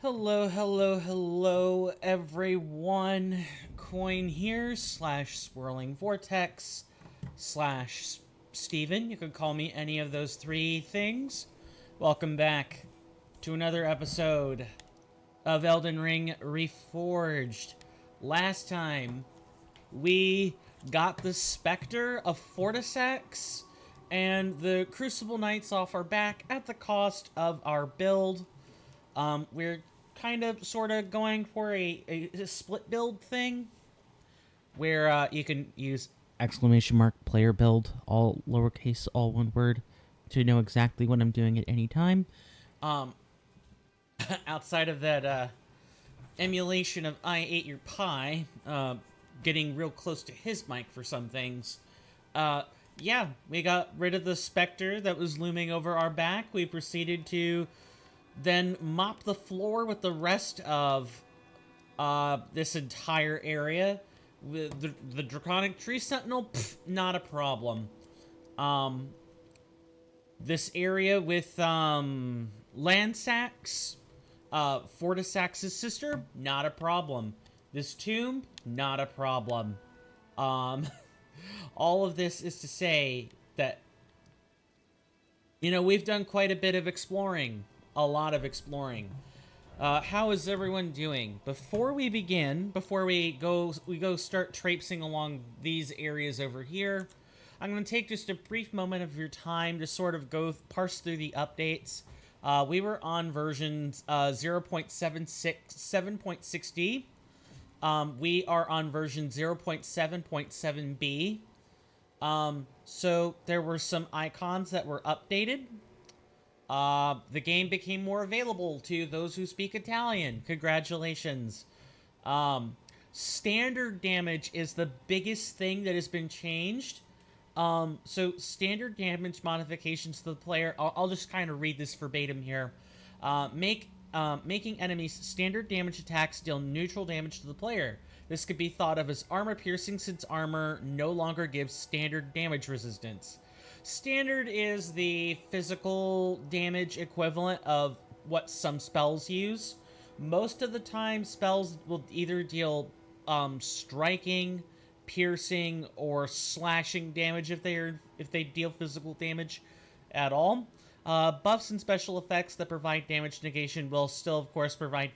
Hello, hello, hello, everyone. Coin here, slash swirling vortex, slash Steven. You could call me any of those three things. Welcome back to another episode of Elden Ring Reforged. Last time, we got the Spectre of Fortisex and the Crucible Knights off our back at the cost of our build. We're kind of sort of going for a split build thing where you can use exclamation mark player build, all lowercase, all one word, to know exactly what I'm doing at any time. Um, Outside of that emulation of I ate your pie, getting real close to his mic for some things. Uh, yeah, we got rid of the specter that was looming over our back. We proceeded to then mop the floor with the rest of this entire area. The Draconic Tree Sentinel, not a problem. Um, this area with Landsax, Fortisax's sister, not a problem. This tomb, not a problem. Um, all of this is to say that, we've done quite a bit of exploring. A lot of exploring. How is everyone doing? Before we begin, before we go start traipsing along these areas over here, I'm going to take just a brief moment of your time to sort of go parse through the updates. We were on version 0.7.6D. We are on version 0.7.7B. So there were some icons that were updated. The game became more available to those who speak Italian. Congratulations. Standard damage is the biggest thing that has been changed. So standard damage modifications to the player. I'll just kind of read this verbatim here. Making enemies standard damage attacks deal neutral damage to the player. This could be thought of as armor piercing since armor no longer gives standard damage resistance. Standard is the physical damage equivalent of what some spells use. Most of the time, spells will either deal striking, piercing, or slashing damage if they deal physical damage at all. Buffs and special effects that provide damage negation will still, of course, provide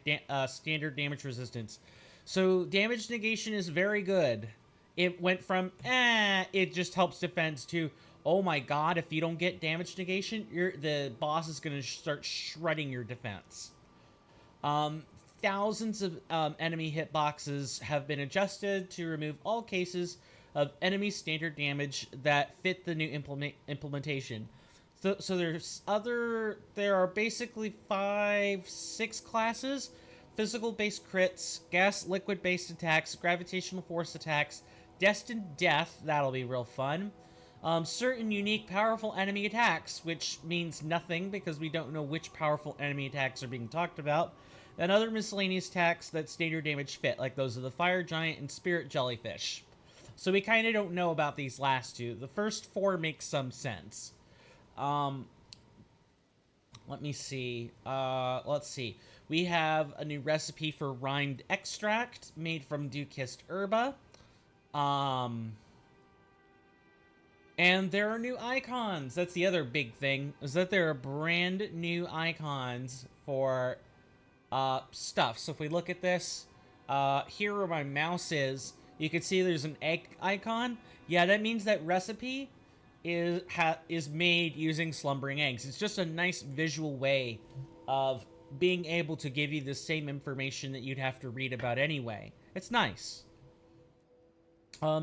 standard damage resistance. So damage negation is very good. It went from it just helps defense to, oh my god, if you don't get damage negation, the boss is going to start shredding your defense. Thousands of enemy hitboxes have been adjusted to remove all cases of enemy standard damage that fit the new implementation. So there are basically 6 classes: physical-based crits, gas liquid-based attacks, gravitational force attacks, destined death, that'll be real fun. Certain unique powerful enemy attacks, which means nothing because we don't know which powerful enemy attacks are being talked about, and other miscellaneous attacks that standard damage fit, like those of the fire giant and spirit jellyfish. So we kind of don't know about these last two. The first 4 make some sense. Let me see. Let's see. We have a new recipe for rind extract made from dew-kissed herba. And there are new icons. That's the other big thing, is that there are brand new icons for stuff. So if we look at this, here where my mouse is, you can see there's an egg icon. Yeah, that means that recipe is made using slumbering eggs. It's just a nice visual way of being able to give you the same information that you'd have to read about anyway. It's nice.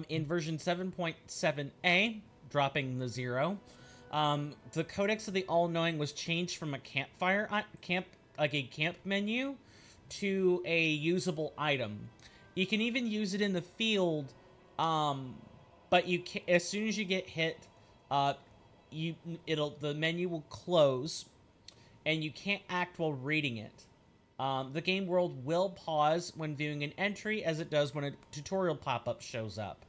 In version 7.7a, dropping the 0, the Codex of the All-Knowing was changed from a camp menu to a usable item. You can even use it in the field, but as soon as you get hit, the menu will close, and you can't act while reading it. The game world will pause when viewing an entry, as it does when a tutorial pop-up shows up.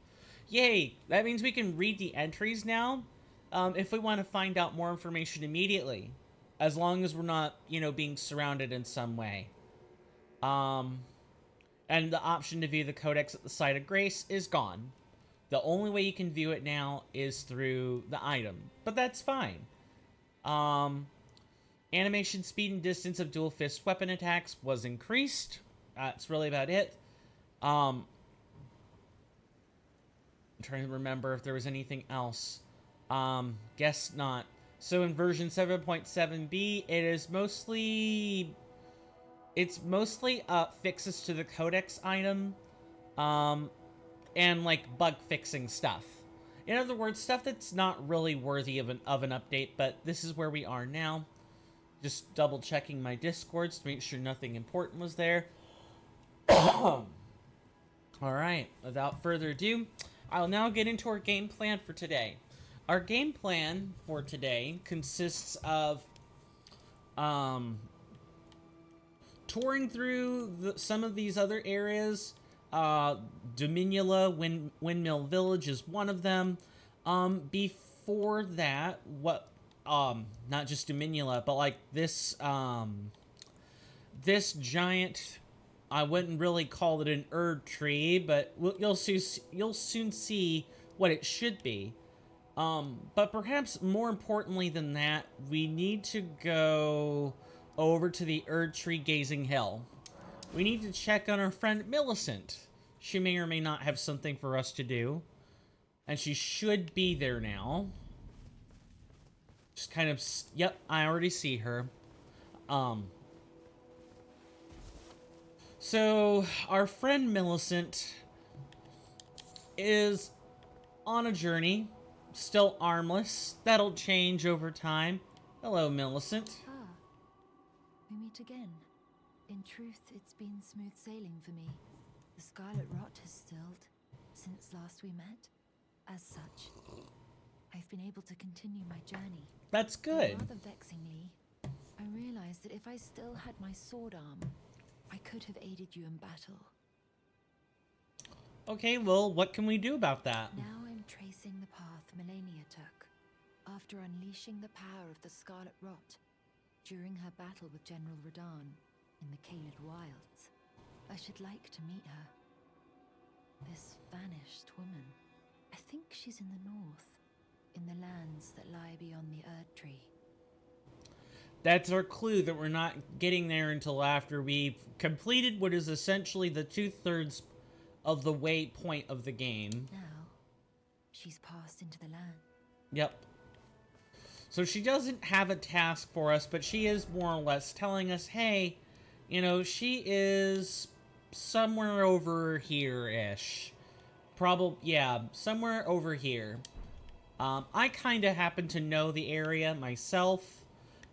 Yay! That means we can read the entries now, if we want to find out more information immediately, as long as we're not, being surrounded in some way. Um, and the option to view the codex at the site of grace is gone. The only way you can view it now is through the item, but that's fine. Um, Animation speed and distance of dual fist weapon attacks was increased. That's really about it. I'm trying to remember if there was anything else. Guess not. So in version 7.7b, it's mostly fixes to the codex item, and like bug fixing stuff. In other words, stuff that's not really worthy of an update. But this is where we are now. Just double checking my discords to make sure nothing important was there. All right, without further ado, I'll now get into our game plan for today. Our game plan for today consists of touring through some of these other areas. Dominula Windmill Village is one of them. Before that, not just Dominula, but like this giant, I wouldn't really call it an Erd tree, but you'll soon see what it should be. But perhaps more importantly than that, we need to go over to the Erd Tree Gazing Hill. We need to check on our friend Millicent. She may or may not have something for us to do. And she should be there now. Just kind of... Yep, I already see her. So, our friend Millicent is on a journey. Still armless. That'll change over time. Hello, Millicent. Ah, we meet again. In truth, it's been smooth sailing for me. The scarlet rot has stilled since last we met. As such, I've been able to continue my journey. That's good. But rather vexingly, I realized that if I still had my sword arm, I could have aided you in battle. Okay, well, what can we do about that? Now I'm tracing the path Melania took after unleashing the power of the Scarlet Rot during her battle with General Radahn in the Caelid Wilds. I should like to meet her. This vanished woman. I think she's in the north, in the lands that lie beyond the Erd Tree. That's our clue that we're not getting there until after we've completed what is essentially the 2/3 of the way point of the game. Now, she's passed into the land. Yep. So she doesn't have a task for us, but she is more or less telling us, hey, you know, she is somewhere over here-ish. Yeah, somewhere over here. I kind of happen to know the area myself.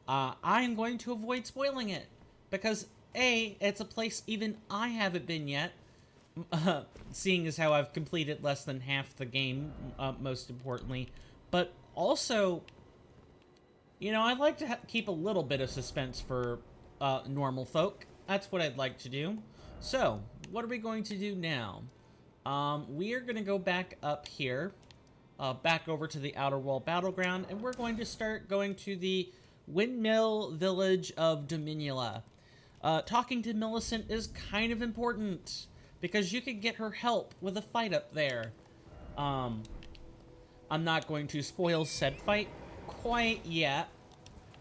I'm going to avoid spoiling it. Because, A, it's a place even I haven't been yet. Seeing as how I've completed less than half the game, most importantly. But also, you know, I'd like to keep a little bit of suspense for normal folk. That's what I'd like to do. So, what are we going to do now? We are going to go back up here. Back over to the Outer Wall Battleground. And we're going to start going to the Windmill Village of Dominula. Talking to Millicent is kind of important, because you could get her help with a fight up there. I'm not going to spoil said fight quite yet.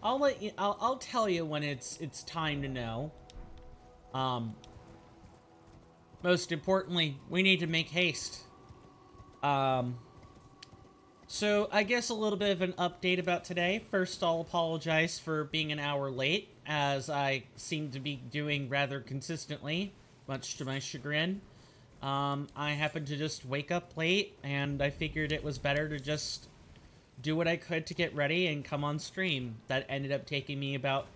I'll tell you when it's time to know. Most importantly, we need to make haste. So I guess a little bit of an update about today. First, I'll apologize for being an hour late, as I seem to be doing rather consistently, much to my chagrin. I happened to just wake up late, and I figured it was better to just do what I could to get ready and come on stream. That ended up taking me about,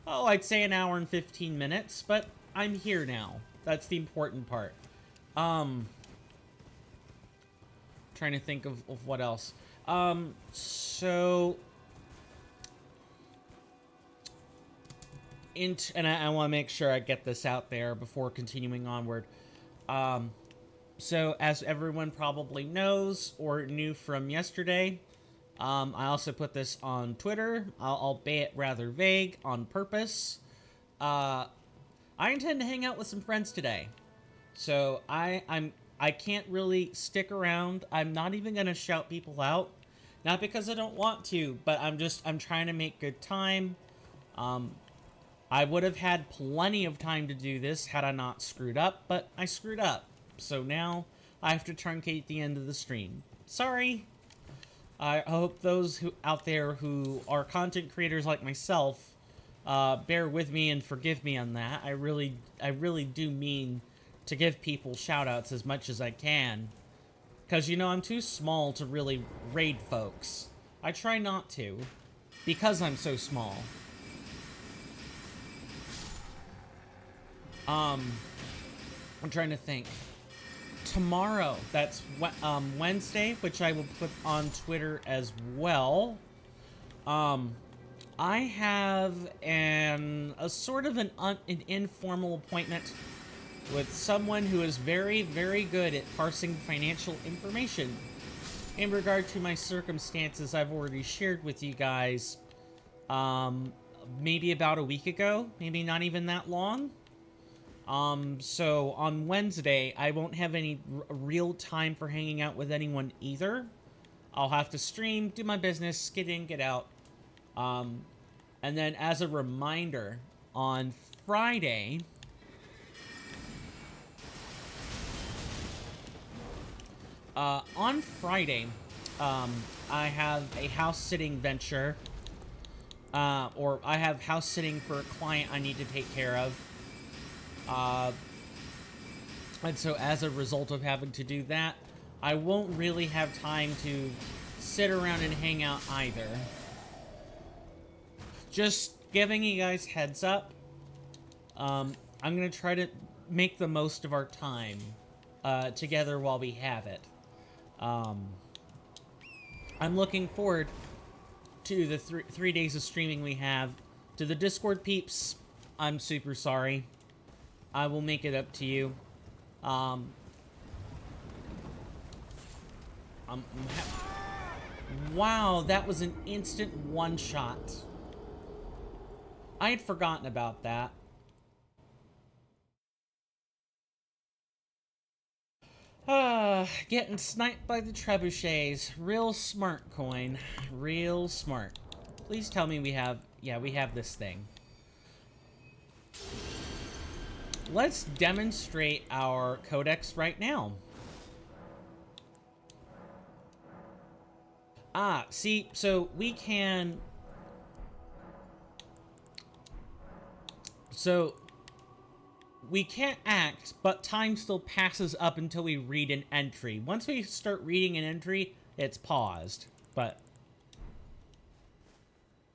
I'd say an hour and 15 minutes, but I'm here now. That's the important part. Trying to think of what else. So... And I want to make sure I get this out there before continuing onward. So, as everyone probably knows, or knew from yesterday, I also put this on Twitter, albeit rather vague, on purpose. I intend to hang out with some friends today. So I can't really stick around. I'm not even gonna shout people out. Not because I don't want to, but I'm trying to make good time. I would have had plenty of time to do this had I not screwed up, but I screwed up. So now I have to truncate the end of the stream. Sorry. I hope those who out there who are content creators like myself bear with me and forgive me on that. I really do mean to give people shoutouts as much as I can. Because, you know, I'm too small to really raid folks. I try not to. Because I'm so small. I'm trying to think. Tomorrow, that's Wednesday, which I will put on Twitter as well. I have a sort of an informal appointment with someone who is very, very good at parsing financial information. In regard to my circumstances, I've already shared with you guys, maybe about a week ago, maybe not even that long. So on Wednesday, I won't have any real time for hanging out with anyone either. I'll have to stream, do my business, get in, get out. And then as a reminder, on Friday, I have a house-sitting venture, or I have house-sitting for a client I need to take care of. And so as a result of having to do that, I won't really have time to sit around and hang out either. Just giving you guys heads up. I'm going to try to make the most of our time together while we have it. I'm looking forward to the 3 days of streaming we have. To the Discord peeps, I'm super sorry. I will make it up to you. Wow, that was an instant one-shot. I had forgotten about that. Getting sniped by the trebuchets. Real smart, Coin. Real smart. Please tell me we have... Yeah, we have this thing. Let's demonstrate our codex right now. See, so we can... So, we can't act, but time still passes up until we read an entry. Once we start reading an entry, it's paused. But...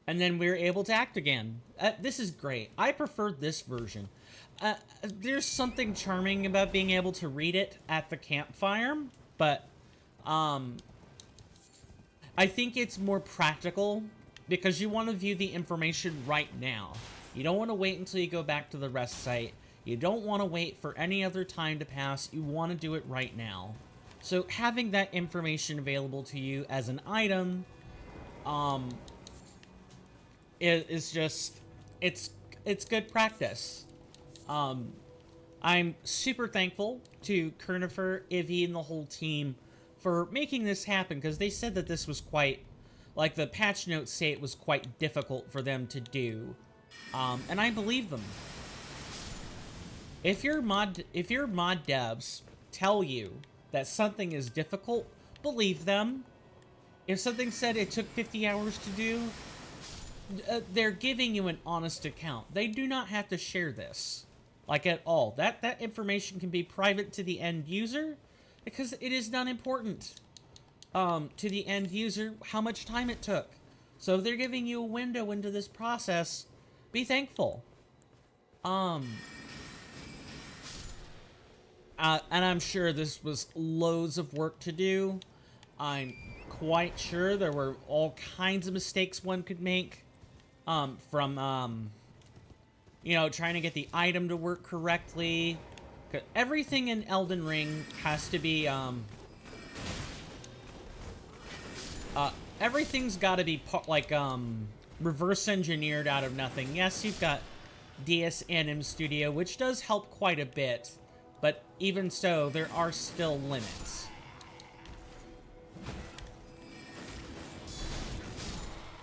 And then we're able to act again. This is great. I prefer this version. There's something charming about being able to read it at the campfire, but I think it's more practical because you want to view the information right now. You don't want to wait until you go back to the rest site. You don't want to wait for any other time to pass. You want to do it right now. So having that information available to you as an item is just, it's good practice. I'm super thankful to Kernifer, Ivy, and the whole team for making this happen, because they said that this was quite, like the patch notes say it was quite difficult for them to do. And I believe them. If your mod devs tell you that something is difficult, believe them. If something said it took 50 hours to do, they're giving you an honest account. They do not have to share this, like, at all. That information can be private to the end user, because it is not important to the end user how much time it took. So if they're giving you a window into this process, be thankful. And I'm sure this was loads of work to do. I'm quite sure there were all kinds of mistakes one could make. From, you know, trying to get the item to work correctly. Everything in Elden Ring has to be, everything's got to be, reverse engineered out of nothing. Yes, you've got DS Anim Studio, which does help quite a bit, but even so, there are still limits.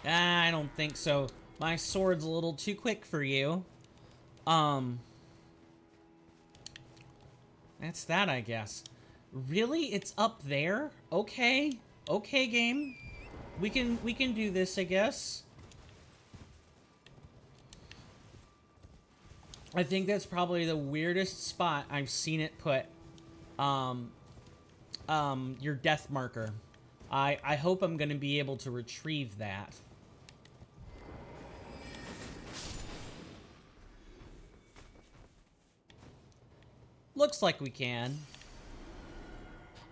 I don't think so. My sword's a little too quick for you. That's that, I guess. Really? It's up there? Okay. Okay, game. We can do this, I guess. I think that's probably the weirdest spot I've seen it put your death marker. I hope I'm gonna be able to retrieve that. Looks like we can.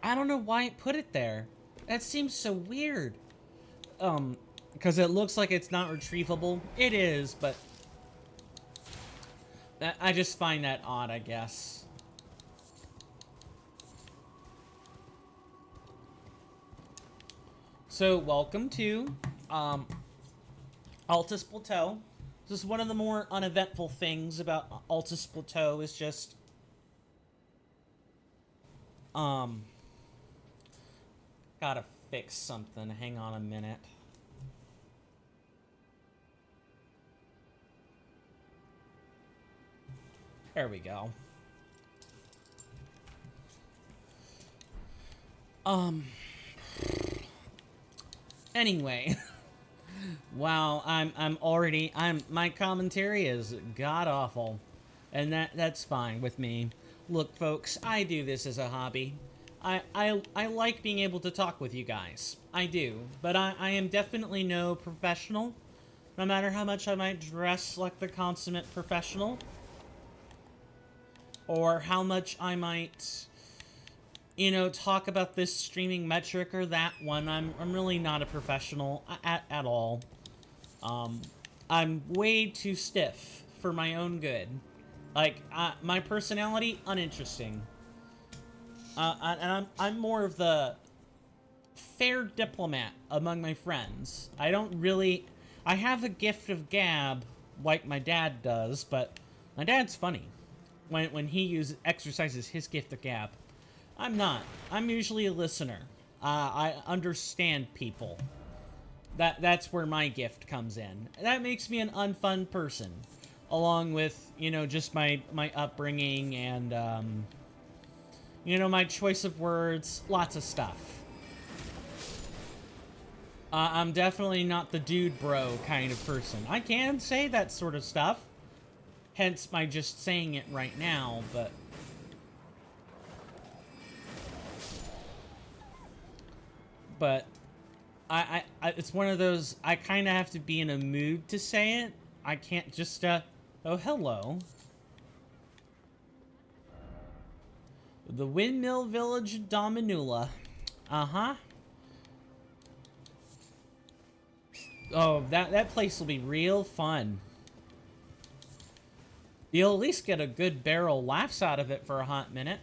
I don't know why it put it there. That seems so weird. Because it looks like it's not retrievable. It is, but I just find that odd, I guess. So, welcome to Altus Plateau. This is one of the more uneventful things about Altus Plateau is just gotta fix something. Hang on a minute. There we go. Anyway. Wow, my commentary is god-awful. And that's fine with me. Look, folks, I do this as a hobby. I like being able to talk with you guys. I do. But I am definitely no professional. No matter how much I might dress like the consummate professional. Or how much I might, you know, talk about this streaming metric or that one. I'm really not a professional at all. I'm way too stiff for my own good. Like, my personality, uninteresting. And I'm more of the fair diplomat among my friends. I have a gift of gab like my dad does, but my dad's funny when he exercises his gift of gab. I'm not. I'm usually a listener. I understand people. That's where my gift comes in. That makes me an unfun person, along with, you know, just my upbringing and you know, my choice of words, lots of stuff. I'm definitely not the dude bro kind of person. I can say that sort of stuff, hence my just saying it right now, but it's one of those, I kind of have to be in a mood to say it. I can't just, oh, hello. The Windmill Village of Dominula. Uh-huh. Oh, that place will be real fun. You'll at least get a good barrel laughs out of it for a hot minute.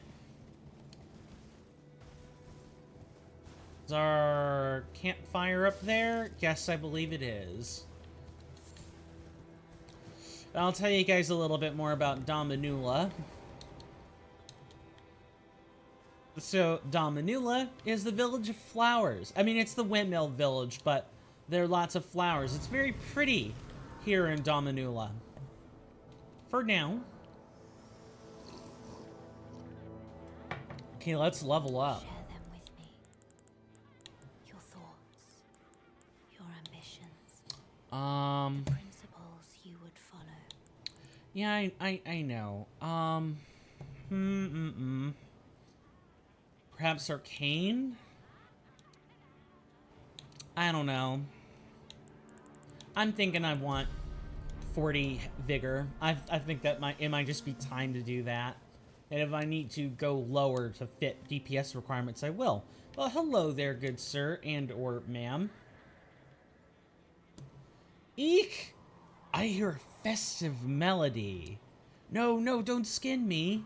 Is our campfire up there? Yes, I believe it is. I'll tell you guys a little bit more about Dominula. So, Dominula is the village of flowers. I mean, it's the windmill village, but there are lots of flowers. It's very pretty here in Dominula. For now. Okay, let's level up. Share them with me. Your thoughts, your ambitions, the principles you would follow. Yeah, I know. Perhaps arcane? I don't know. I'm thinking I want 40 vigor. I think that it might just be time to do that. And if I need to go lower to fit DPS requirements, I will. Well, hello there, good sir and or ma'am. Eek! I hear a festive melody. No, no, don't skin me.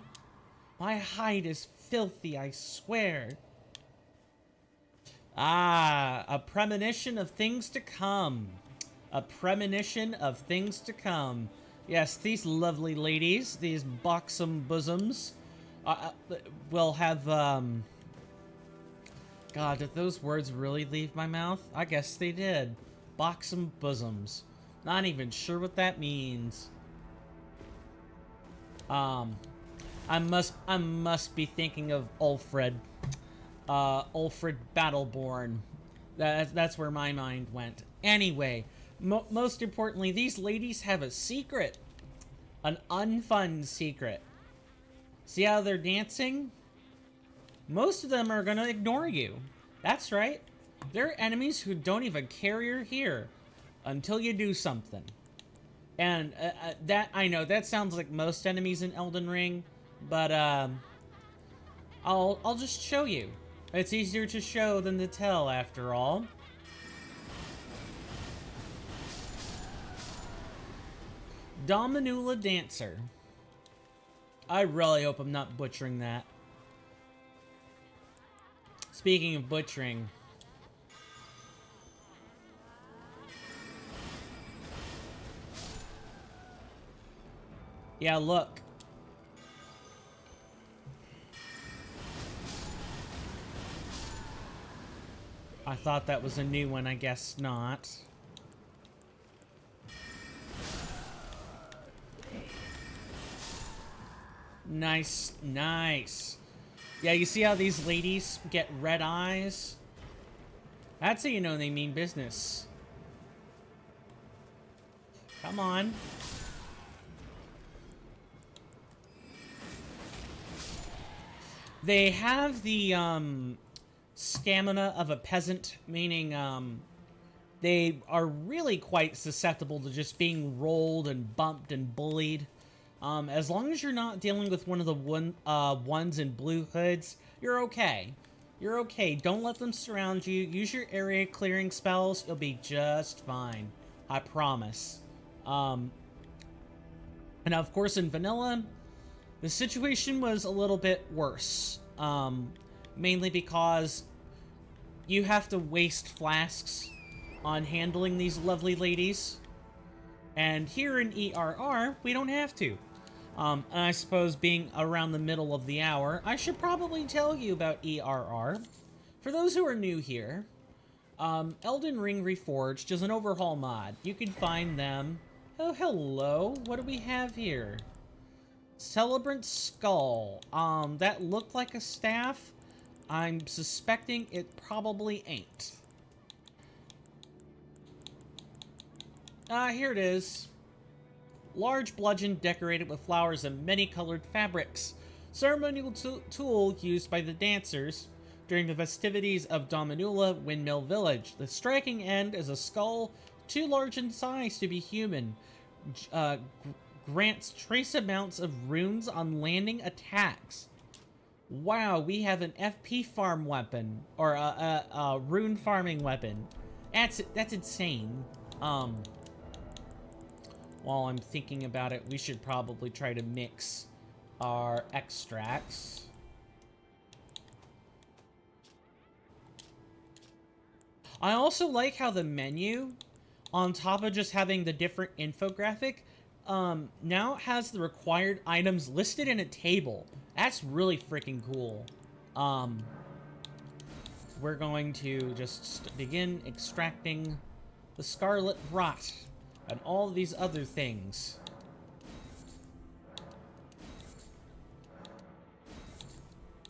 My hide is filthy, I swear. Ah, a premonition of things to come. A premonition of things to come. Yes, these lovely ladies, these buxom bosoms, will have, God, did those words really leave my mouth? I guess they did. Buxom bosoms. Not even sure what that means. I must be thinking of Ulfred. Ulfred Battleborn. That's where my mind went. Anyway, most importantly, these ladies have a secret. An unfun secret. See how they're dancing? Most of them are gonna ignore you. That's right. They're enemies who don't even care you're here until you do something. And that, I know, that sounds like most enemies in Elden Ring, but I'll just show you. It's easier to show than to tell, after all. Dominula Dancer. I really hope I'm not butchering that. Speaking of butchering. Yeah, look. I thought that was a new one, I guess not. Nice, nice. Yeah, you see how these ladies get red eyes? That's how you know they mean business. Come on. They have the, stamina of a peasant, meaning, they are really quite susceptible to just being rolled and bumped and bullied. As long as you're not dealing with one of the ones in blue hoods, you're okay. You're okay. Don't let them surround you. Use your area clearing spells. You'll be just fine. I promise. And of course in vanilla, the situation was a little bit worse. Mainly because you have to waste flasks on handling these lovely ladies. And here in ERR, we don't have to. And I suppose being around the middle of the hour, I should probably tell you about ERR. For those who are new here, Elden Ring Reforged is an overhaul mod. You can find them... Oh, hello. What do we have here? Celebrant Skull. That looked like a staff. I'm suspecting it probably ain't. Here it is. Large bludgeon decorated with flowers and many colored fabrics. Ceremonial tool used by the dancers during the festivities of Dominula Windmill Village. The striking end is a skull too large in size to be human. Grants trace amounts of runes on landing attacks. Wow, we have an FP farm weapon, or a rune farming weapon. That's insane. While I'm thinking about it, we should probably try to mix our extracts. I also like how the menu, on top of just having the different infographic, now it has the required items listed in a table. That's really freaking cool. We're going to just begin extracting the Scarlet Rot and all these other things.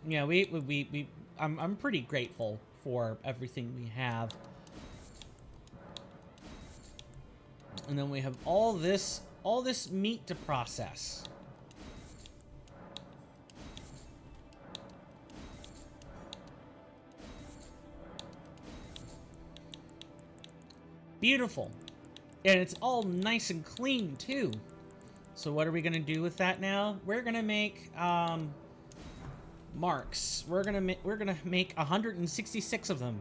Yeah, I'm pretty grateful for everything we have. And then we have all this meat to process. Beautiful. And it's all nice and clean, too. So what are we gonna do with that now? We're gonna make, marks. We're gonna make 166 of them.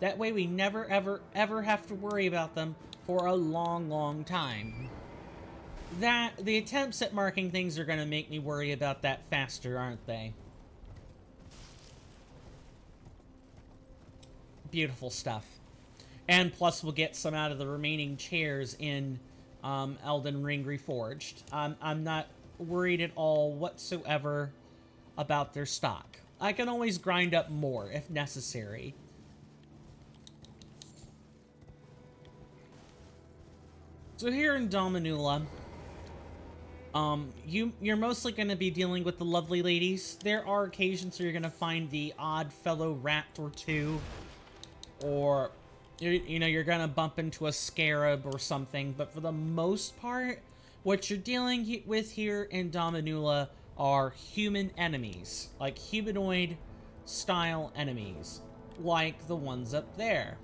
That way we never, ever have to worry about them for a long, long time. The attempts at marking things are gonna make me worry about that faster, aren't they? Beautiful stuff. And plus we'll get some out of the remaining chairs in Elden Ring Reforged. I'm not worried at all whatsoever about their stock. I can always grind up more if necessary. So here in Dominula, you're mostly going to be dealing with the lovely ladies. There are occasions where you're going to find the odd fellow rat or two, or you know, you're going to bump into a scarab or something, but for the most part, what you're dealing with here in Dominula are human enemies, like humanoid style enemies, like the ones up there.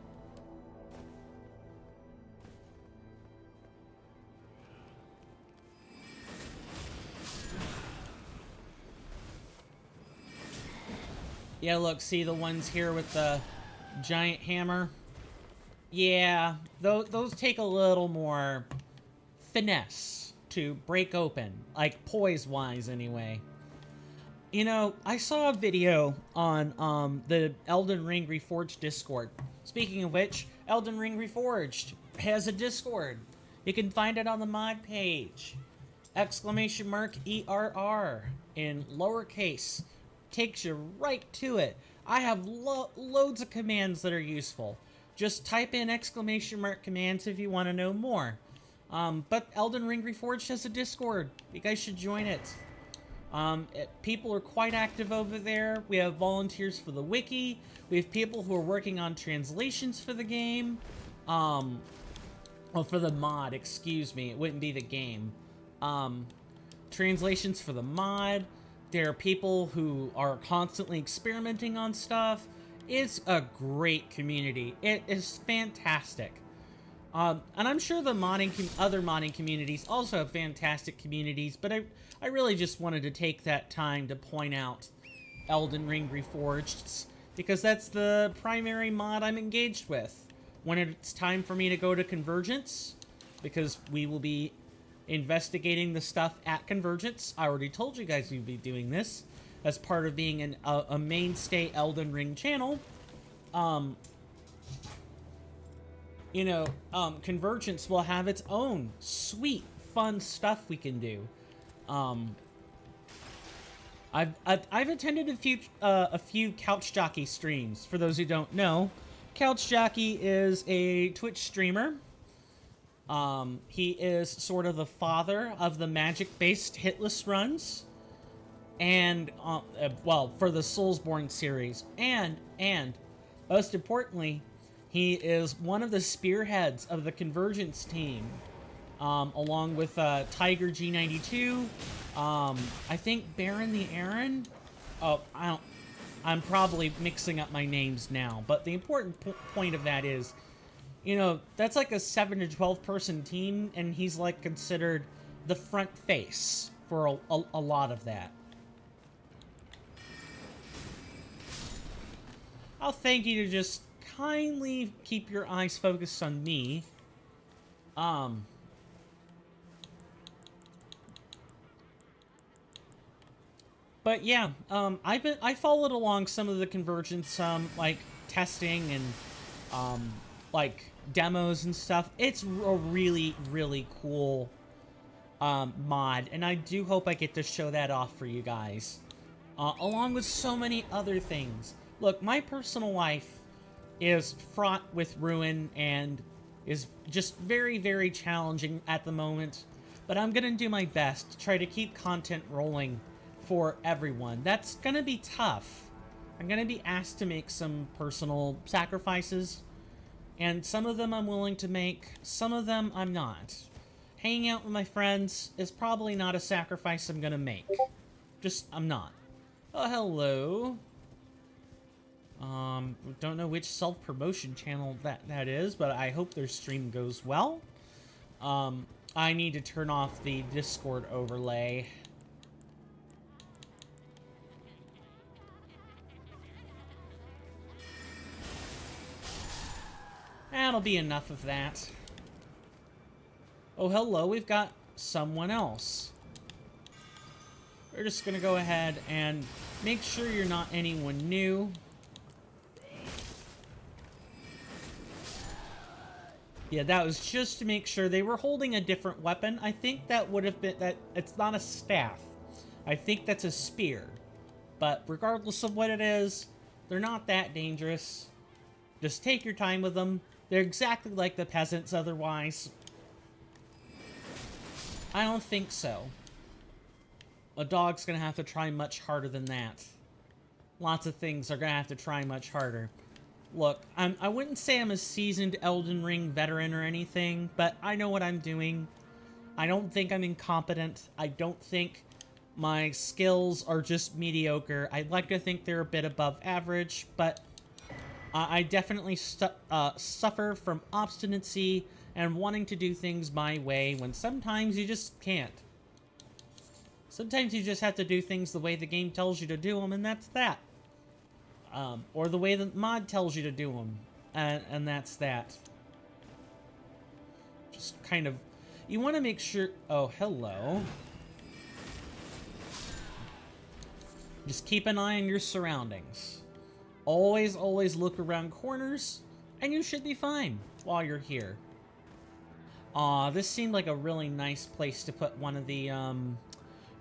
Yeah, look, see the ones here with the giant hammer? Yeah, those take a little more finesse to break open, like poise-wise anyway. You know, I saw a video on the Elden Ring Reforged Discord. Speaking of which, Elden Ring Reforged has a Discord. You can find it on the mod page. Exclamation mark ERR in lowercase. Takes you right to it. I have loads of commands that are useful. Just type in exclamation mark commands if you want to know more. But Elden Ring Reforged has a Discord. You guys should join it. People are quite active over there. We have volunteers for the wiki. We have people who are working on translations for the game. Well, for the mod, excuse me. It wouldn't be the game. Translations for the mod. There are people who are constantly experimenting on stuff. It's a great community. It is fantastic. And I'm sure the other modding communities also have fantastic communities, but I really just wanted to take that time to point out Elden Ring Reforged, because that's the primary mod I'm engaged with. When it's time for me to go to Convergence, because we will be investigating the stuff at Convergence. I already told you guys we'd be doing this as part of being a mainstay Elden Ring channel. You know, Convergence will have its own sweet, fun stuff we can do. I've attended a few Couch Jockey streams. For those who don't know, Couch Jockey is a Twitch streamer. He is sort of the father of the magic-based hitless runs, and well, for the Soulsborne series, and most importantly, he is one of the spearheads of the Convergence team, along with Tiger G92. I think Baron the Aaron. Oh, I'm probably mixing up my names now, but the important point of that is, you know, that's like a 7 to 12 person team, and he's like considered the front face for a lot of that. I'll thank you to just kindly keep your eyes focused on me. But yeah, I followed along some of the Convergence, like testing and, like demos and stuff. It's a really, really cool, mod, and I do hope I get to show that off for you guys, along with so many other things. Look, my personal life is fraught with ruin and is just very, very challenging at the moment, but I'm gonna do my best to try to keep content rolling for everyone. That's gonna be tough. I'm gonna be asked to make some personal sacrifices, and some of them I'm willing to make, some of them I'm not. Hanging out with my friends is probably not a sacrifice I'm gonna make. Just, I'm not. Oh, hello. Don't know which self-promotion channel that is, but I hope their stream goes well. I need to turn off the Discord overlay. That'll be enough of that. Oh, hello, we've got someone else. We're just gonna go ahead and make sure you're not anyone new. Yeah, that was just to make sure they were holding a different weapon. I think that would have been that. It's not a staff. I think that's a spear. But regardless of what it is, they're not that dangerous. Just take your time with them. They're exactly like the peasants otherwise. I don't think so. A dog's gonna have to try much harder than that. Lots of things are gonna have to try much harder. Look, I wouldn't say I'm a seasoned Elden Ring veteran or anything, but I know what I'm doing. I don't think I'm incompetent. I don't think my skills are just mediocre. I'd like to think they're a bit above average, but I definitely suffer from obstinacy and wanting to do things my way when sometimes you just can't. Sometimes you just have to do things the way the game tells you to do them, and that's that. Or the way the mod tells you to do them, and that's that. Just kind of... You want to make sure... Oh, hello. Just keep an eye on your surroundings. Always, always look around corners, and you should be fine while you're here. Aw, this seemed like a really nice place to put one of the,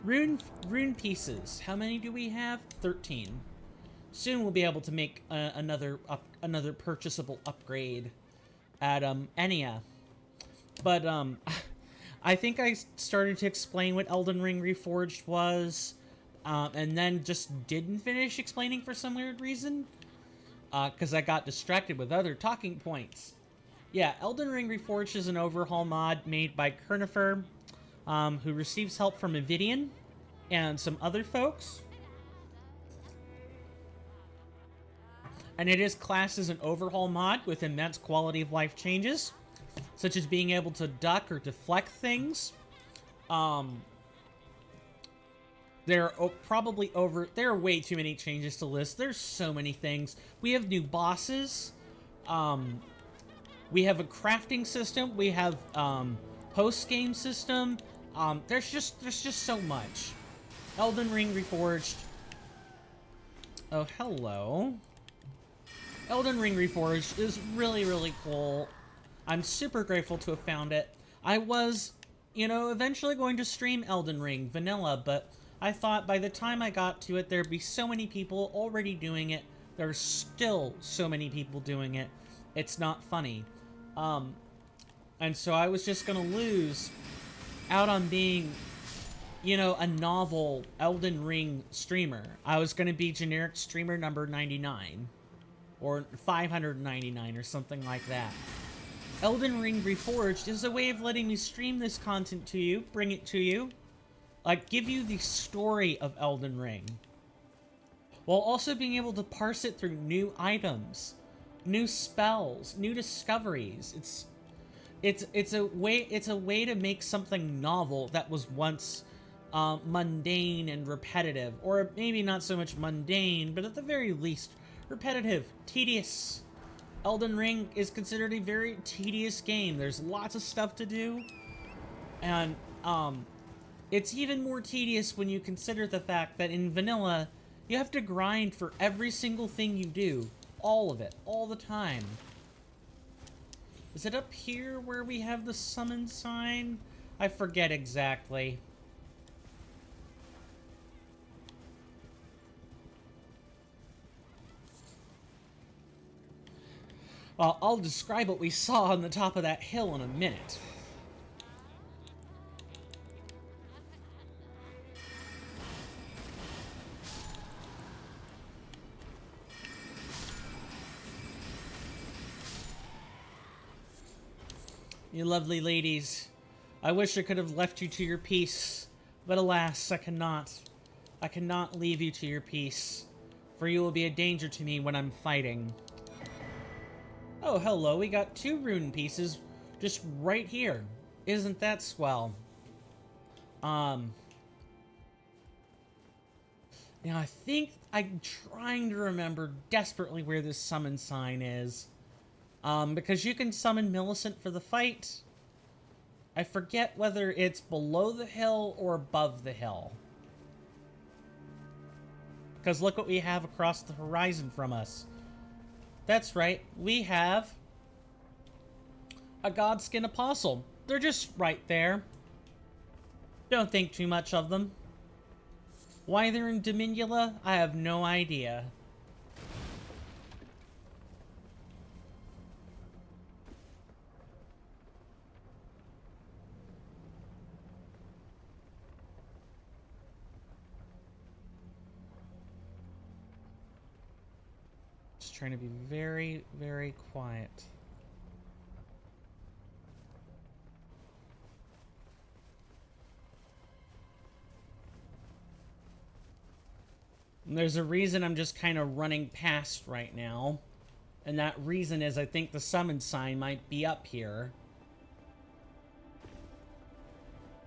rune pieces. How many do we have? 13. Soon we'll be able to make another purchasable upgrade at, Enya. But, I think I started to explain what Elden Ring Reforged was, and then just didn't finish explaining for some weird reason. Because I got distracted with other talking points. Yeah, Elden Ring Reforged is an overhaul mod made by Kernifer, who receives help from Evidian and some other folks. And it is classed as an overhaul mod with immense quality of life changes, such as being able to duck or deflect things. There are way too many changes to list. There's so many things. We have new bosses. We have a crafting system. We have post-game system. There's just so much. Elden Ring Reforged. Oh, hello. Elden Ring Reforged is really, really cool. I'm super grateful to have found it. I was, eventually going to stream Elden Ring Vanilla, but I thought by the time I got to it, there'd be so many people already doing it. There's still so many people doing it. It's not funny. And so I was just gonna lose out on being, a novel Elden Ring streamer. I was gonna be generic streamer number 99. Or 599 or something like that. Elden Ring Reforged is a way of letting me stream this content to you, bring it to you. Like, give you the story of Elden Ring. While also being able to parse it through new items, new spells, new discoveries. It's a way to make something novel that was once mundane and repetitive. Or maybe not so much mundane, but at the very least, repetitive, tedious. Elden Ring is considered a very tedious game. There's lots of stuff to do. And, it's even more tedious when you consider the fact that in vanilla, you have to grind for every single thing you do. All of it. All the time. Is it up here where we have the summon sign? I forget exactly. Well, I'll describe what we saw on the top of that hill in a minute. You lovely ladies. I wish I could have left you to your peace, but alas, I cannot. I cannot leave you to your peace, for you will be a danger to me when I'm fighting. Oh, hello, we got 2 rune pieces just right here. Isn't that swell? Now I think I'm trying to remember desperately where this summon sign is. Because you can summon Millicent for the fight. I forget whether it's below the hill or above the hill. Because look what we have across the horizon from us. That's right, we have a Godskin Apostle. They're just right there. Don't think too much of them. Why they're in Dominula, I have no idea. Just trying to be very, very quiet. And there's a reason I'm just kind of running past right now. And that reason is I think the summon sign might be up here.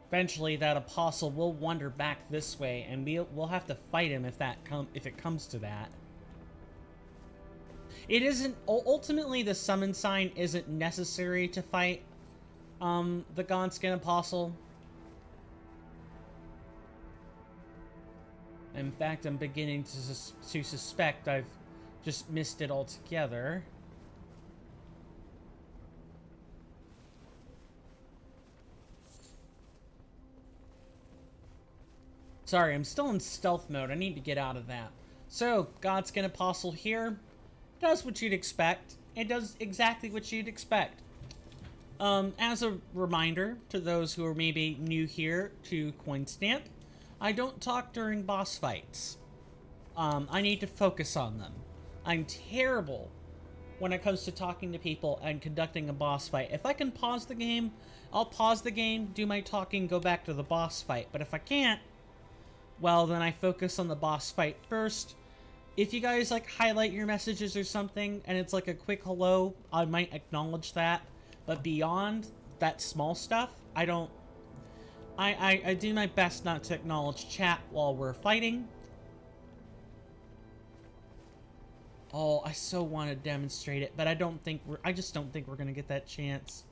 Eventually that apostle will wander back this way, and we'll have to fight him if it comes to that. It isn't ultimately the summon sign isn't necessary to fight the Godskin Apostle. In fact, I'm beginning to suspect I've just missed it altogether. Sorry, I'm still in stealth mode. I need to get out of that. So, Godskin Apostle here does what you'd expect. It does exactly what you'd expect. As a reminder to those who are maybe new here to Coinstamp, I don't talk during boss fights. I need to focus on them. I'm terrible when it comes to talking to people and conducting a boss fight. If I can pause the game, I'll pause the game, do my talking, go back to the boss fight. But if I can't, well, then I focus on the boss fight first. If you guys, like, highlight your messages or something, and it's like a quick hello, I might acknowledge that. But beyond that small stuff, I don't... I do my best not to acknowledge chat while we're fighting. Oh, I so want to demonstrate it, but I just don't think we're gonna get that chance.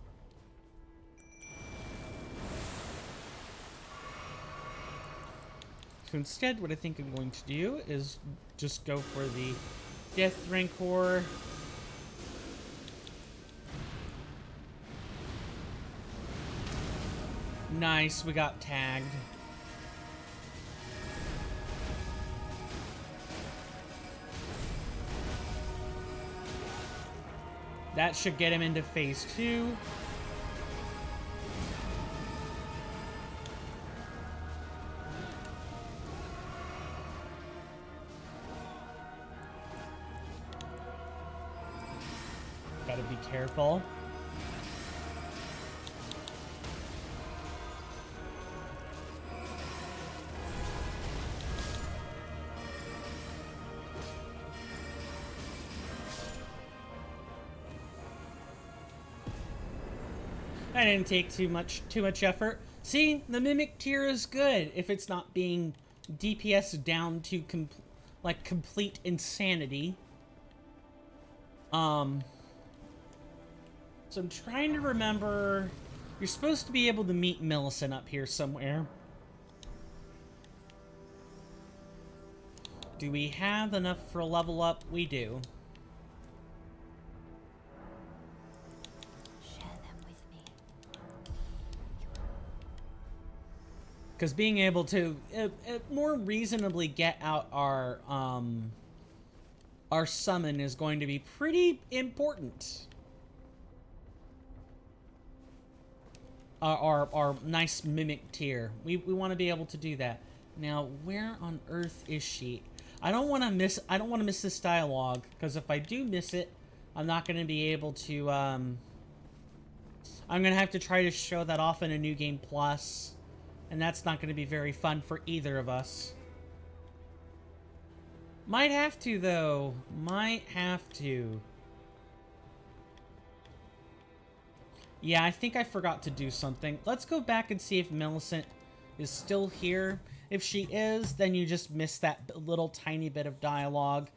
So instead, what I think I'm going to do is just go for the Death Rancor. Nice, we got tagged. That should get him into phase 2. Gotta be careful. I didn't take too much effort. See, the Mimic tier is good if it's not being DPS down to complete insanity. So I'm trying to remember. You're supposed to be able to meet Millicent up here somewhere. Do we have enough for a level up? We do. Because being able to more reasonably get out our summon is going to be pretty important. Our nice Mimic tier. We want to be able to do that. Now, where on earth is she? I don't want to miss this dialogue, because if I do miss it, I'm not going to be able to I'm going to have to try to show that off in a New Game Plus. And that's not going to be very fun for either of us. Might have to, though. Might have to. Yeah, I think I forgot to do something. Let's go back and see if Millicent is still here. If she is, then you just miss that little tiny bit of dialogue.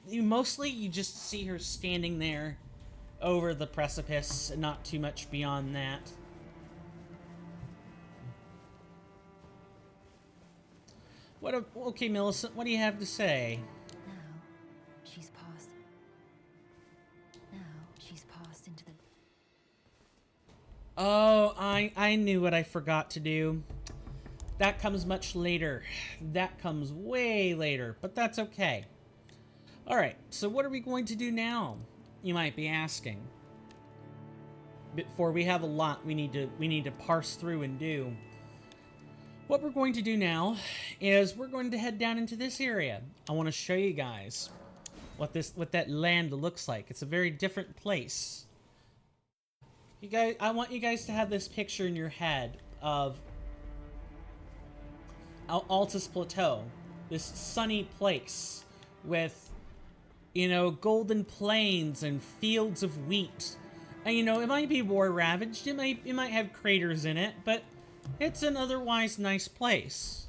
Mostly, you just see her standing there over the precipice, and not too much beyond that. Okay, Millicent, what do you have to say? Now she's passed into the... Oh, I knew what I forgot to do. That comes much later. That comes way later, but that's okay. Alright, so what are we going to do now? You might be asking. Before we have a lot we need to parse through and do. What we're going to do now is we're going to head down into this area. I want to show you guys what that land looks like. It's a very different place. You guys, I want you guys to have this picture in your head of Altus Plateau, this sunny place with, you know, golden plains and fields of wheat. And, you know, it might be war ravaged, it might have craters in it, but it's an otherwise nice place.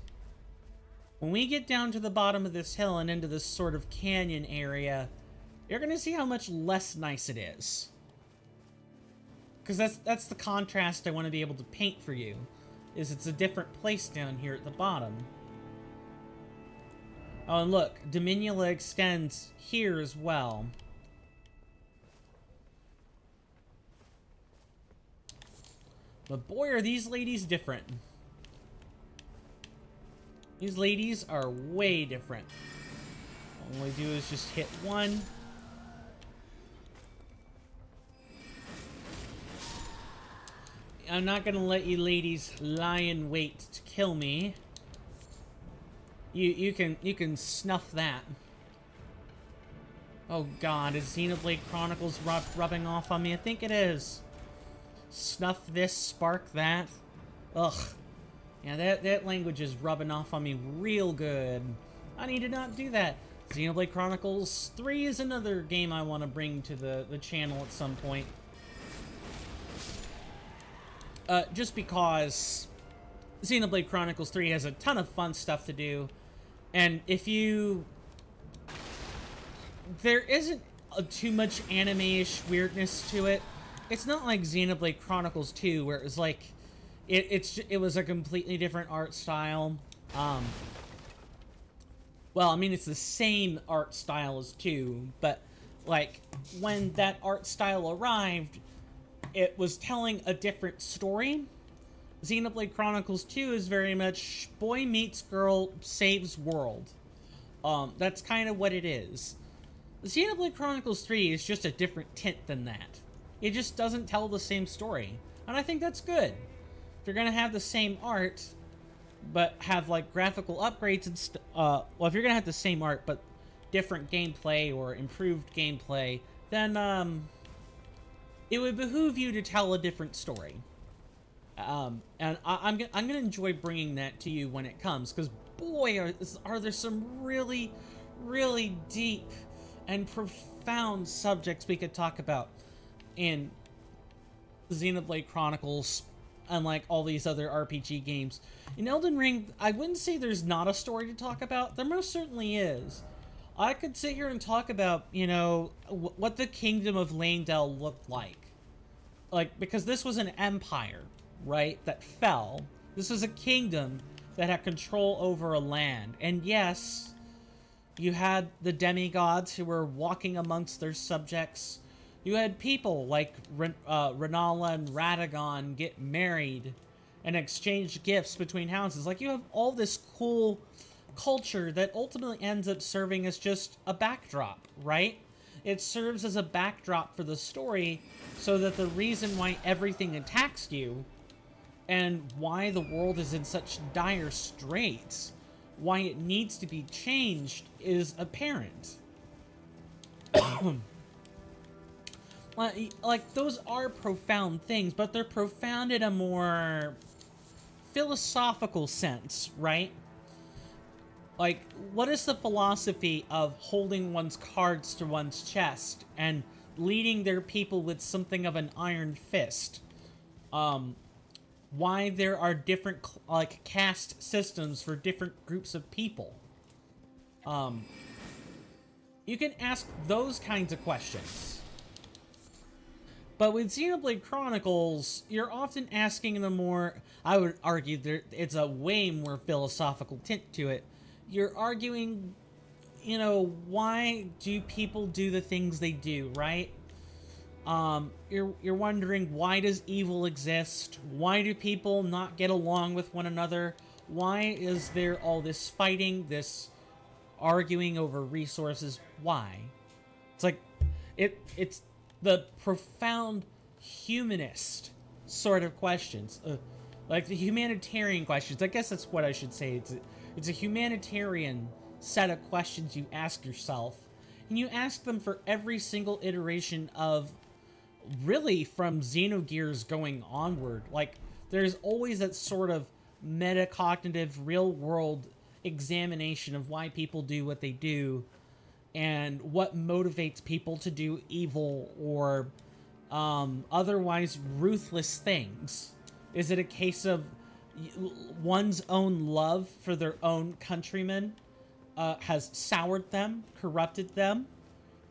When we get down to the bottom of this hill and into this sort of canyon area, you're gonna see how much less nice it is. Because that's the contrast I want to be able to paint for you, is it's a different place down here at the bottom. Oh, and look, Dominula extends here as well. But boy, are these ladies different. These ladies are way different. All we do is just hit one. I'm not gonna let you ladies lie in wait to kill me. You can snuff that. Oh god, is Xenoblade Chronicles rubbing off on me? I think it is. Snuff this, spark that. Ugh. Yeah, that language is rubbing off on me real good. I need to not do that. Xenoblade Chronicles 3 is another game I want to bring to the channel at some point. Just because Xenoblade Chronicles 3 has a ton of fun stuff to do, and if you... there isn't too much anime-ish weirdness to it. It's not like Xenoblade Chronicles 2, where it was like... it was a completely different art style. Well, I mean, it's the same art style as 2, but, like, when that art style arrived, it was telling a different story. Xenoblade Chronicles 2 is very much boy meets girl, saves world. That's kind of what it is. Xenoblade Chronicles 3 is just a different tint than that. It just doesn't tell the same story. And I think that's good. If you're gonna have the same art, but have, like, graphical upgrades and well, if you're gonna have the same art, but different gameplay or improved gameplay, then, it would behoove you to tell a different story. And I'm gonna enjoy bringing that to you when it comes, because boy, are there some really, really deep and profound subjects we could talk about in Xenoblade Chronicles, unlike all these other RPG games. In Elden Ring, I wouldn't say there's not a story to talk about. There most certainly is. I could sit here and talk about, you know, what the Kingdom of Leyndell looked like. Like, because this was an empire, right, that fell. This was a kingdom that had control over a land. And yes, you had the demigods who were walking amongst their subjects. You had people like Renala and Radagon get married and exchange gifts between houses. Like, you have all this cool culture that ultimately ends up serving as just a backdrop, right? It serves as a backdrop for the story, so that the reason why everything attacks you and why the world is in such dire straits, why it needs to be changed, is apparent. Like, those are profound things, but they're profound in a more philosophical sense, right? Like, what is the philosophy of holding one's cards to one's chest and leading their people with something of an iron fist? Why there are different, like, caste systems for different groups of people? You can ask those kinds of questions. But with Xenoblade Chronicles, you're often asking the more, I would argue it's a way more philosophical tint to it. You're arguing, you know, why do people do the things they do, right? You're wondering, why does evil exist? Why do people not get along with one another? Why is there all this fighting, this arguing over resources? Why? It's like it's the profound humanist sort of questions, like the humanitarian questions. I guess that's what I should say. It's a humanitarian set of questions you ask yourself, and you ask them for every single iteration of, really, from Xenogears going onward. Like, there's always that sort of metacognitive, real-world examination of why people do what they do and what motivates people to do evil or otherwise ruthless things. Is it a case of one's own love for their own countrymen has soured them, corrupted them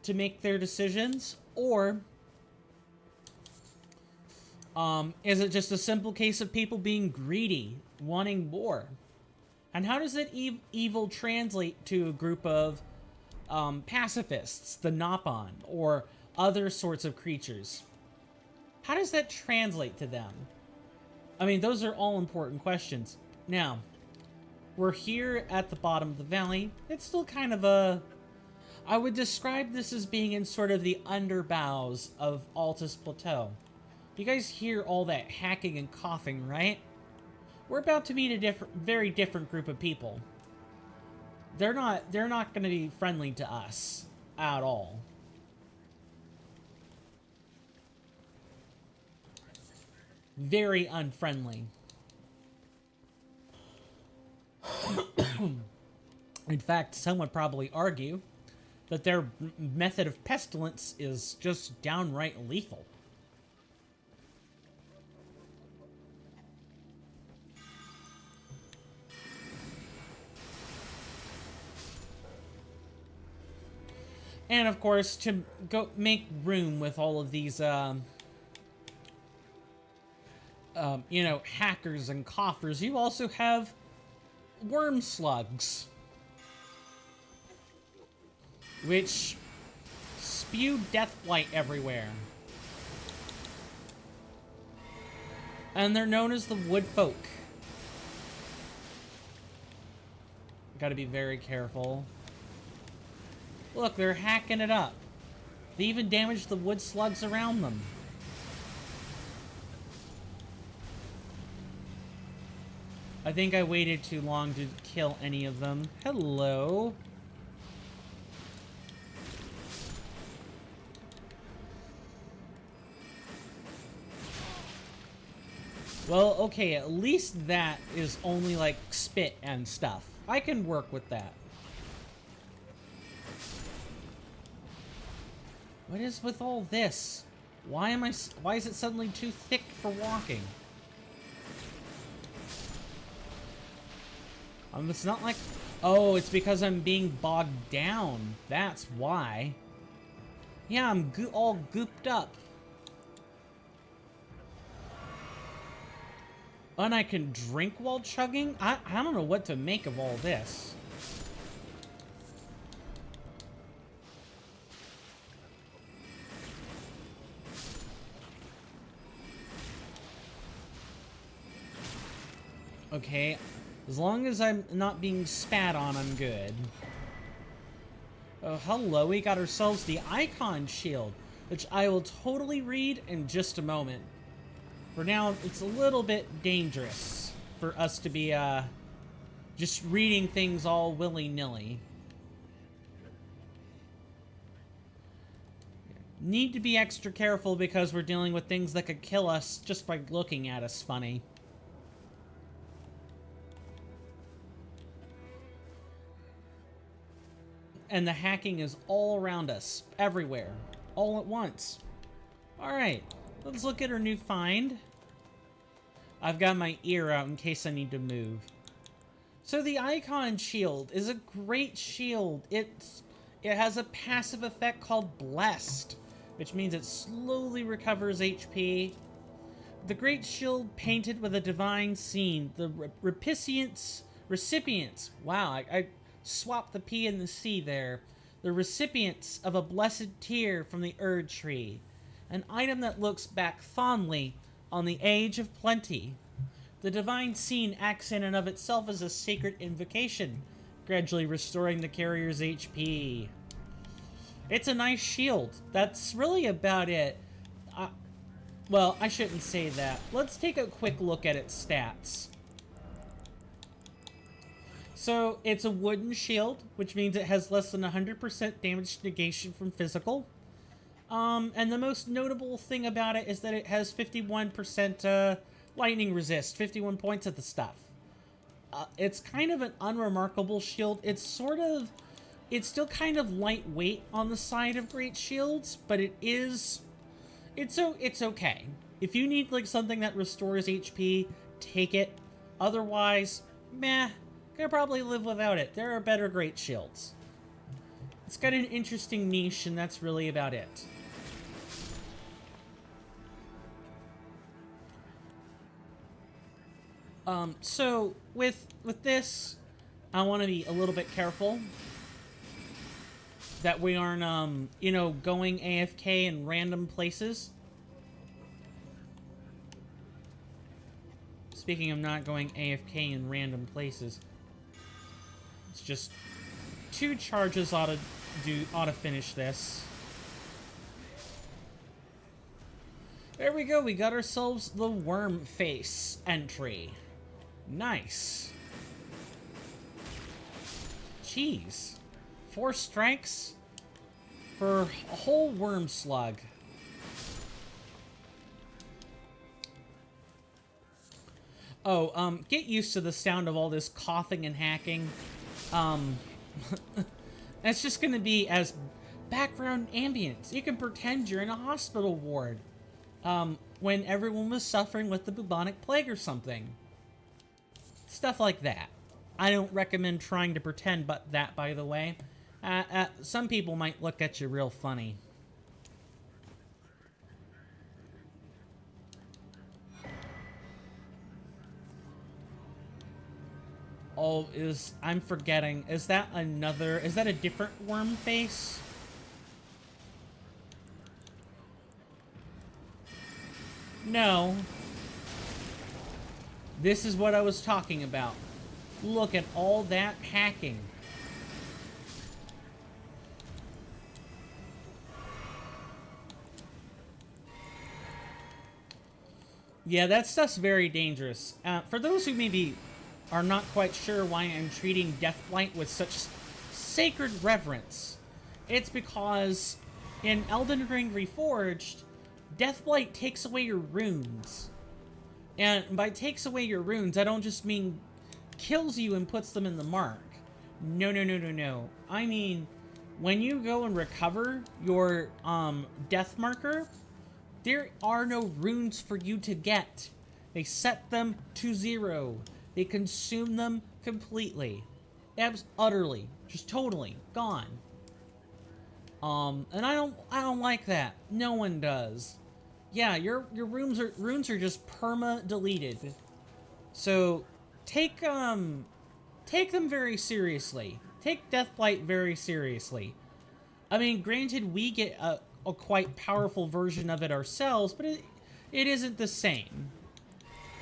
to make their decisions? Or is it just a simple case of people being greedy, wanting more? And how does that evil translate to a group of pacifists, the Napon, or other sorts of creatures? How does that translate to them? I mean, those are all important questions. Now, we're here at the bottom of the valley. It's still kind of a... I would describe this as being in sort of the underboughs of Altus Plateau. You guys hear all that hacking and coughing, right? We're about to meet a very different group of people. They're not going to be friendly to us at all. Very unfriendly. In fact, some would probably argue that their method of pestilence is just downright lethal. And of course, to go make room with all of these, you know, hackers and coffers, you also have worm slugs, which spew deathblight everywhere. And they're known as the wood folk. Gotta be very careful. Look, they're hacking it up. They even damaged the wood slugs around them. I think I waited too long to kill any of them. Hello. Well, okay, at least that is only like spit and stuff. I can work with that. What is with all this? Why is it suddenly too thick for walking? It's not like... Oh, it's because I'm being bogged down. That's why. Yeah, I'm all gooped up. And I can drink while chugging? I don't know what to make of all this. Okay, as long as I'm not being spat on, I'm good. Oh, hello, we got ourselves the Icon Shield, which I will totally read in just a moment. For now, it's a little bit dangerous for us to be, just reading things all willy-nilly. Need to be extra careful because we're dealing with things that could kill us just by looking at us funny. And the hacking is all around us, everywhere, all at once. Alright, let's look at our new find. I've got my ear out in case I need to move. So the Icon Shield is a great shield. It has a passive effect called Blessed, which means it slowly recovers HP. The Great Shield painted with a divine scene. The recipients. Wow, I swapped the P and the C there. The recipients of a blessed tear from the Erd Tree. an item that looks back fondly on the age of plenty. The divine scene acts in and of itself as a sacred invocation, gradually restoring the carrier's HP. It's a nice shield. That's really about it. Well, I shouldn't say that. Let's take a quick look at its stats. So, it's a wooden shield, which means it has less than 100% damage negation from physical. And the most notable thing about it is that it has 51% lightning resist, 51 points of the stuff. It's kind of an unremarkable shield. It's still kind of lightweight on the side of great shields, but it's okay. If you need like something that restores HP, take it. Otherwise, meh, could probably live without it. There are better great shields. It's got an interesting niche, and that's really about it. So with this, I want to be a little bit careful that we aren't, you know, going AFK in random places. Speaking of not going AFK in random places, it's just 2 charges ought to finish this. There we go, we got ourselves the worm face entry. Nice. Jeez. 4 strikes for a whole worm slug. Oh, get used to the sound of all this coughing and hacking. That's just gonna be as background ambience. You can pretend you're in a hospital ward. When everyone was suffering with the bubonic plague or something. Stuff like that. I don't recommend trying to pretend that, by the way. Some people might look at you real funny. Oh, I'm forgetting. Is that a different worm face? No. This is what I was talking about. Look at all that hacking. Yeah, that stuff's very dangerous. For those who maybe are not quite sure why I'm treating Deathblight with such sacred reverence, it's because in Elden Ring Reforged, Deathblight takes away your runes. And by takes away your runes, I don't just mean kills you and puts them in the mark. No, no, no, no, no. I mean, when you go and recover your death marker, there are no runes for you to get. They set them to 0. They consume them completely. Utterly. Just totally. Gone. And I don't like that. No one does. Yeah, your runes are just perma-deleted. So take them very seriously. Take Deathblight very seriously. I mean, granted, we get a quite powerful version of it ourselves, but it isn't the same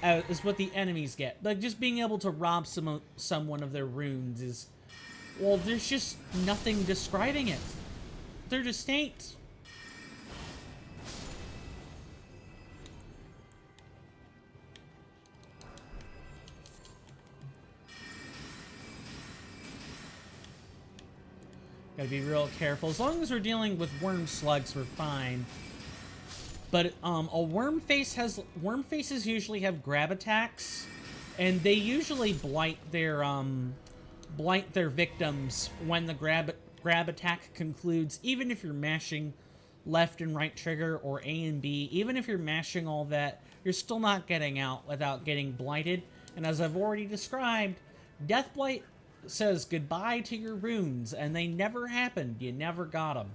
as what the enemies get. Like, just being able to rob someone of their runes is... Well, there's just nothing describing it. There just ain't. Gotta be real careful. As long as we're dealing with worm slugs, we're fine. But a worm faces usually have grab attacks, and they usually blight their victims when the grab attack concludes. Even if you're mashing left and right trigger or A and B, even if you're mashing all that, you're still not getting out without getting blighted. And as I've already described, Deathblight says goodbye to your runes, and they never happened. You never got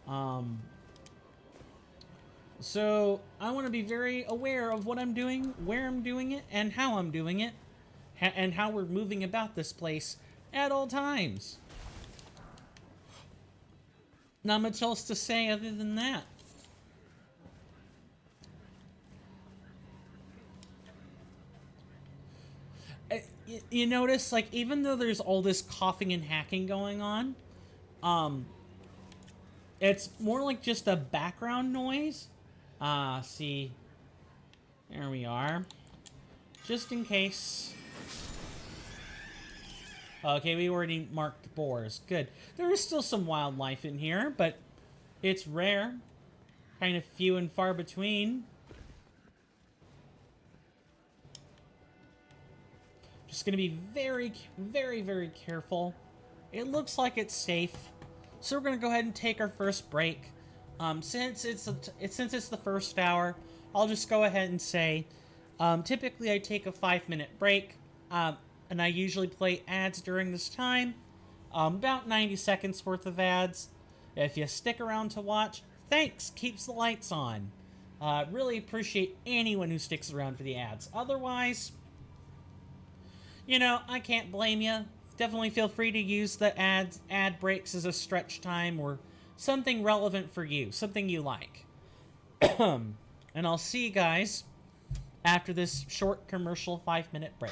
them. So I want to be very aware of what I'm doing, where I'm doing it, and how I'm doing it, and how we're moving about this place at all times. Not much else to say other than that. you notice, like, even though there's all this coughing and hacking going on, um, it's more like just a background noise. See, there we are. Just in case. Okay, we already marked boars. Good. There is still some wildlife in here, but it's rare. Kind of few and far between. Just gonna be very, very, very careful. It looks like it's safe, so we're gonna go ahead and take our first break. Since it's the first hour, I'll just go ahead and say, typically I take a 5-minute break, and I usually play ads during this time, about 90 seconds worth of ads. If you stick around to watch, thanks, keeps the lights on. Really appreciate anyone who sticks around for the ads. Otherwise, you know, I can't blame you. Definitely feel free to use the ad breaks as a stretch time or something relevant for you, something you like. And I'll see you guys after this short commercial 5-minute break.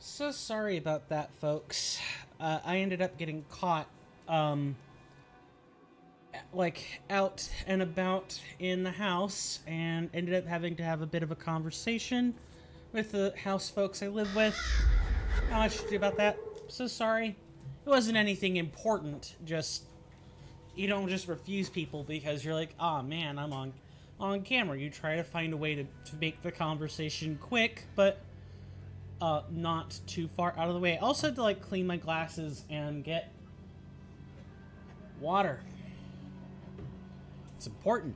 So sorry about that, folks. I ended up getting caught, like, out and about in the house, and ended up having to have a bit of a conversation with the house folks I live with. Not much to do about that. So sorry. It wasn't anything important, just... You don't just refuse people because you're like, oh man, I'm on camera. You try to find a way to make the conversation quick, but not too far out of the way. I also had to like clean my glasses and get water. It's important.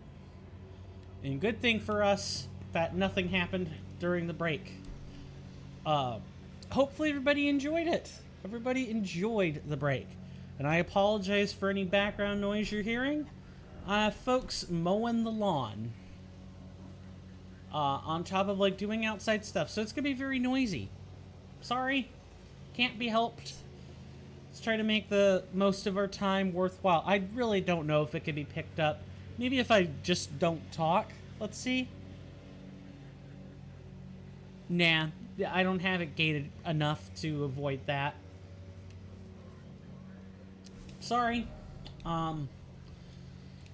And good thing for us that nothing happened during the break. Hopefully everybody enjoyed it. Everybody enjoyed the break. And I apologize for any background noise you're hearing. Folks mowing the lawn. On top of like doing outside stuff. So it's gonna be very noisy. Sorry. Can't be helped. Let's try to make the most of our time worthwhile. I really don't know if it can be picked up. Maybe if I just don't talk. Let's see. Nah, I don't have it gated enough to avoid that. Sorry.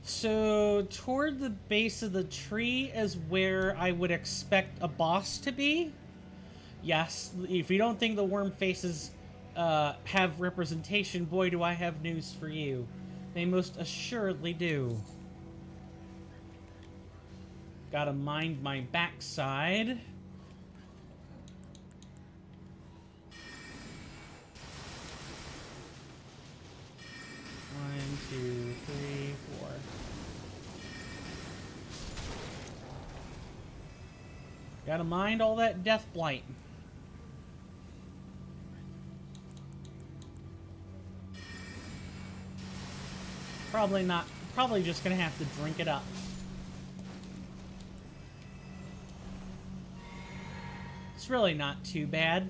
So toward the base of the tree is where I would expect a boss to be. Yes, if you don't think the worm faces have representation, boy do I have news for you. They most assuredly do. Gotta mind my backside. One, two, three, four. Gotta mind all that death blight. Probably not. Probably just gonna have to drink it up. It's really not too bad.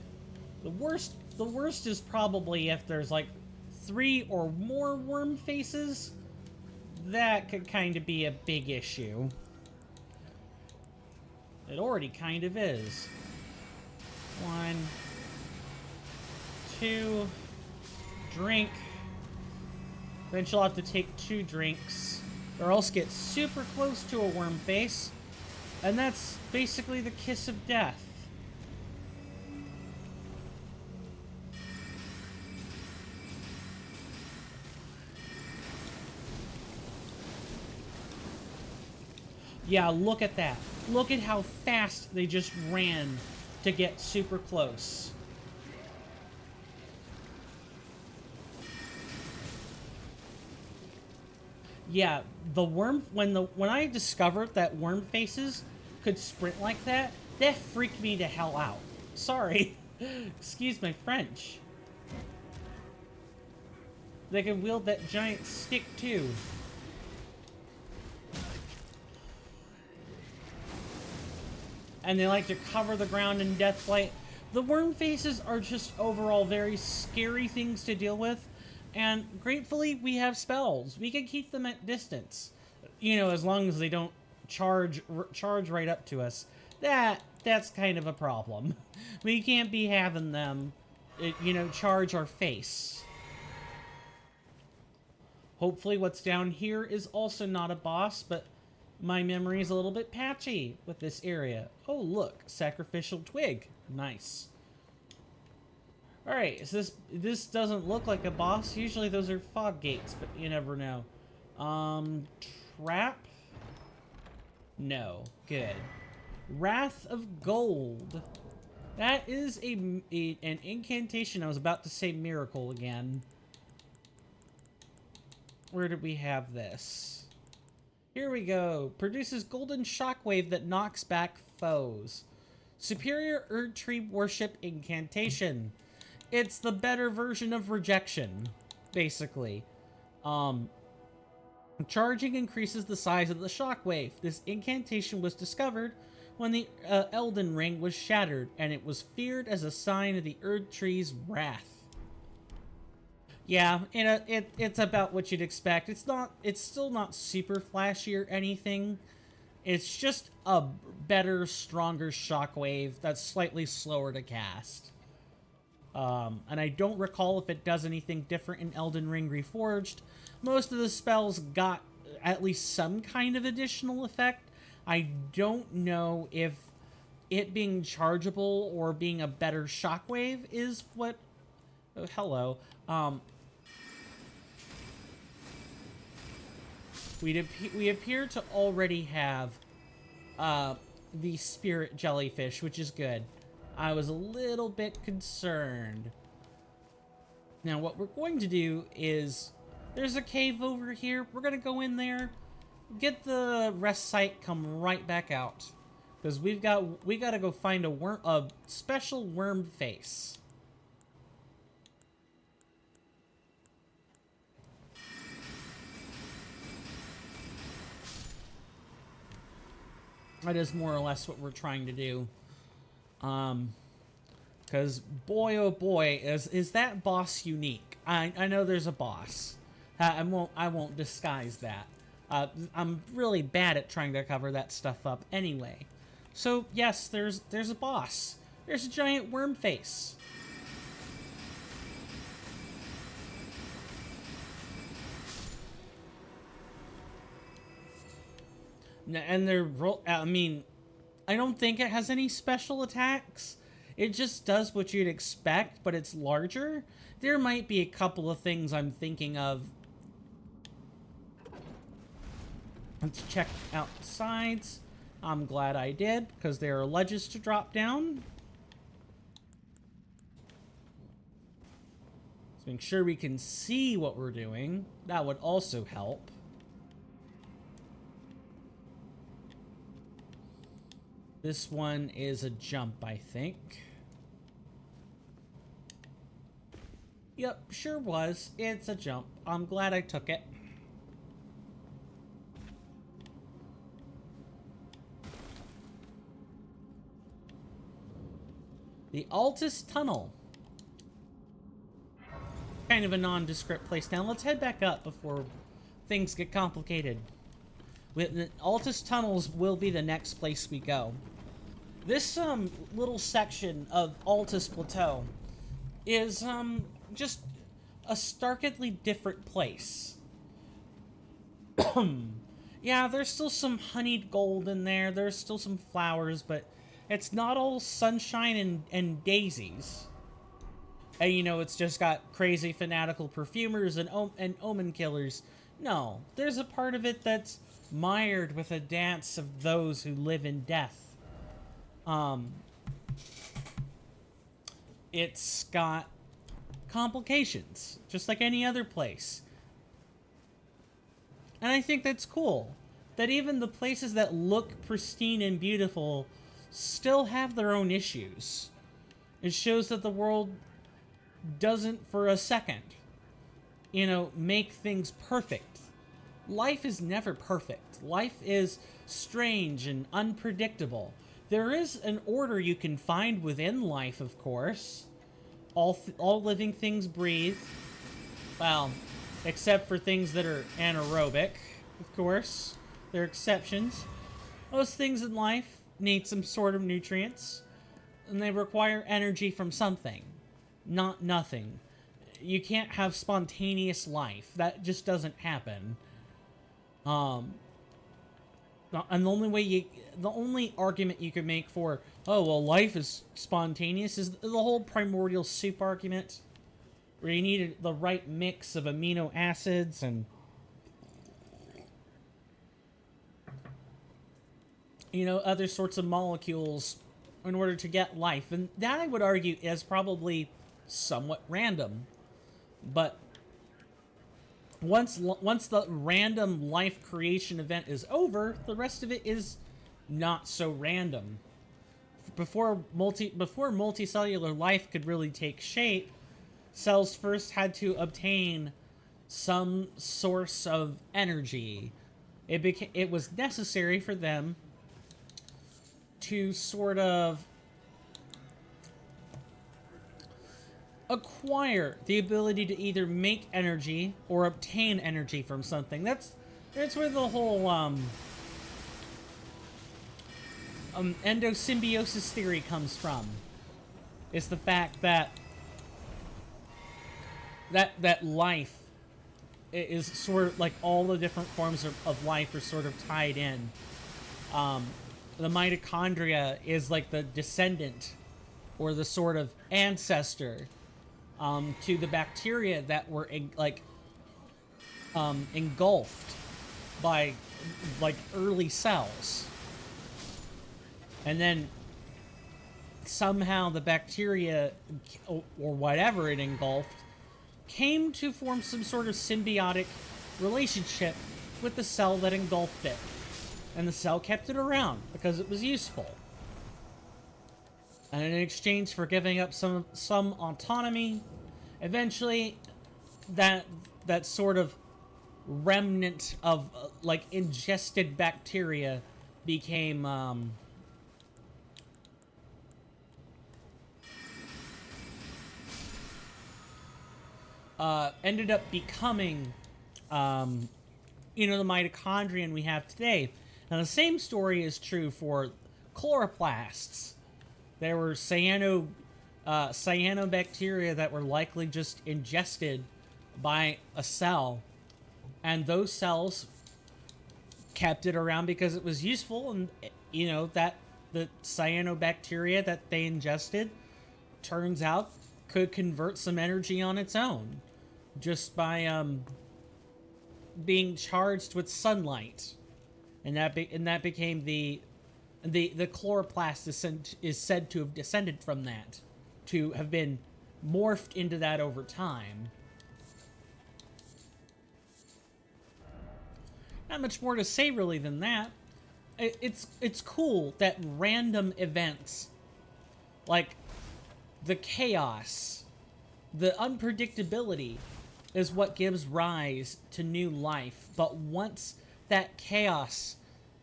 The worst is probably if there's like 3 or more worm faces. That could kind of be a big issue. It already kind of is. 1, 2, drink. Then she'll have to take 2 drinks, or else get super close to a worm face. And that's basically the kiss of death. Yeah, look at that. Look at how fast they just ran to get super close. Yeah, the worm when I discovered that worm faces could sprint like that, that freaked me to hell out. Sorry. Excuse my French. They can wield that giant stick too. And they like to cover the ground in deathblight. The worm faces are just overall very scary things to deal with, and gratefully we have spells. We can keep them at distance, you know, as long as they don't charge right up to us. That's kind of a problem. We can't be having them, you know, charge our face. Hopefully what's down here is also not a boss, but my memory is a little bit patchy with this area. Oh, look. Sacrificial twig. Nice. Alright, so this doesn't look like a boss. Usually those are fog gates, but you never know. Trap? No. Good. Wrath of Gold. That is an incantation. I was about to say miracle again. Where did we have this? Here we go. Produces golden shockwave that knocks back foes. Superior Erd Tree Worship Incantation. It's the better version of rejection, basically. Charging increases the size of the shockwave. This incantation was discovered when the Elden ring was shattered, and it was feared as a sign of the Erd Tree's wrath. Yeah, it's about what you'd expect. It's still not super flashy or anything. It's just a better, stronger shockwave that's slightly slower to cast. And I don't recall if it does anything different in Elden Ring Reforged. Most of the spells got at least some kind of additional effect. I don't know if it being chargeable or being a better shockwave is what... Oh, hello. We appear to already have the spirit jellyfish, which is good. I was a little bit concerned. Now, what we're going to do is... There's a cave over here. We're going to go in there, get the rest site, come right back out. Because we got to go find a special worm face. That is more or less what we're trying to do. Because boy, oh boy, is that boss unique. I know there's a boss. I won't disguise that. I'm really bad at trying to cover that stuff up anyway. So yes, there's a boss. There's a giant worm face. And I mean, I don't think it has any special attacks. It just does what you'd expect, but it's larger. There might be a couple of things I'm thinking of. Let's check out the sides. I'm glad I did, because there are ledges to drop down. Let's make sure we can see what we're doing. That would also help. This one is a jump, I think. Yep, sure was. It's a jump. I'm glad I took it. The Altus Tunnel. Kind of a nondescript place. Now let's head back up before things get complicated. The Altus Tunnels will be the next place we go. This little section of Altus Plateau is just a starkly different place. Yeah, there's still some honeyed gold in there. There's still some flowers, but it's not all sunshine and daisies. And you know, it's just got crazy fanatical perfumers and omen killers. No, there's a part of it that's mired with a dance of those who live in death. It's got complications, just like any other place. And I think that's cool. That even the places that look pristine and beautiful still have their own issues. It shows that the world doesn't for a second, you know, make things perfect. Life is never perfect. Life is strange and unpredictable. There is an order you can find within life, of course. All living things breathe. Well, except for things that are anaerobic, of course. There are exceptions. Most things in life need some sort of nutrients, and they require energy from something, not nothing. You can't have spontaneous life. That just doesn't happen. And the only argument you could make for, oh, well, life is spontaneous is the whole primordial soup argument, where you need the right mix of amino acids and, you know, other sorts of molecules in order to get life. And that, I would argue, is probably somewhat random. But once the random life creation event is over, the rest of it is not so random. Before multicellular life could really take shape, cells first had to obtain some source of energy. It was necessary for them to sort of acquire the ability to either make energy or obtain energy from something. That's where the whole endosymbiosis theory comes from. It's the fact that that life is sort of like all the different forms of life are sort of tied in. Um, the mitochondria is like the descendant or the sort of ancestor to the bacteria that were engulfed by like early cells, and then somehow the bacteria or whatever it engulfed came to form some sort of symbiotic relationship with the cell that engulfed it, and the cell kept it around because it was useful. And in exchange for giving up some autonomy, eventually that sort of remnant of like ingested bacteria became ended up becoming the mitochondrion we have today. Now the same story is true for chloroplasts. There were cyanobacteria that were likely just ingested by a cell, and those cells kept it around because it was useful, and that the cyanobacteria that they ingested turns out could convert some energy on its own just by being charged with sunlight, and that became the chloroplast is said to have descended from that, to have been morphed into that over time. Not much more to say really than that. It's cool that random events like the chaos, the unpredictability is what gives rise to new life. But once that chaos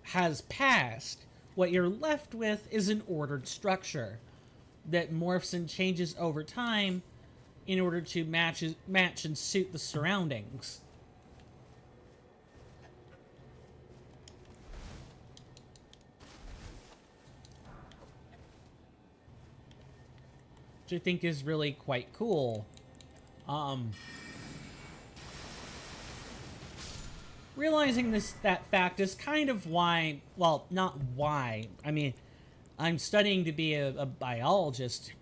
has passed, what you're left with is an ordered structure that morphs and changes over time in order to match and suit the surroundings. Which I think is really quite cool. Realizing that fact is kind of why, well, not why. I mean, I'm studying to be a biologist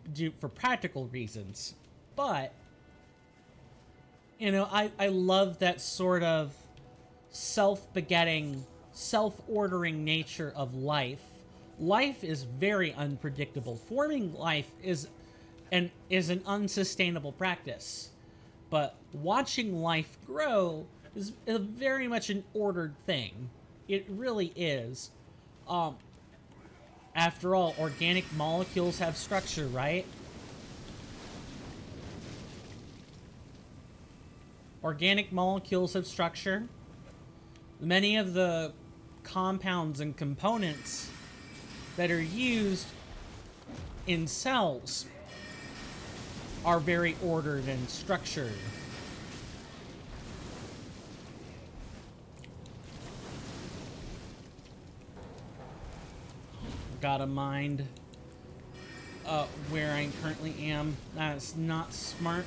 for practical reasons. But, I love that sort of self-begetting, self-ordering nature of life. Life is very unpredictable. Forming life is an unsustainable practice. But watching life grow is very much an ordered thing. It really is. After all, organic molecules have structure, right? Organic molecules have structure. Many of the compounds and components that are used in cells are very ordered and structured. Gotta mind where I currently am. That's not smart.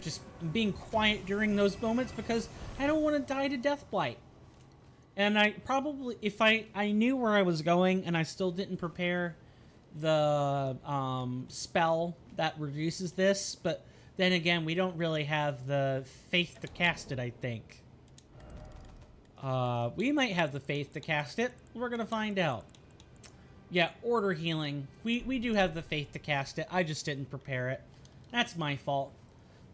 Just being quiet during those moments because I don't want to die to Deathblight. And I probably, if I knew where I was going and I still didn't prepare the spell that reduces this, but then again, we don't really have the faith to cast it, I think. We might have the faith to cast it. We're gonna find out. Yeah, order healing. We do have the faith to cast it. I just didn't prepare it. That's my fault.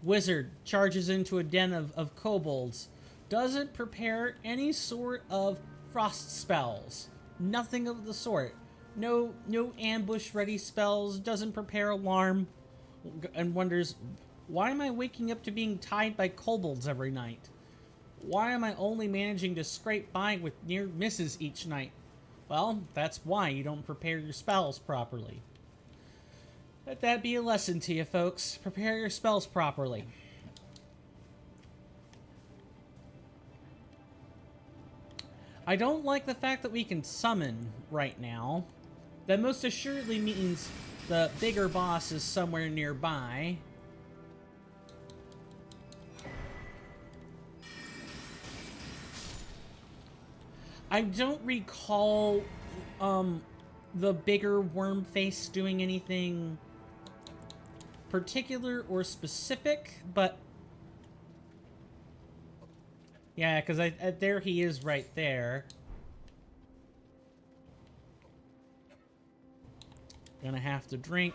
Wizard charges into a den of kobolds. Doesn't prepare any sort of frost spells. Nothing of the sort. No ambush ready spells. Doesn't prepare alarm. And wonders, why am I waking up to being tied by kobolds every night? Why am I only managing to scrape by with near misses each night? Well, that's why you don't prepare your spells properly. Let that be a lesson to you, folks. Prepare your spells properly. I don't like the fact that we can summon right now. That most assuredly means the bigger boss is somewhere nearby. I don't recall the bigger worm face doing anything particular or specific, but yeah, because there he is right there. Gonna have to drink.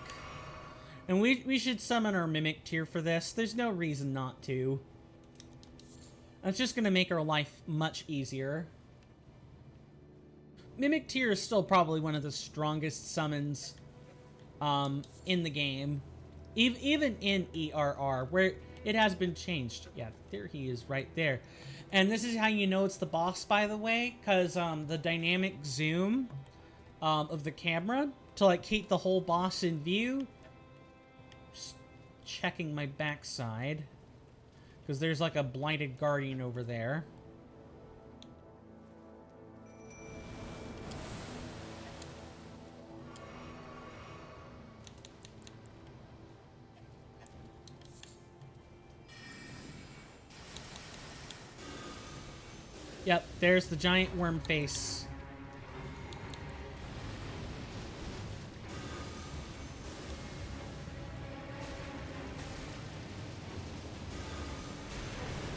And we should summon our Mimic Tier for this. There's no reason not to. It's just gonna make our life much easier. Mimic Tier is still probably one of the strongest summons in the game. Even in ERR, where it has been changed. Yeah, there he is right there. And this is how you know it's the boss, by the way, because the dynamic zoom of the camera to like keep the whole boss in view. Just checking my backside, because there's like a blighted guardian over there. Yep, there's the giant worm face.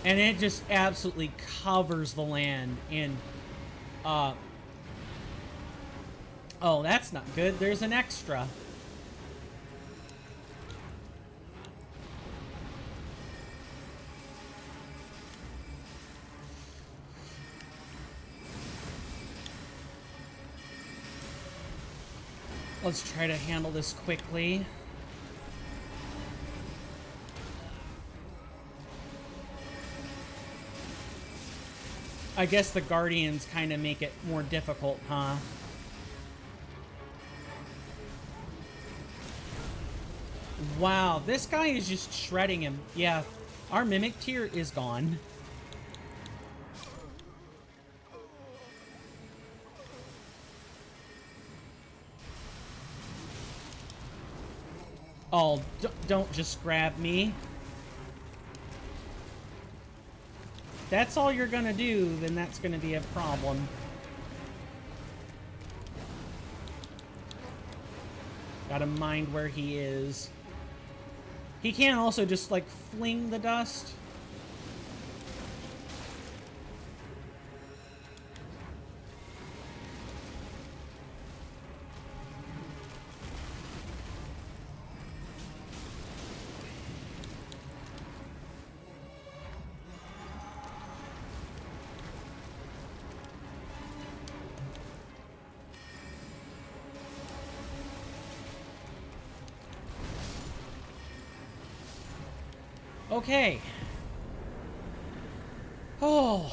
And it just absolutely covers the land in, oh, that's not good. There's an extra. Let's try to handle this quickly. I guess the Guardians kind of make it more difficult, huh? Wow, this guy is just shredding him. Yeah, our Mimic Tier is gone. Oh, don't just grab me. That's all you're gonna do, then that's gonna be a problem. Gotta mind where he is. He can also just, like, fling the dust. Okay. Oh.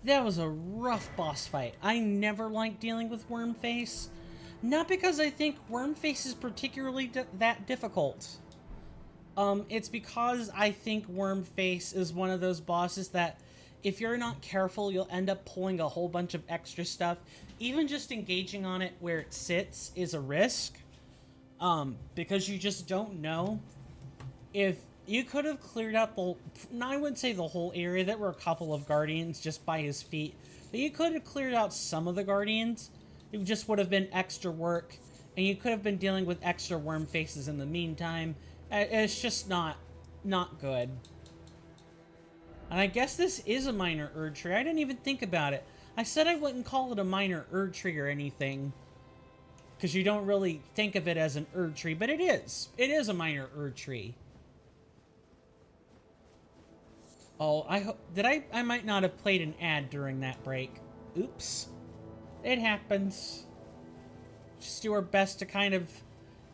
That was a rough boss fight. I never liked dealing with Wormface. Not because I think Wormface is particularly that difficult. It's because I think Wormface is one of those bosses that if you're not careful, you'll end up pulling a whole bunch of extra stuff. Even just engaging on it where it sits is a risk. Because you just don't know. If you could have cleared out the... I wouldn't say the whole area. There were a couple of Guardians just by his feet. But you could have cleared out some of the Guardians. It just would have been extra work. And you could have been dealing with extra worm faces in the meantime. It's just not good. And I guess this is a minor Erd tree. I didn't even think about it. I said I wouldn't call it a minor Erd tree or anything. Because you don't really think of it as an Erd tree. But it is. It is a minor Erd tree. Oh, I hope... I might not have played an ad during that break. Oops. It happens. Just do our best to kind of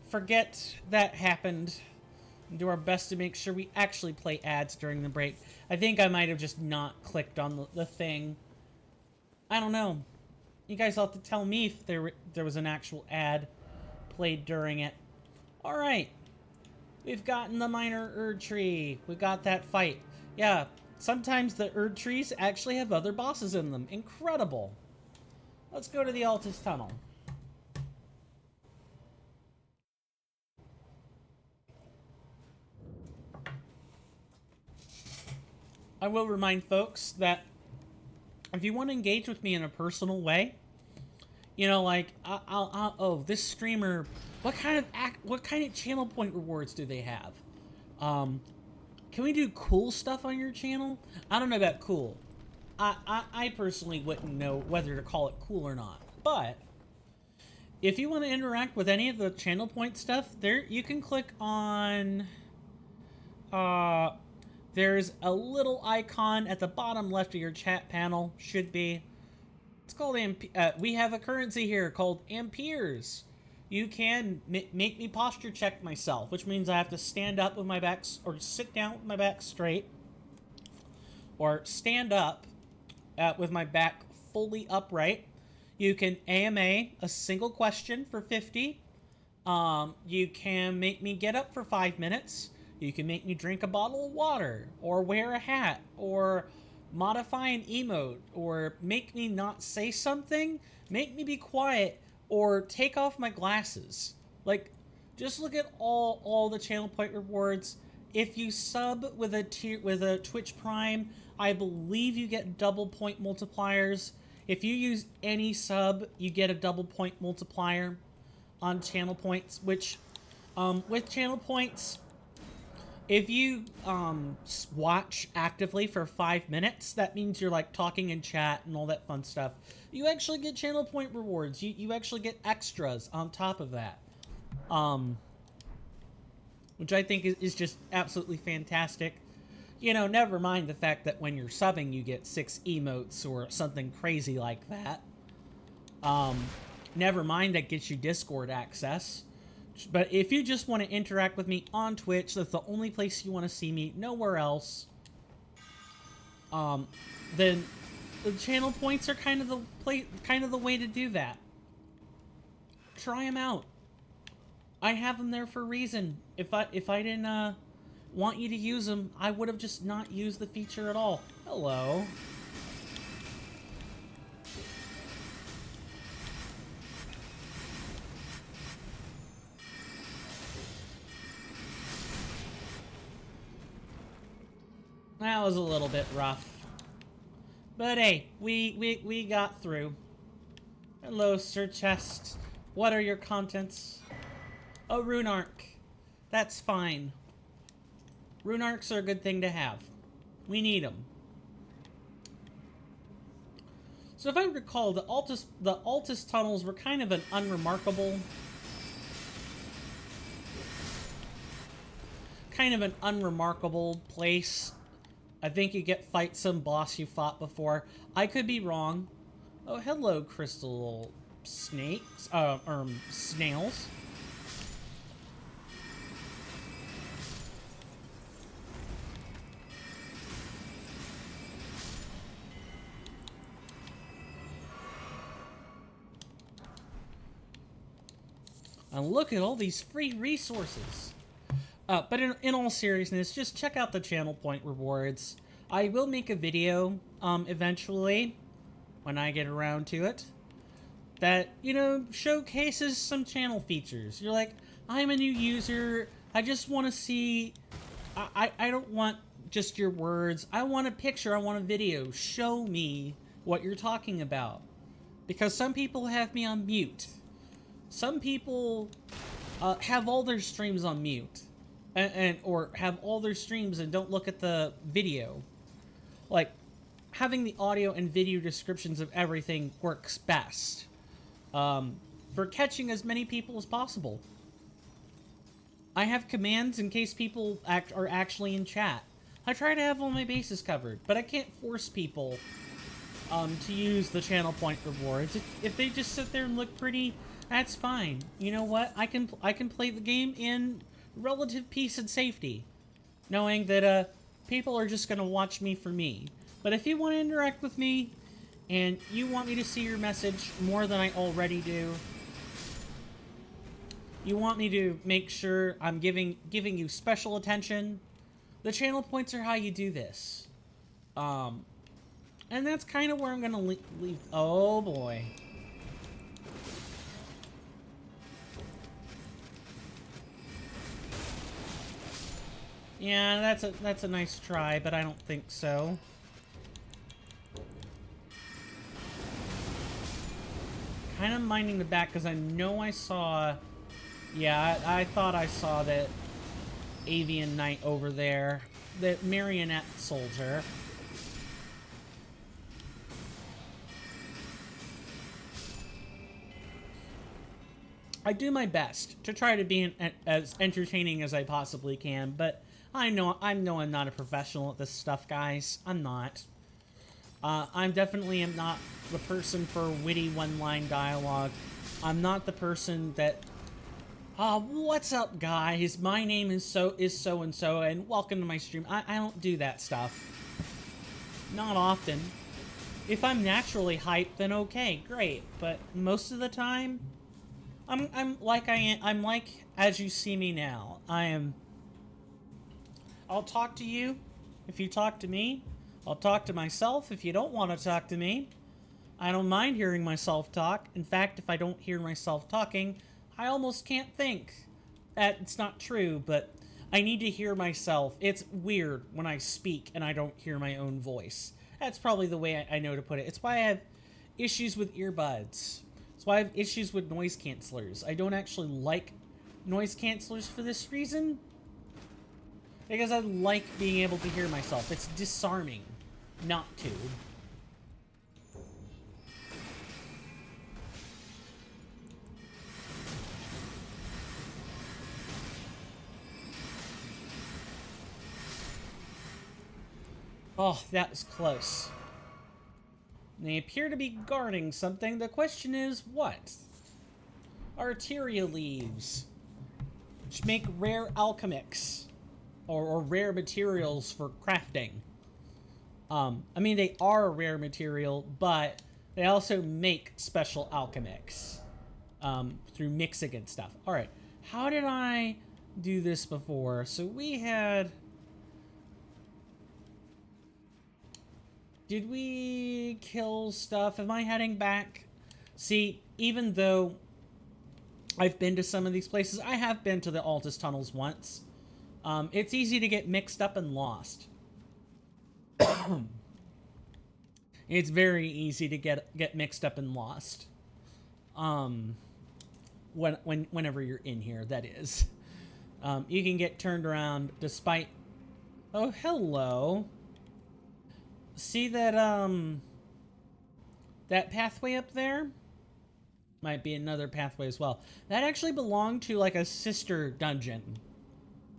forget that happened. And do our best to make sure we actually play ads during the break. I think I might have just not clicked on the thing. I don't know. You guys will have to tell me if there was an actual ad played during it. Alright. We've gotten the minor Erd tree. We got that fight. Yeah, Sometimes the Erd trees actually have other bosses in them. Incredible. Let's go to the Altus Tunnel. I will remind folks that if you want to engage with me in a personal way, you know, like, oh, this streamer, what kind of channel point rewards do they have? Can we do cool stuff on your channel? I don't know about cool. I personally wouldn't know whether to call it cool or not. But if you want to interact with any of the channel point stuff, there you can click on. There's a little icon at the bottom left of your chat panel. Should be. It's called we have a currency here called Amperes. You can make me posture check myself, which means I have to stand up with my back, or sit down with my back straight, or stand up with my back fully upright. You can AMA a single question for 50. You can make me get up for 5 minutes. You can make me drink a bottle of water, or wear a hat, or modify an emote, or make me not say something, make me be quiet, or take off my glasses. Like, just look at all the channel point rewards. If you sub with a Twitch Prime, I believe you get double point multipliers. If you use any sub, you get a double point multiplier on channel points, which with channel points, if you watch actively for 5 minutes, that means you're like talking in chat and all that fun stuff. You actually get channel point rewards. You actually get extras on top of that. Which I think is just absolutely fantastic. You know, never mind the fact that when you're subbing, you get 6 emotes or something crazy like that. Never mind that gets you Discord access. But if you just want to interact with me on Twitch, that's the only place you want to see me, nowhere else, then the channel points are kind of the way to do that. Try them out. I have them there for a reason. If I didn't want you to use them, I would have just not used the feature at all. Hello. That was a little bit rough. But hey, we got through. Hello, Sir Chest. What are your contents? A rune arc. That's fine. Rune arcs are a good thing to have. We need them. So if I recall, the Altus tunnels were kind of an unremarkable place. I think you fight some boss you fought before. I could be wrong. Oh, hello, crystal snakes. Snails. And look at all these free resources. But in all seriousness, just check out the channel point rewards. I will make a video eventually, when I get around to it, that, you know, showcases some channel features. You're like, I'm a new user, I just want to see, I don't want just your words, I want a picture, I want a video, show me what you're talking about. Because some people have me on mute. Some people have all their streams on mute. Or have all their streams and don't look at the video. Like, having the audio and video descriptions of everything works best. For catching as many people as possible. I have commands in case people are actually in chat. I try to have all my bases covered, but I can't force people to use the channel point rewards. If they just sit there and look pretty, that's fine. You know what? I can play the game in relative peace and safety, knowing that people are just going to watch me for me. But if you want to interact with me and you want me to see your message more than I already do, you want me to make sure I'm giving you special attention, the channel points are how you do this. Um, and that's kind of where I'm gonna leave. Oh boy. Yeah, that's a nice try, but I don't think so. Kind of minding the back because I know I saw. Yeah, I thought I saw that avian knight over there, the marionette soldier. I do my best to try to be as entertaining as I possibly can, but I know I'm not a professional at this stuff, guys. I'm not. I'm definitely am not the person for witty one-line dialogue. I'm not the person that, what's up, guys? My name is so and so, and welcome to my stream. I don't do that stuff. Not often. If I'm naturally hyped, then okay, great. But most of the time, I'm like I'm like as you see me now. I'll talk to you if you talk to me. I'll talk to myself if you don't want to talk to me. I don't mind hearing myself talk. In fact, if I don't hear myself talking, I almost can't think. It's not true, but I need to hear myself. It's weird when I speak and I don't hear my own voice. That's probably the way I know to put it. It's why I have issues with earbuds. It's why I have issues with noise cancelers. I don't actually like noise cancelers for this reason. Because I like being able to hear myself. It's disarming not to. Oh, that was close. They appear to be guarding something. The question is, what? Arteria leaves, which make rare alchemics. Or rare materials for crafting. I mean, they are a rare material, but they also make special alchemics through mixing and stuff. All right, how did I do this before? So we had... Did we kill stuff? Am I heading back? See, even though I've been to some of these places, I have been to the Altus tunnels once. It's easy to get mixed up and lost. It's very easy to get mixed up and lost. Whenever you're in here, that is. You can get turned around despite... Oh, hello. See that, that pathway up there? Might be another pathway as well. That actually belonged to, like, a sister dungeon.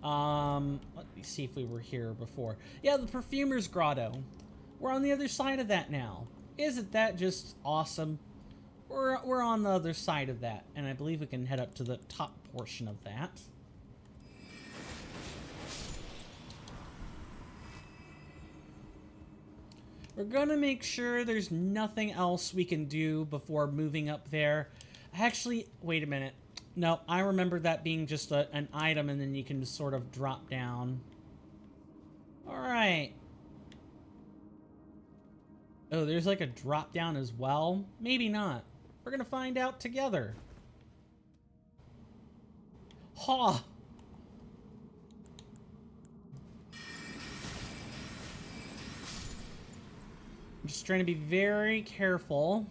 Let me see if we were here before. Yeah, the Perfumer's Grotto. We're on the other side of that now. Isn't that just awesome? We're on the other side of that, and I believe we can head up to the top portion of that. We're gonna make sure there's nothing else we can do before moving up there. Actually, wait a minute. No, I remember that being just an item, and then you can just sort of drop down. Alright. Oh, there's like a drop down as well? Maybe not. We're gonna find out together. Ha! I'm just trying to be very careful.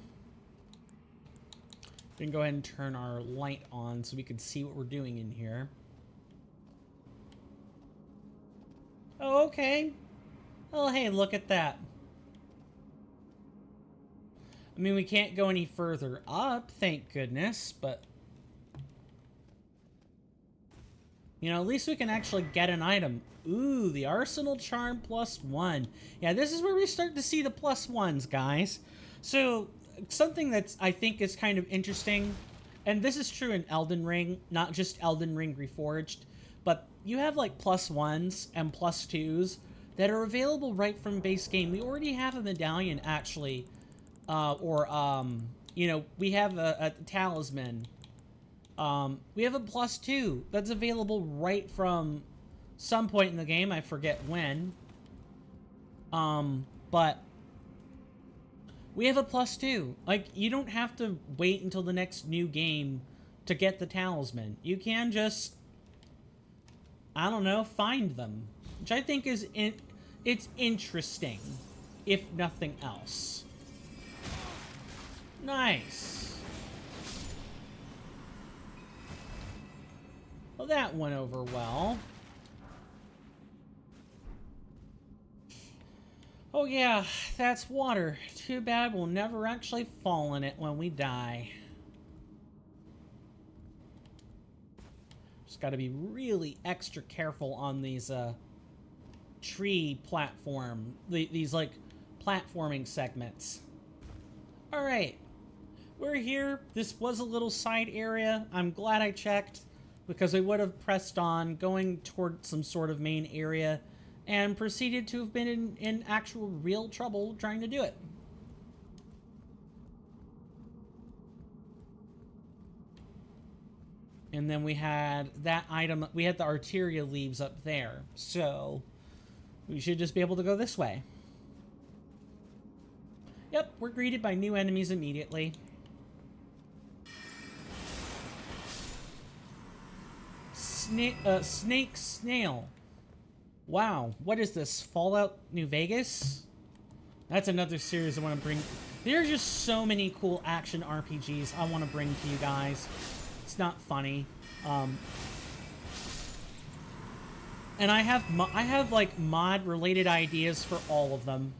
We can go ahead and turn our light on so we can see what we're doing in here. Oh, okay. Oh, hey, look at that. I mean, we can't go any further up, thank goodness, but... You know, at least we can actually get an item. Ooh, the Arsenal Charm +1. Yeah, this is where we start to see the +1s, guys. So... something that's I think is kind of interesting, and this is true in Elden Ring, not just Elden Ring Reforged, but you have like +1s and +2s that are available right from base game. We already have a medallion actually, you know, we have a talisman. We have a +2 that's available right from some point in the game. I forget when. but we have a +2. Like, you don't have to wait until the next new game to get the talisman. You can just, I don't know, find them. Which I think is, it's interesting, if nothing else. Nice. Well, that went over well. Oh yeah, that's water. Too bad we'll never actually fall in it when we die. Just gotta be really extra careful on these, tree platform. These, like, platforming segments. Alright. We're here. This was a little side area. I'm glad I checked, because I would have pressed on, going toward some sort of main area, and proceeded to have been in actual real trouble trying to do it. And then we had that item, we had the Arteria leaves up there, so we should just be able to go this way. Yep, we're greeted by new enemies immediately. Snake Snail. Wow, what is this? Fallout New Vegas? That's another series I want to bring. There are just so many cool action RPGs I want to bring to you guys. It's not funny. And I have like mod related ideas for all of them.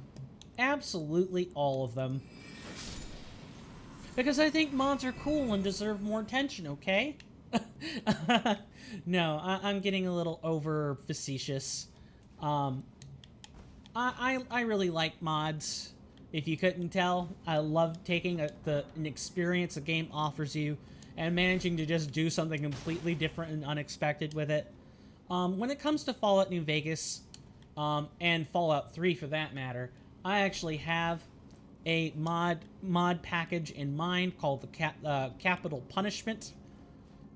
Absolutely all of them. Because I think mods are cool and deserve more attention, okay? No, I'm getting a little over facetious. I really like mods. If you couldn't tell, I love taking an experience a game offers you and managing to just do something completely different and unexpected with it. When it comes to Fallout New Vegas, and Fallout 3 for that matter, I actually have a mod package in mind called the Capital Punishment.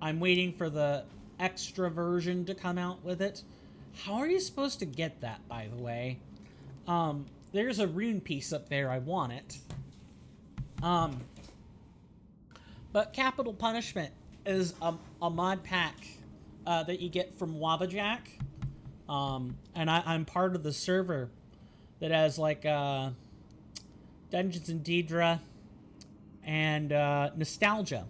I'm waiting for the extra version to come out with it. How are you supposed to get that, by the way? There's a rune piece up there. I want it. But Capital Punishment is a mod pack that you get from Wabajack. And I'm part of the server that has, like, Dungeons and Deidre and Nostalgia.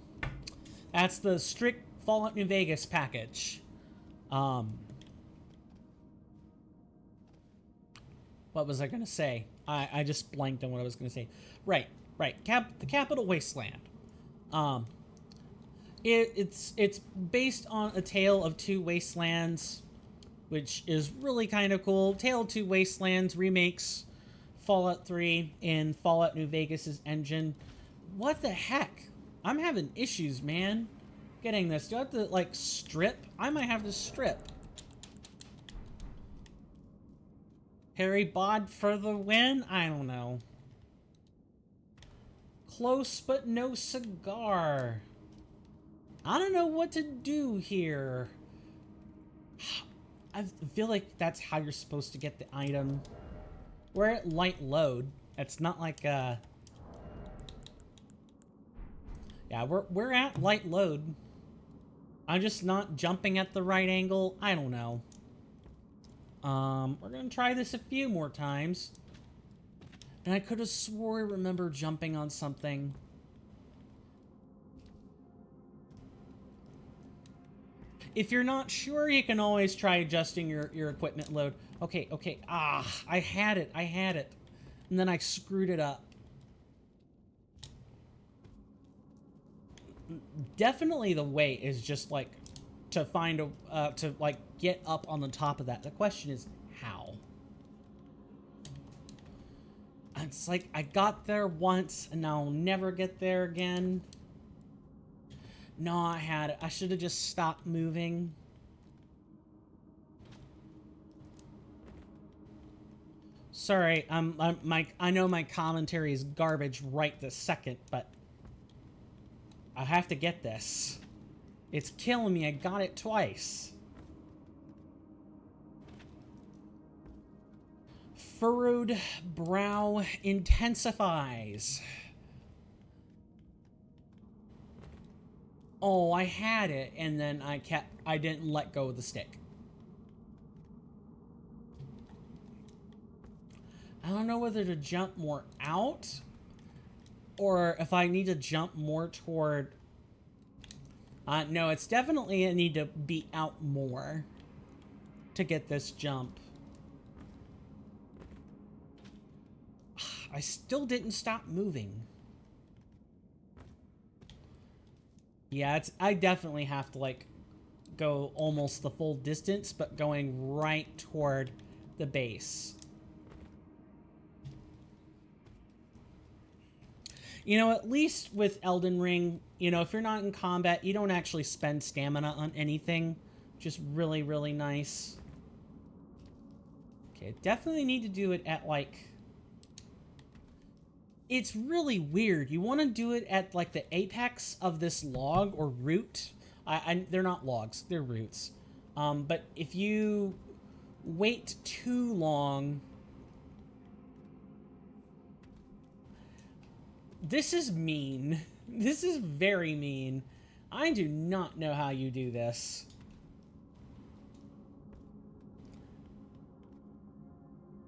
That's the strict Fallout New Vegas package. What was I going to say? I just blanked on what I was going to say. Right. The Capital Wasteland. It's based on A Tale of Two Wastelands, which is really kind of cool. Tale of Two Wastelands remakes Fallout 3 in Fallout New Vegas' engine. What the heck? I'm having issues, man, getting this. Do I have to, like, strip? I might have to strip. Harry Bod for the win? I don't know. Close but no cigar. I don't know what to do here. I feel like that's how you're supposed to get the item. We're at light load. It's not like, yeah, we're at light load. I'm just not jumping at the right angle. I don't know. We're gonna try this a few more times. And I could have swore I remember jumping on something. If you're not sure, you can always try adjusting your equipment load. Okay. Ah, I had it. And then I screwed it up. Definitely the way is just, like, to find a, to, like, get up on the top of that. The question is, how? It's like, I got there once, and now I'll never get there again. No, I had it. I should have just stopped moving. Sorry, I know my commentary is garbage right this second, but I have to get this. It's killing me. I got it twice. Furrowed brow intensifies. Oh, I had it, and then I didn't let go of the stick. I don't know whether to jump more out, or if I need to jump more toward... no, it's definitely I need to be out more to get this jump. I still didn't stop moving. Yeah, I definitely have to, like, go almost the full distance, but going right toward the base. You know, at least with Elden Ring, you know, if you're not in combat, you don't actually spend stamina on anything. Just really, really nice. Okay, definitely need to do it at, like... It's really weird. You want to do it at, like, the apex of this log or root. They're not logs, they're roots. But if you wait too long... This is mean. This is very mean. I do not know how you do this.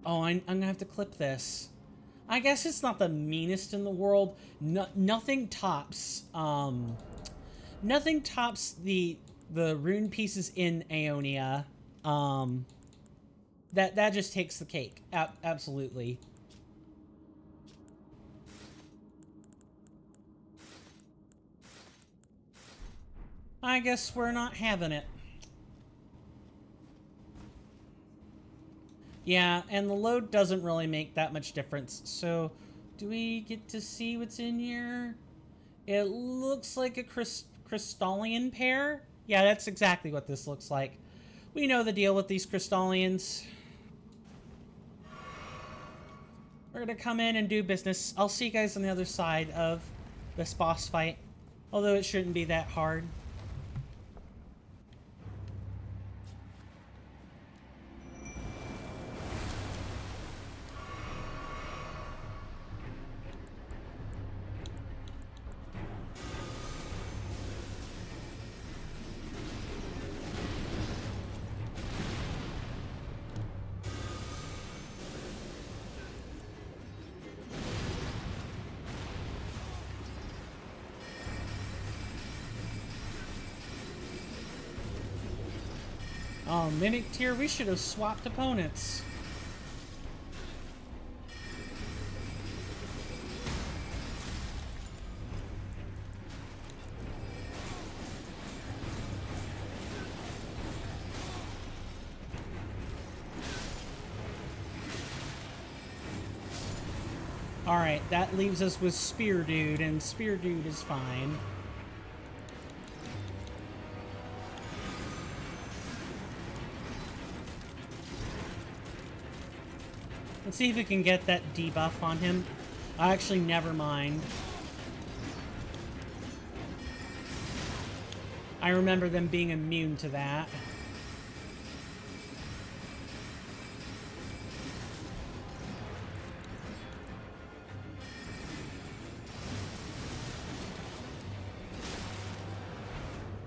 Oh, I'm gonna have to clip this. I guess it's not the meanest in the world. Nothing tops, nothing tops the rune pieces in Aeonia. That just takes the cake. Absolutely. I guess we're not having it. Yeah, and the load doesn't really make that much difference. So, do we get to see what's in here? It looks like a crystallian pair. Yeah, that's exactly what this looks like. We know the deal with these crystallians. We're gonna come in and do business. I'll see you guys on the other side of this boss fight. Although it shouldn't be that hard. Oh, Mimic Tier, we should have swapped opponents. Alright, that leaves us with Spear Dude, and Spear Dude is fine. Let's see if we can get that debuff on him. Actually, never mind. I remember them being immune to that.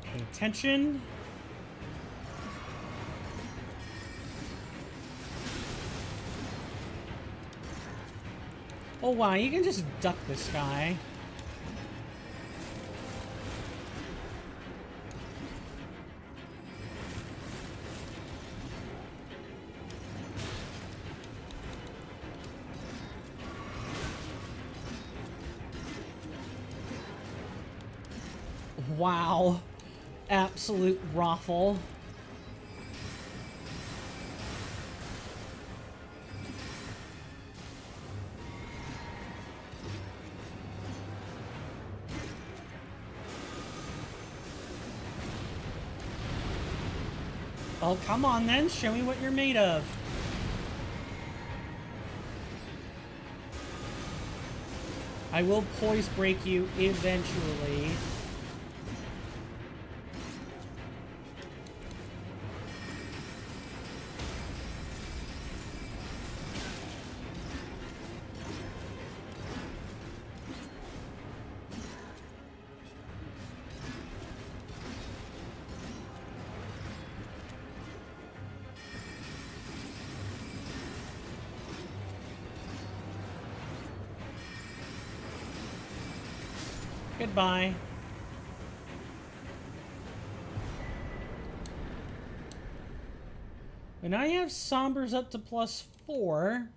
Pay attention. Oh wow, you can just duck this guy. Wow. Absolute raffle. Oh, come on then, show me what you're made of. I will poise break you eventually. Goodbye. But now you have Sombers up to +4.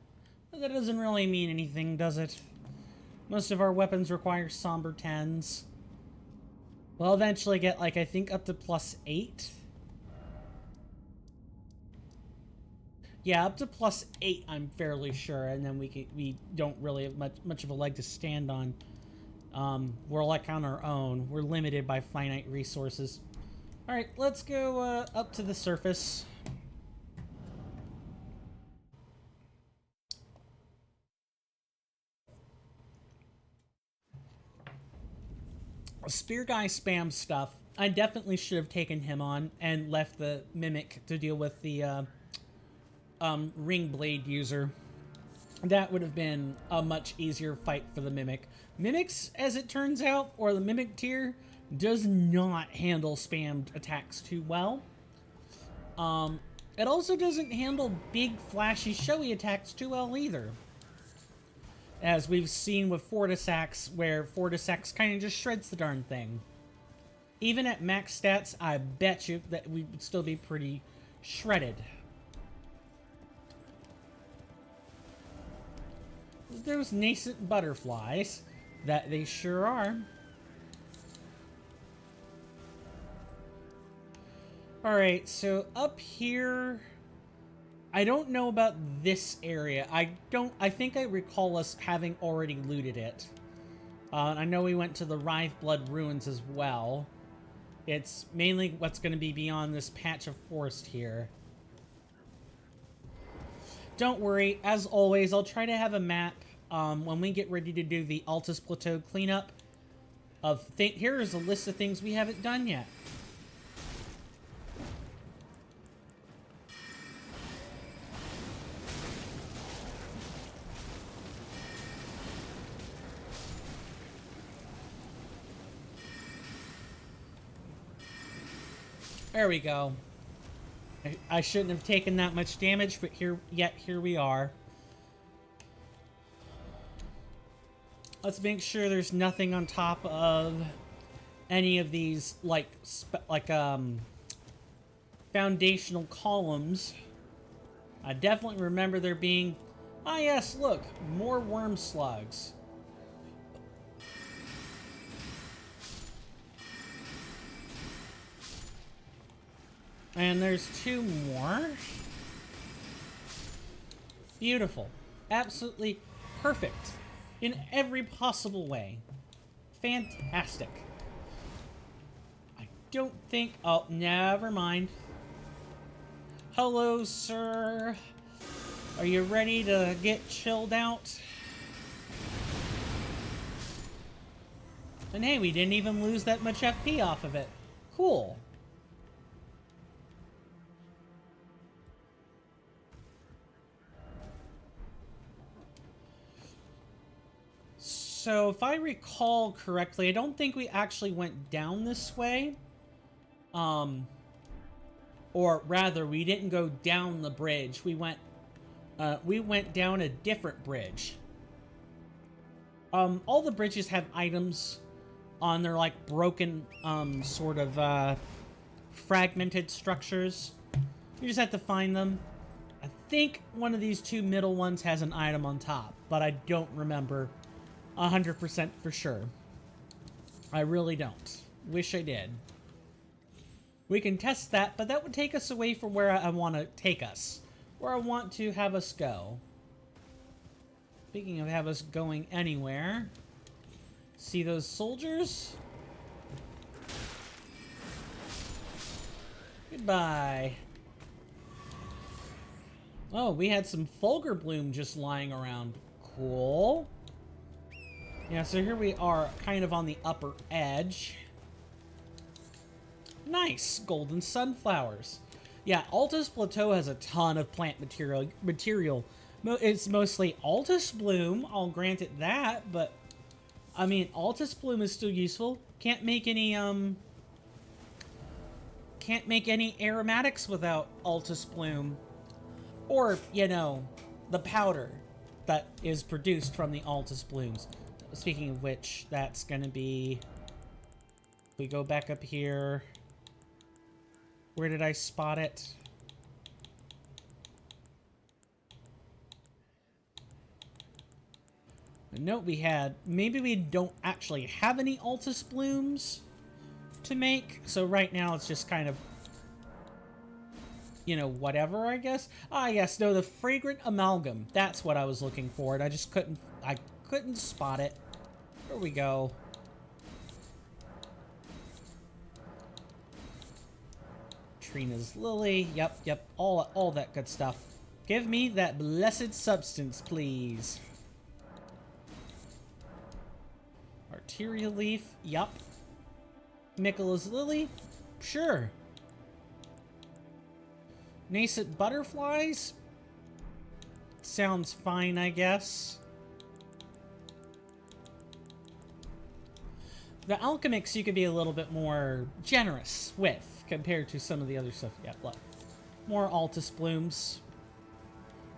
But that doesn't really mean anything, does it? Most of our weapons require Somber 10s. We'll eventually get, like, I think up to +8. Yeah, up to +8, I'm fairly sure, and then we don't really have much of a leg to stand on. We're like on our own. We're limited by finite resources. All right, let's go up to the surface. Spear guy spam stuff. I definitely should have taken him on and left the Mimic to deal with the Ring Blade user. That would have been a much easier fight for the Mimic. Mimics, as it turns out, or the Mimic tier, does not handle spammed attacks too well. It also doesn't handle big, flashy, showy attacks too well either. As we've seen with Fortisax, where Fortisax kind of just shreds the darn thing. Even at max stats, I bet you that we would still be pretty shredded. Those nascent butterflies. That they sure are. Alright, so up here... I don't know about this area. I think I recall us having already looted it. I know we went to the Writhe-Blood Ruins as well. It's mainly what's going to be beyond this patch of forest here. Don't worry, as always, I'll try to have a map when we get ready to do the Altus Plateau cleanup. Here is a list of things we haven't done yet. There we go. I shouldn't have taken that much damage, but here we are. Let's make sure there's nothing on top of any of these, foundational columns. I definitely remember there being... Ah, yes, look. More worm slugs. And there's 2 more. Beautiful. Absolutely perfect. In every possible way. Fantastic. I don't think... Oh, never mind. Hello, sir. Are you ready to get chilled out? And hey, we didn't even lose that much FP off of it. Cool. So, if I recall correctly, I don't think we actually went down this way. Or rather, we didn't go down the bridge. We went down a different bridge. All the bridges have items on their, like, broken, sort of, fragmented structures. You just have to find them. I think one of these 2 middle ones has an item on top, but I don't remember 100% for sure. I really don't. Wish I did. We can test that, but that would take us away from where I want to take us. Where I want to have us go. Speaking of have us going anywhere. See those soldiers? Goodbye. Oh, we had some Fulgur Bloom just lying around. Cool. Yeah, so here we are, kind of on the upper edge. Nice! Golden sunflowers. Yeah, Altus Plateau has a ton of plant material. It's mostly Altus Bloom, I'll grant it that, but... I mean, Altus Bloom is still useful. Can't make any aromatics without Altus Bloom. Or, you know, the powder that is produced from the Altus Blooms. Speaking of which, that's gonna be We go back up here. Where did I spot it? No, we had... Maybe we don't actually have any Altus Blooms to make. So right now it's just kind of... You know, whatever, I guess. Ah, yes, no, the Fragrant Amalgam. That's what I was looking for. And I just couldn't... I couldn't spot it. There we go. Trina's Lily. Yep. All that good stuff. Give me that blessed substance, please. Arterial Leaf. Yup. Michaela's Lily. Sure. Nascent Butterflies. Sounds fine, I guess. The Alchemics you could be a little bit more generous with compared to some of the other stuff. Yeah, look. More Altus Blooms.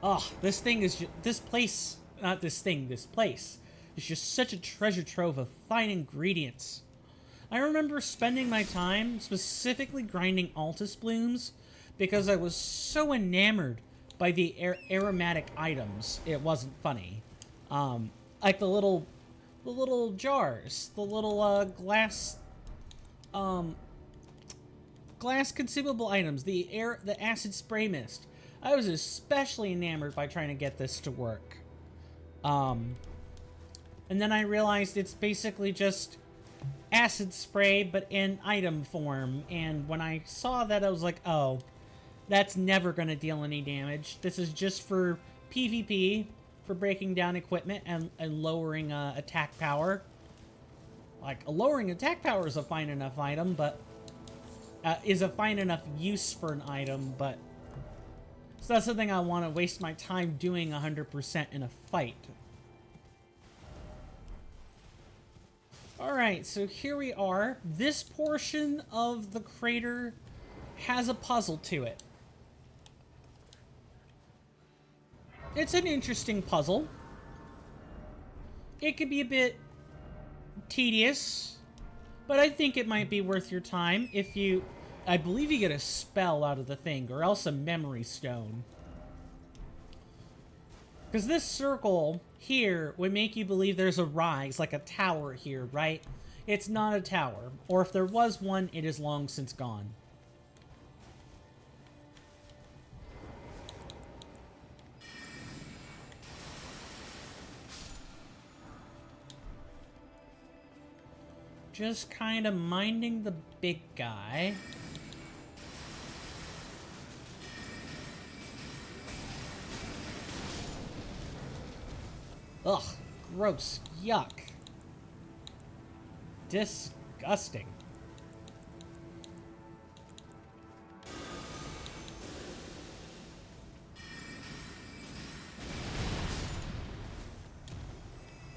Oh, this thing is just... This place... Not this thing, this place is just such a treasure trove of fine ingredients. I remember spending my time specifically grinding Altus Blooms because I was so enamored by the aromatic items. It wasn't funny. Like the little jars, the little glass consumable items, the acid spray mist. I was especially enamored by trying to get this to work. And then I realized it's basically just acid spray, but in item form. And when I saw that, I was like, oh, that's never going to deal any damage. This is just for PvP, for breaking down equipment and lowering attack power. Like, lowering attack power is a fine enough item, but... is a fine enough use for an item, but... So that's the thing I want to waste my time doing 100% in a fight. Alright, so here we are. This portion of the crater has a puzzle to it. It's an interesting puzzle. It could be a bit tedious, but I think it might be worth your time if you... I believe you get a spell out of the thing, or else a memory stone. Because this circle here would make you believe there's a rise, like a tower here, right? It's not a tower. Or if there was one, it is long since gone. Just kind of minding the big guy. Ugh, gross, yuck. Disgusting.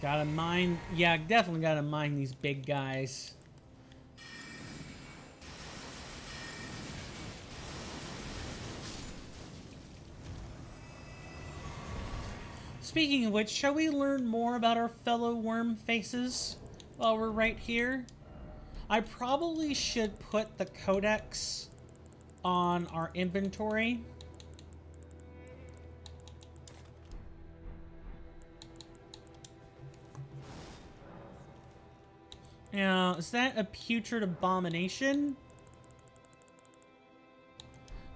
Gotta mine, yeah, definitely gotta mine these big guys. Speaking of which, shall we learn more about our fellow worm faces while we're right here? I probably should put the codex on our inventory. Now, is that a putrid abomination?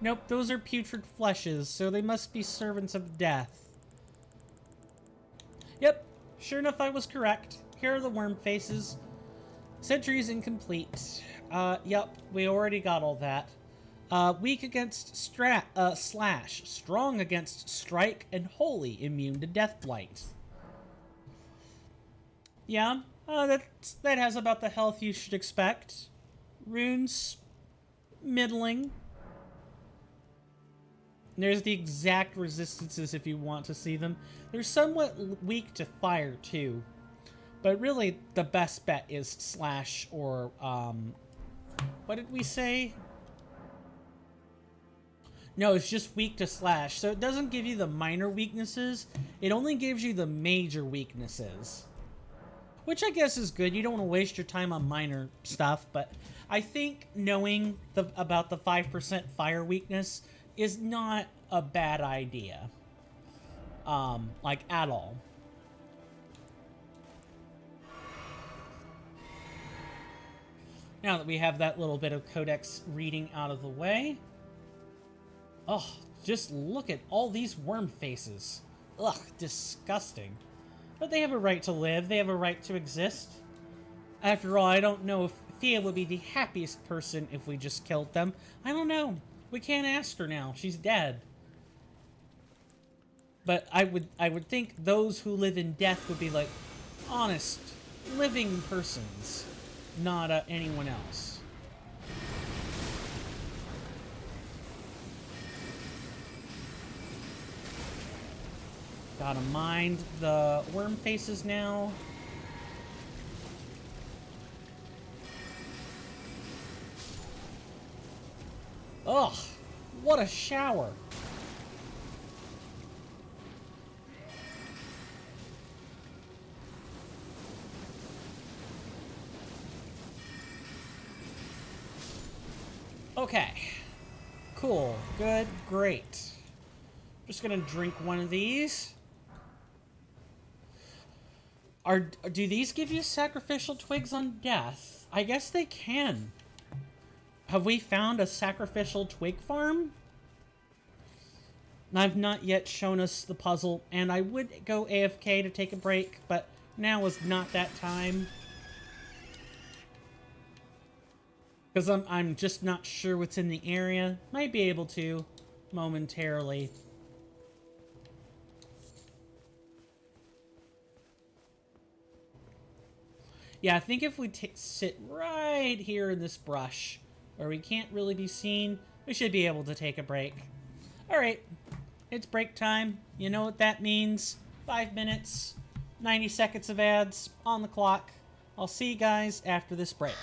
Nope, those are putrid fleshes, so they must be servants of death. Yep, sure enough I was correct. Here are the worm faces. Sentries incomplete. Yep, we already got all that. Weak against slash, strong against strike, and wholly immune to death blight. Yeah, that has about the health you should expect. Runes, middling. There's the exact resistances if you want to see them. They're somewhat weak to fire too. But really, the best bet is slash or, what did we say? No, it's just weak to slash. So it doesn't give you the minor weaknesses. It only gives you the major weaknesses. which I guess is good. You don't want to waste your time on minor stuff, but I think knowing about the 5% fire weakness is not a bad idea. Like, at all. Now that we have that little bit of codex reading out of the way. Oh, just look at all these worm faces. Ugh, disgusting. But they have a right to live. They have a right to exist. After all, I don't know if Thea would be the happiest person if we just killed them. I don't know. We can't ask her now. She's dead. But I would think those who live in death would be like honest, living persons, not anyone else. Gotta mind the worm faces now. Ugh, what a shower. Okay. Cool. Good. Great. Just gonna drink one of these. Do these give you sacrificial twigs on death? I guess they can. Have we found a sacrificial twig farm? I've not yet shown us the puzzle, and I would go AFK to take a break, but now is not that time. Because I'm just not sure what's in the area. Might be able to momentarily. Yeah, I think if we sit right here in this brush, where we can't really be seen, we should be able to take a break. Alright, it's break time. You know what that means. 5 minutes, 90 seconds of ads on the clock. I'll see you guys after this break.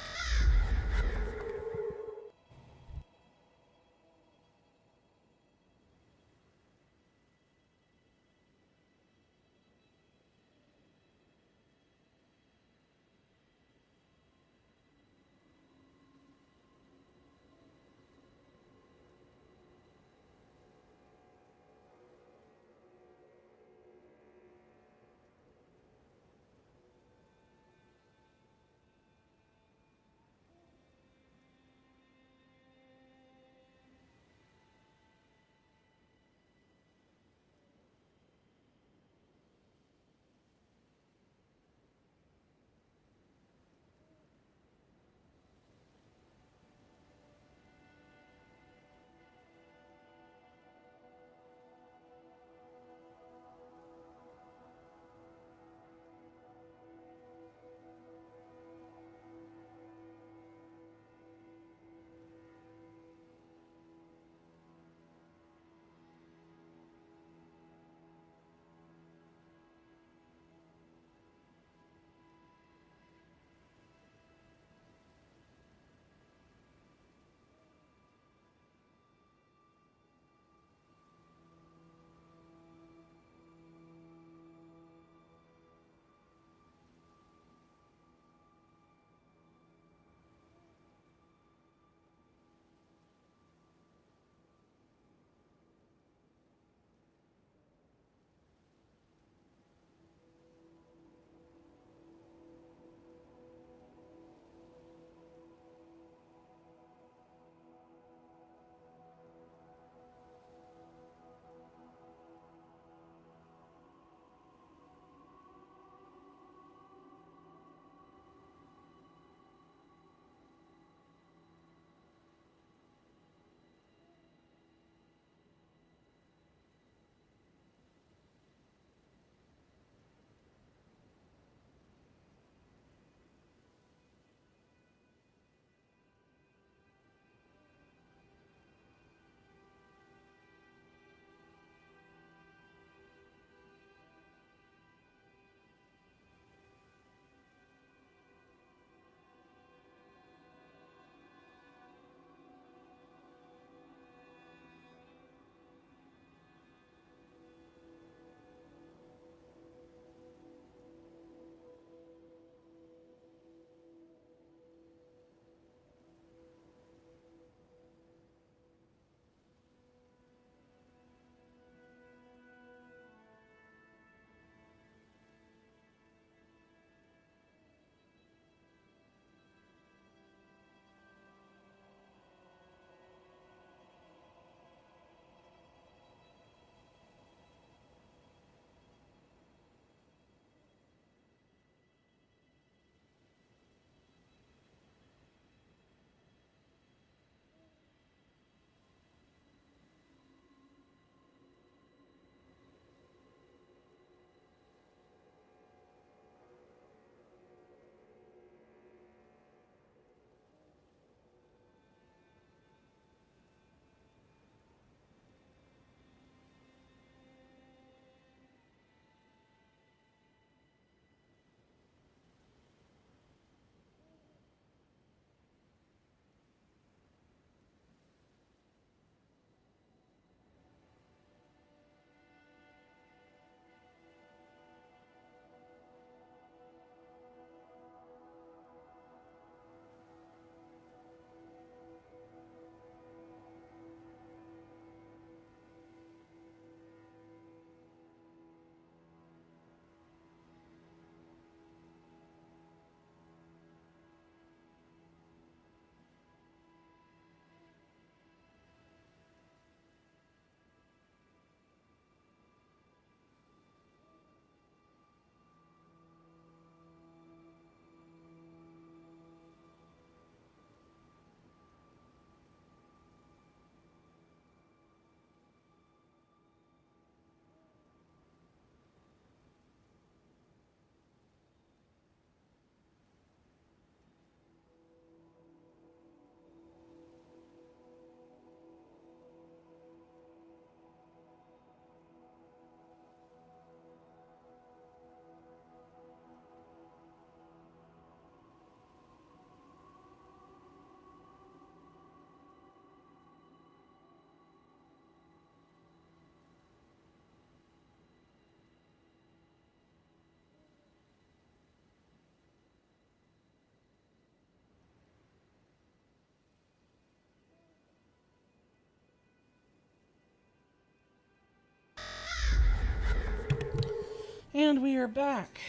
And we are back.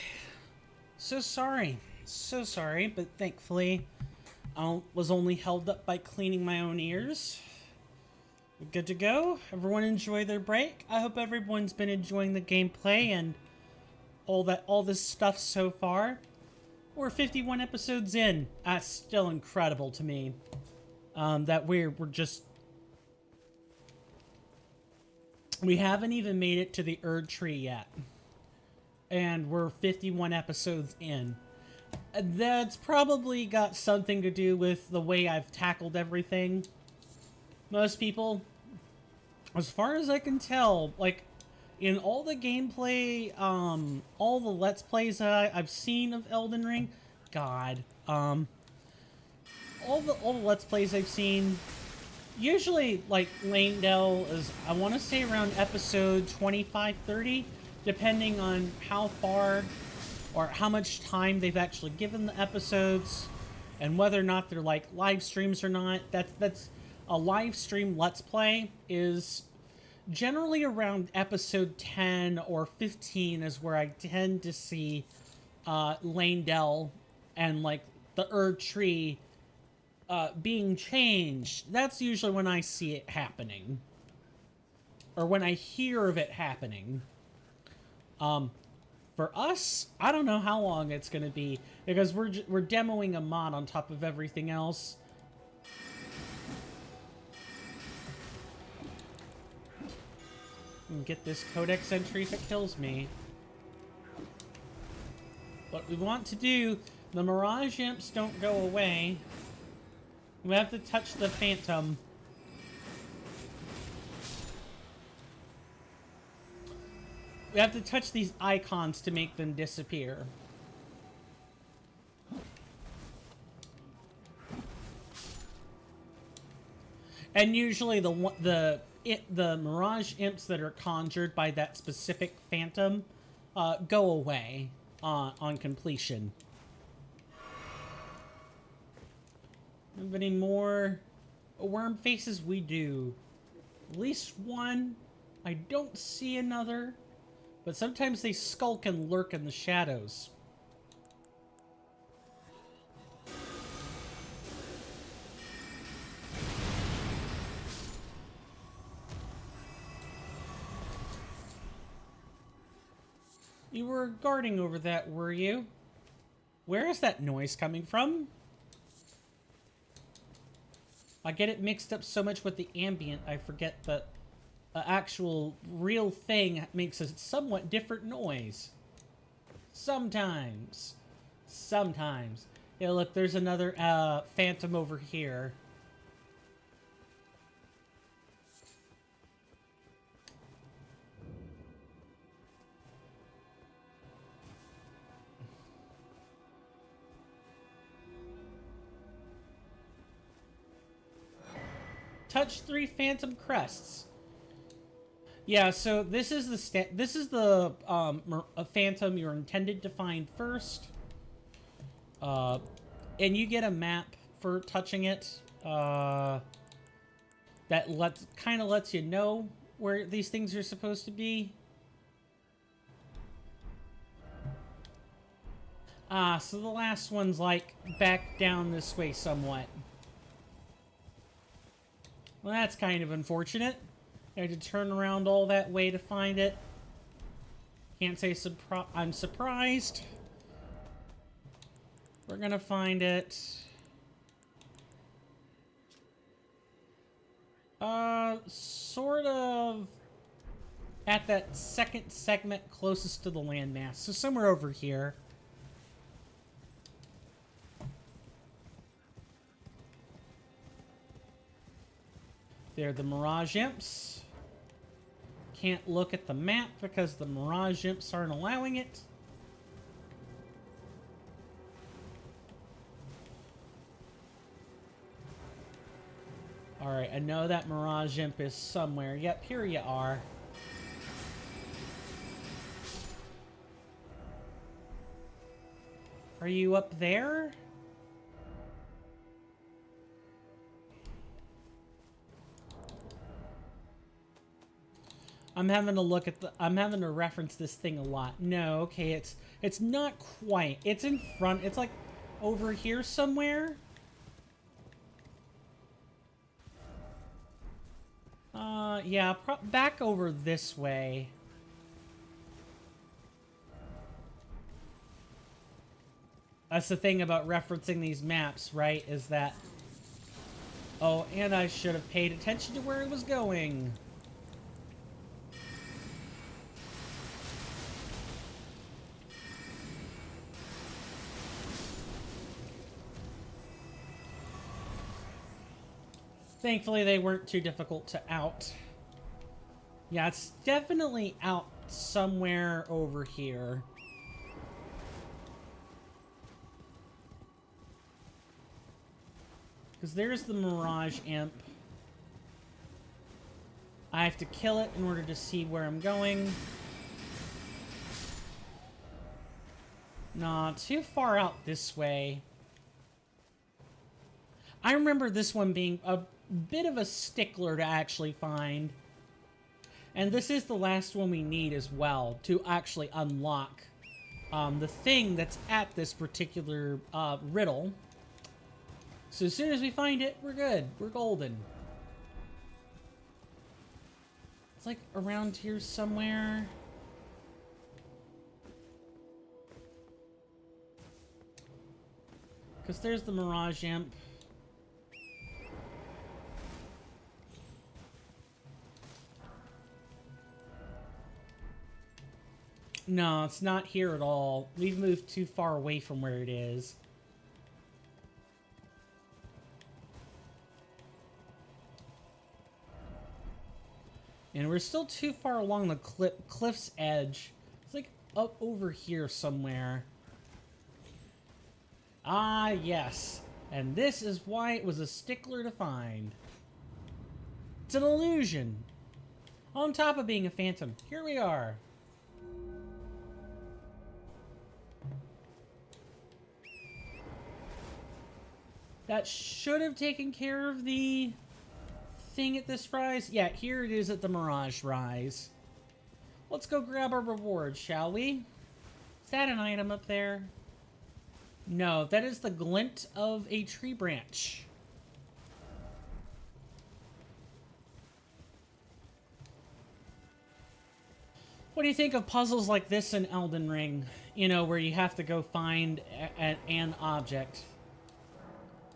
So sorry. So sorry, but thankfully I was only held up by cleaning my own ears. We're good to go. Everyone enjoy their break. I hope everyone's been enjoying the gameplay and all this stuff so far. We're 51 episodes in. That's still incredible to me. That we're just... We haven't even made it to the Erd Tree yet. And we're 51 episodes in. That's probably got something to do with the way I've tackled everything. Most people, as far as I can tell, like, in all the gameplay, all the Let's Plays that I've seen of Elden Ring, all the Let's Plays I've seen, usually, like, Langdell is, I want to say around episode 25-30, depending on how far or how much time they've actually given the episodes, and whether or not they're, like, live streams or not. That's a live stream Let's Play is generally around episode 10 or 15 is where I tend to see Langdell and, like, the Erd Tree being changed. That's usually when I see it happening. Or when I hear of it happening. For us, I don't know how long it's going to be, because we're demoing a mod on top of everything else. And get this codex entry if it kills me. What we want to do, the Mirage Imps don't go away. We have to touch the Phantom. We have to touch these icons to make them disappear. And usually the Mirage Imps that are conjured by that specific Phantom go away on completion. Have any more worm faces? We do. At least one. I don't see another. But sometimes they skulk and lurk in the shadows. You were guarding over that, were you? Where is that noise coming from? I get it mixed up so much with the ambient, I forget that the actual real thing makes a somewhat different noise. Sometimes. Sometimes. Yeah, look, there's another Phantom over here. Touch 3 Phantom Crests. Yeah, so this is the Phantom you're intended to find first. And you get a map for touching it. That kind of lets you know where these things are supposed to be. So the last one's like back down this way somewhat. Well, that's kind of unfortunate. I had to turn around all that way to find it. Can't say I'm surprised. We're gonna find it. Sort of at that second segment closest to the landmass. So somewhere over here. They're the Mirage Imps. Can't look at the map because the Mirage Imps aren't allowing it. Alright, I know that Mirage Imp is somewhere. Yep, here you are. Are you up there? I'm having to look at the... I'm having to reference this thing a lot. No, okay, it's not quite. It's in front. It's like over here somewhere. Yeah, back over this way. That's the thing about referencing these maps, right? Is that... Oh, and I should have paid attention to where it was going. Thankfully, they weren't too difficult to out. Yeah, it's definitely out somewhere over here. Because there's the Mirage Imp. I have to kill it in order to see where I'm going. Not too far out this way. I remember this one being a bit of a stickler to actually find. And this is the last one we need as well to actually unlock the thing that's at this particular riddle. So as soon as we find it, we're good. We're golden. It's like around here somewhere. Because there's the Mirage Imp. No, it's not here at all. We've moved too far away from where it is. And we're still too far along the cliff's edge. It's like up over here somewhere. Ah, yes. And this is why it was a stickler to find. It's an illusion. On top of being a phantom. Here we are. That should have taken care of the thing at this rise. Yeah, here it is at the Mirage Rise. Let's go grab our reward, shall we? Is that an item up there? No, that is the glint of a tree branch. What do you think of puzzles like this in Elden Ring? You know, where you have to go find an object.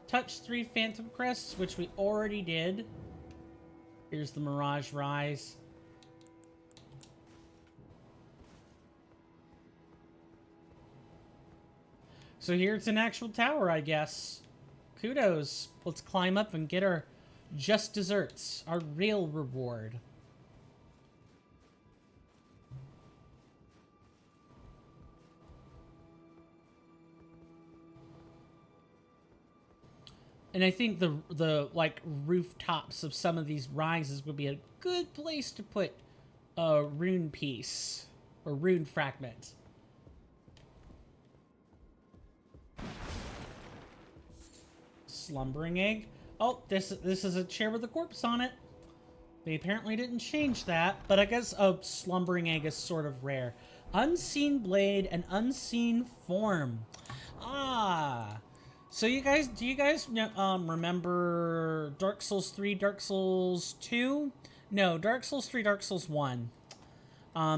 Touch 3 Phantom Crests, which we already did. Here's the Mirage Rise. So here it's an actual tower, I guess. Kudos. Let's climb up and get our just desserts. Our real reward. And I think the like rooftops of some of these rises would be a good place to put a rune piece or rune fragment. Slumbering egg. Oh, this is a chair with a corpse on it. They apparently didn't change that, but I guess a slumbering egg is sort of rare. Unseen blade and unseen form. Ah. So do you guys remember Dark Souls 3, Dark Souls 2? No, Dark Souls 3, Dark Souls 1.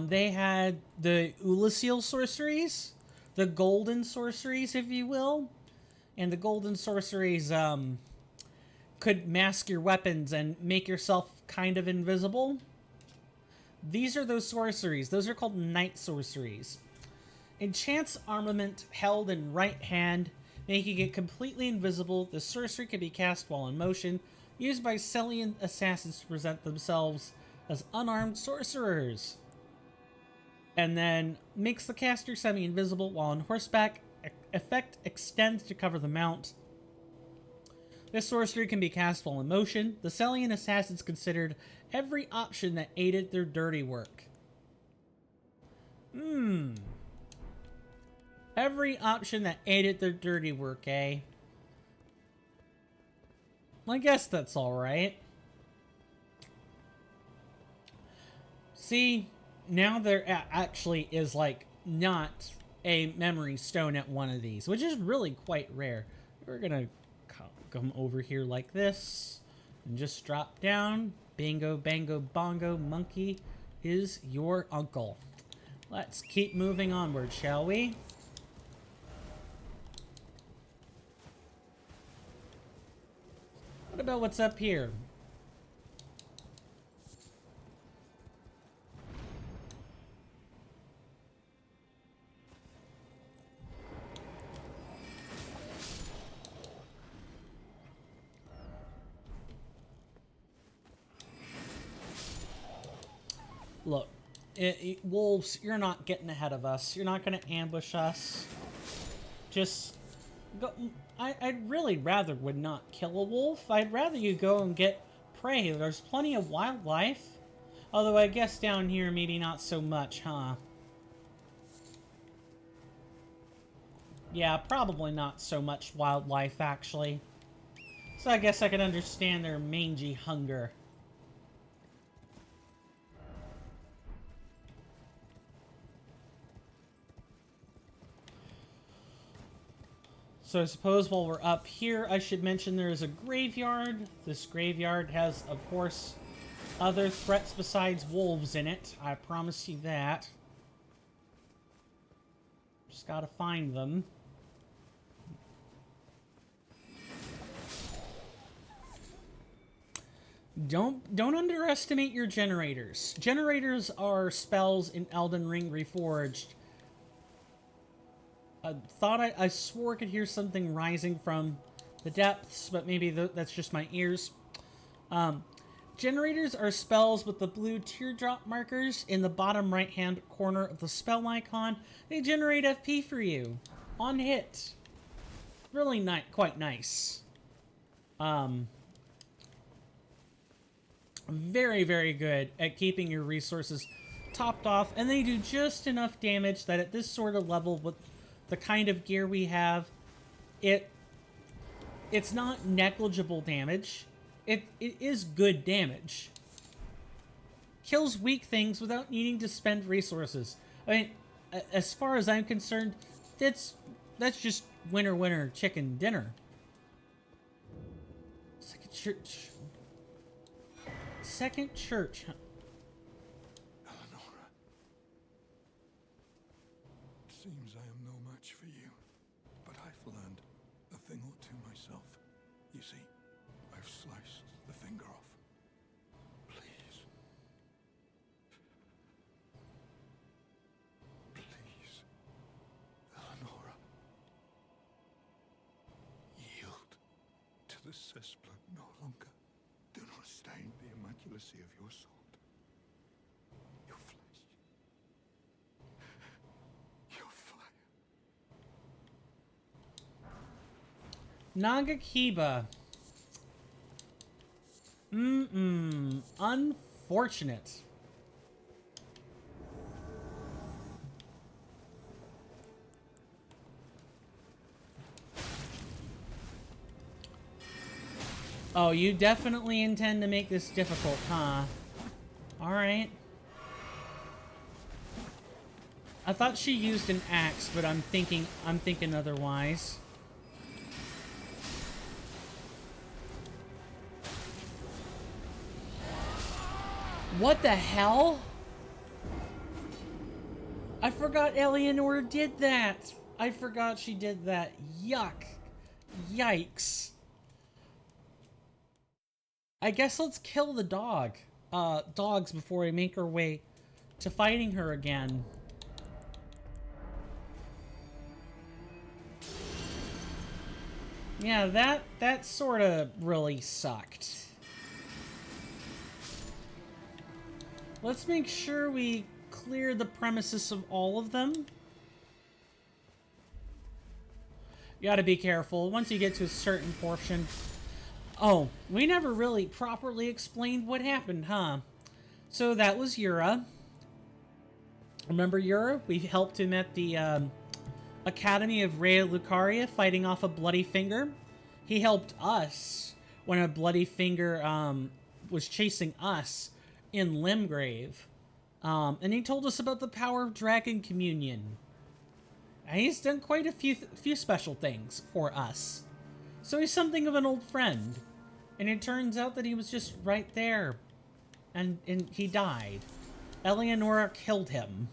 They had the Ulasil sorceries, the golden sorceries, if you will. And the golden sorceries could mask your weapons and make yourself kind of invisible. These are those sorceries. Those are called night sorceries. Enchants armament held in right hand, making it completely invisible. The sorcery can be cast while in motion, used by Celian assassins to present themselves as unarmed sorcerers. And then makes the caster semi-invisible while on horseback. Effect extends to cover the mount. This sorcery can be cast while in motion. The Celian assassins considered every option that aided their dirty work. Every option that aided their dirty work, eh? I guess that's alright. See, now there actually is, like, not a memory stone at one of these, which is really quite rare. We're gonna come over here like this and just drop down. Bingo, bango, bongo, monkey is your uncle. Let's keep moving onward, shall we? What about what's up here? Look, wolves, you're not getting ahead of us. You're not going to ambush us. Just go. I'd really rather would not kill a wolf. I'd rather you go and get prey. There's plenty of wildlife. Although I guess down here maybe not so much, huh? Yeah, probably not so much wildlife, actually. So I guess I can understand their mangy hunger. So I suppose while we're up here, I should mention there is a graveyard. This graveyard has, of course, other threats besides wolves in it. I promise you that. Just gotta find them. Don't underestimate your generators. Generators are spells in Elden Ring Reforged. I swore I could hear something rising from the depths, but maybe that's just my ears. Generators are spells with the blue teardrop markers in the bottom right-hand corner of the spell icon. They generate FP for you on hit. Really quite nice. Very, very good at keeping your resources topped off, and they do just enough damage that at this sort of level with the kind of gear we have, it's not negligible damage. It is good damage. Kills weak things without needing to spend resources. I mean, as far as I'm concerned, that's just winner chicken dinner. Second church. Second church. Eleonora. It seems I am no match for you, but I've learned a thing or two myself. You see, I've sliced the finger off. Please. Please, Eleonora. Yield to the cessplant no longer. Do not stain the immaculacy of your sword. Your flesh. Your fire. Nagakiba. Unfortunate. Oh, you definitely intend to make this difficult, huh? Alright. I thought she used an axe, but I'm thinking otherwise. What the hell? I forgot Eleanor did that. I forgot she did that. Yuck. Yikes. I guess let's kill the dogs before we make our way to fighting her again. Yeah, that sort of really sucked. Let's make sure we clear the premises of all of them. You gotta be careful. Once you get to a certain portion... Oh, we never really properly explained what happened, huh? So that was Yura. Remember Yura? We helped him at the Academy of Rhea Lucaria fighting off a bloody finger. He helped us when a bloody finger was chasing us in Limgrave. And he told us about the power of Dragon Communion. And he's done quite a few special things for us. So he's something of an old friend. And it turns out that he was just right there. And he died. Eleonora killed him.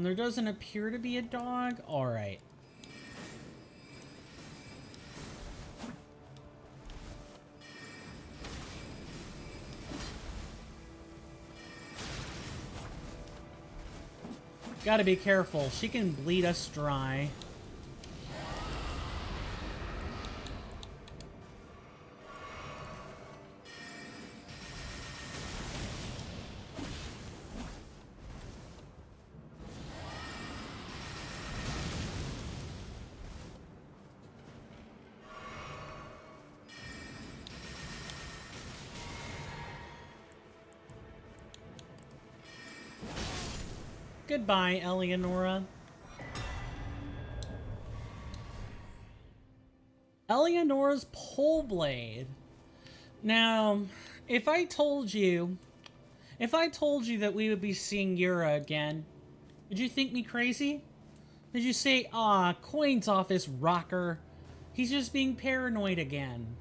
There doesn't appear to be a dog. Alright. Gotta be careful. She can bleed us dry. Goodbye, Eleonora. Eleonora's pole blade. Now, if I told you that we would be seeing Yura again, would you think me crazy? Did you say, "Ah, Coin's off his rocker. He's just being paranoid again"?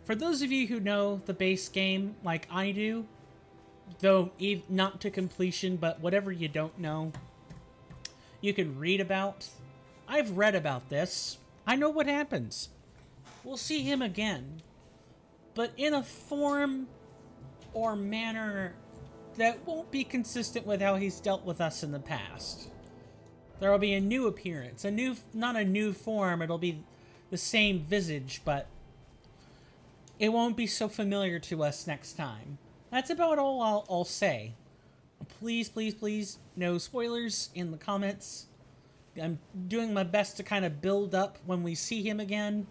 For those of you who know the base game like I do, though not to completion, but whatever you don't know, you can read about. I've read about this. I know what happens. We'll see him again, but in a form or manner that won't be consistent with how he's dealt with us in the past. There will be a new appearance, not a new form, it'll be the same visage, but it won't be so familiar to us next time. That's about all I'll say. Please, please, please, no spoilers in the comments. I'm doing my best to kind of build up when we see him again,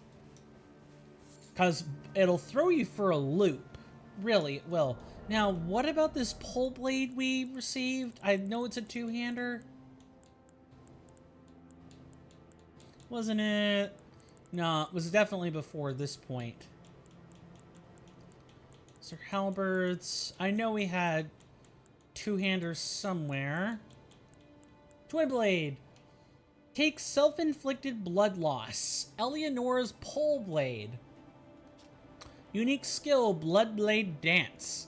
because it'll throw you for a loop. Really, it will. Now, what about this pole blade we received? I know it's a two-hander. Wasn't it? No, it was definitely before this point. Sir halberds. I know we had two-handers somewhere. Twin blade. Take self-inflicted blood loss. Eleonora's pole blade. Unique skill, blood blade dance.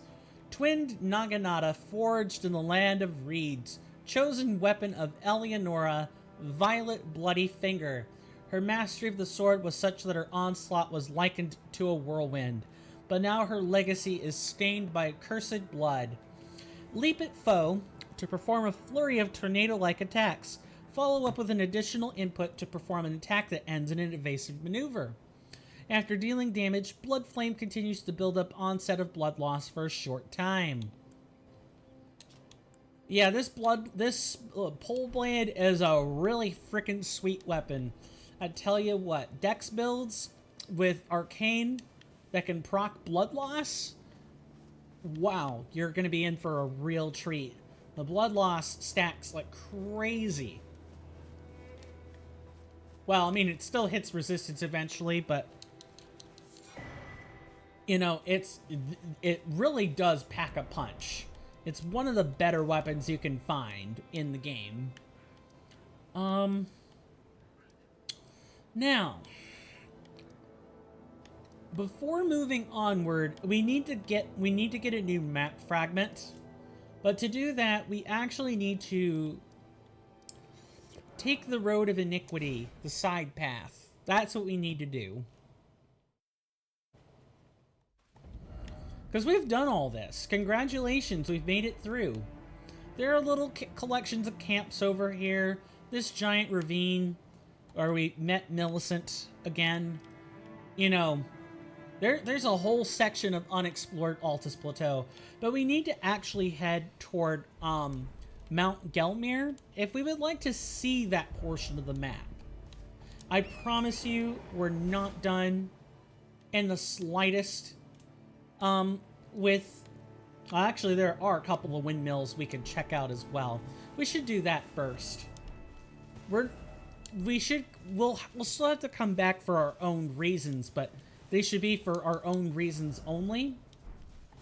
Twinned naginata forged in the land of reeds. Chosen weapon of Eleonora, violet bloody finger. Her mastery of the sword was such that her onslaught was likened to a whirlwind. But now her legacy is stained by cursed blood. Leap at foe to perform a flurry of tornado-like attacks. Follow up with an additional input to perform an attack that ends in an evasive maneuver. After dealing damage, Blood Flame continues to build up onset of blood loss for a short time. Yeah, this pole blade is a really freaking sweet weapon. I tell you what, dex builds with arcane that can proc blood loss, wow, you're going to be in for a real treat. The blood loss stacks like crazy. Well, I mean, it still hits resistance eventually, but you know, it really does pack a punch. It's one of the better weapons you can find in the game. Now, before moving onward, we need to get a new map fragment. But to do that, we actually need to take the road of iniquity, the side path. That's what we need to do. Because we've done all this. Congratulations, we've made it through. There are little collections of camps over here. This giant ravine, where we met Millicent again. You know, there's a whole section of unexplored Altus Plateau. But we need to actually head toward Mount Gelmir if we would like to see that portion of the map. I promise you, we're not done in the slightest. Actually, there are a couple of windmills we can check out as well. We should do that first. we'll still have to come back for our own reasons, but they should be for our own reasons only.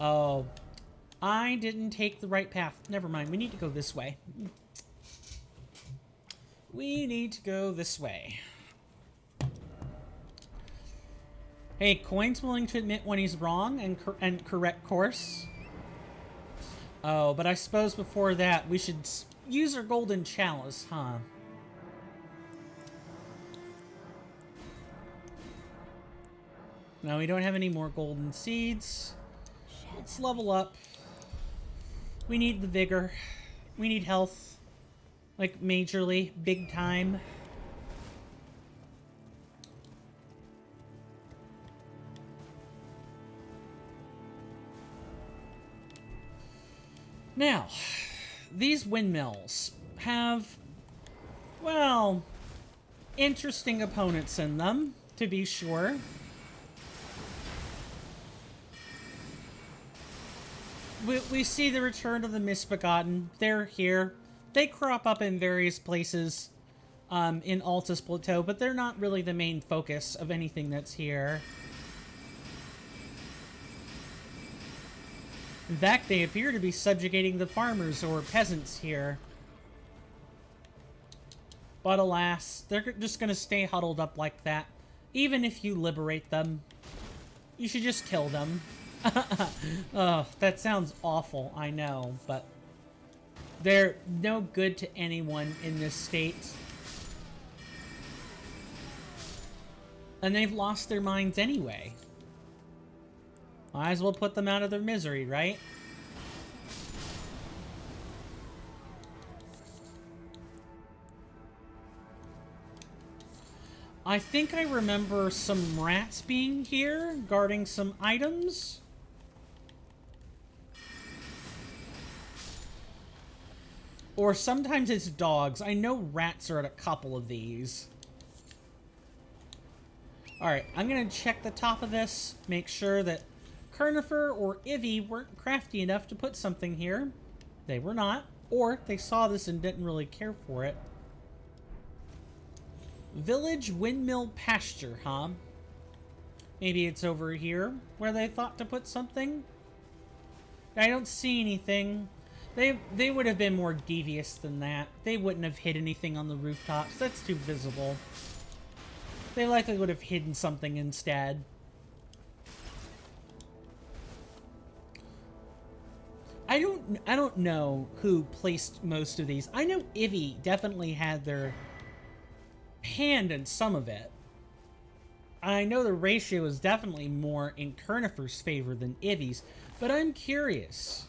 Oh, I didn't take the right path. Never mind. We need to go this way. We need to go this way. Hey, Coin's willing to admit when he's wrong and correct course. Oh, but I suppose before that, we should use our golden chalice, huh? No, we don't have any more golden seeds. Let's level up. We need the vigor. We need health. Like, majorly. Big time. Now, these windmills have, well, interesting opponents in them, to be sure. We see the return of the Misbegotten. They're here. They crop up in various places in Altus Plateau, but they're not really the main focus of anything that's here. In fact, they appear to be subjugating the farmers or peasants here. But alas, they're just going to stay huddled up like that. Even if you liberate them, you should just kill them. Oh, that sounds awful, I know, but they're no good to anyone in this state. And they've lost their minds anyway. Might as well put them out of their misery, right? I think I remember some rats being here, guarding some items. Or sometimes it's dogs. I know rats are at a couple of these. Alright, I'm gonna check the top of this, make sure that Kernifer or Ivy weren't crafty enough to put something here. They were not. Or they saw this and didn't really care for it. Village Windmill Pasture, huh? Maybe it's over here where they thought to put something? I don't see anything. They would have been more devious than that. They wouldn't have hid anything on the rooftops. That's too visible. They likely would have hidden something instead. I don't know who placed most of these. I know Ivy definitely had their hand in some of it. I know the ratio is definitely more in Kernifer's favor than Ivy's, but I'm curious.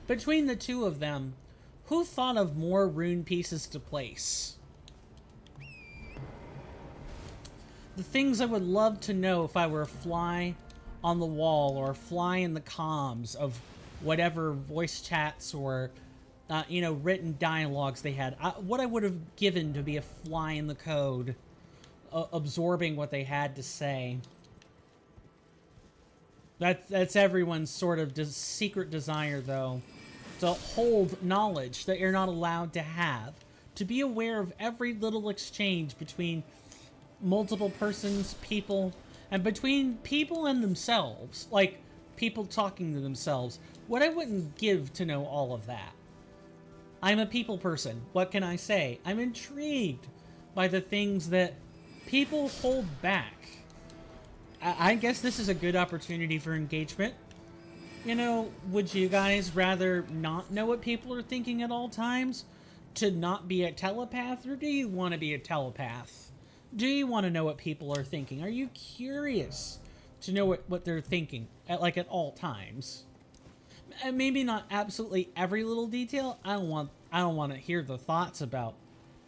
Between the two of them, who thought of more rune pieces to place? The things I would love to know if I were a fly on the wall or a fly in the comms of whatever voice chats or, you know, written dialogues they had. What I would have given to be a fly in the code, absorbing what they had to say. That's everyone's sort of secret desire, though. To hold knowledge that you're not allowed to have. To be aware of every little exchange between multiple persons, people, and between people and themselves. Like, people talking to themselves. What I wouldn't give to know all of that. I'm a people person. What can I say? I'm intrigued by the things that people hold back. I guess this is a good opportunity for engagement. You know, would you guys rather not know what people are thinking at all times? To not be a telepath? Or do you want to be a telepath? Do you want to know what people are thinking? Are you curious to know what they're thinking at all times? And maybe not absolutely every little detail. I don't want to hear the thoughts about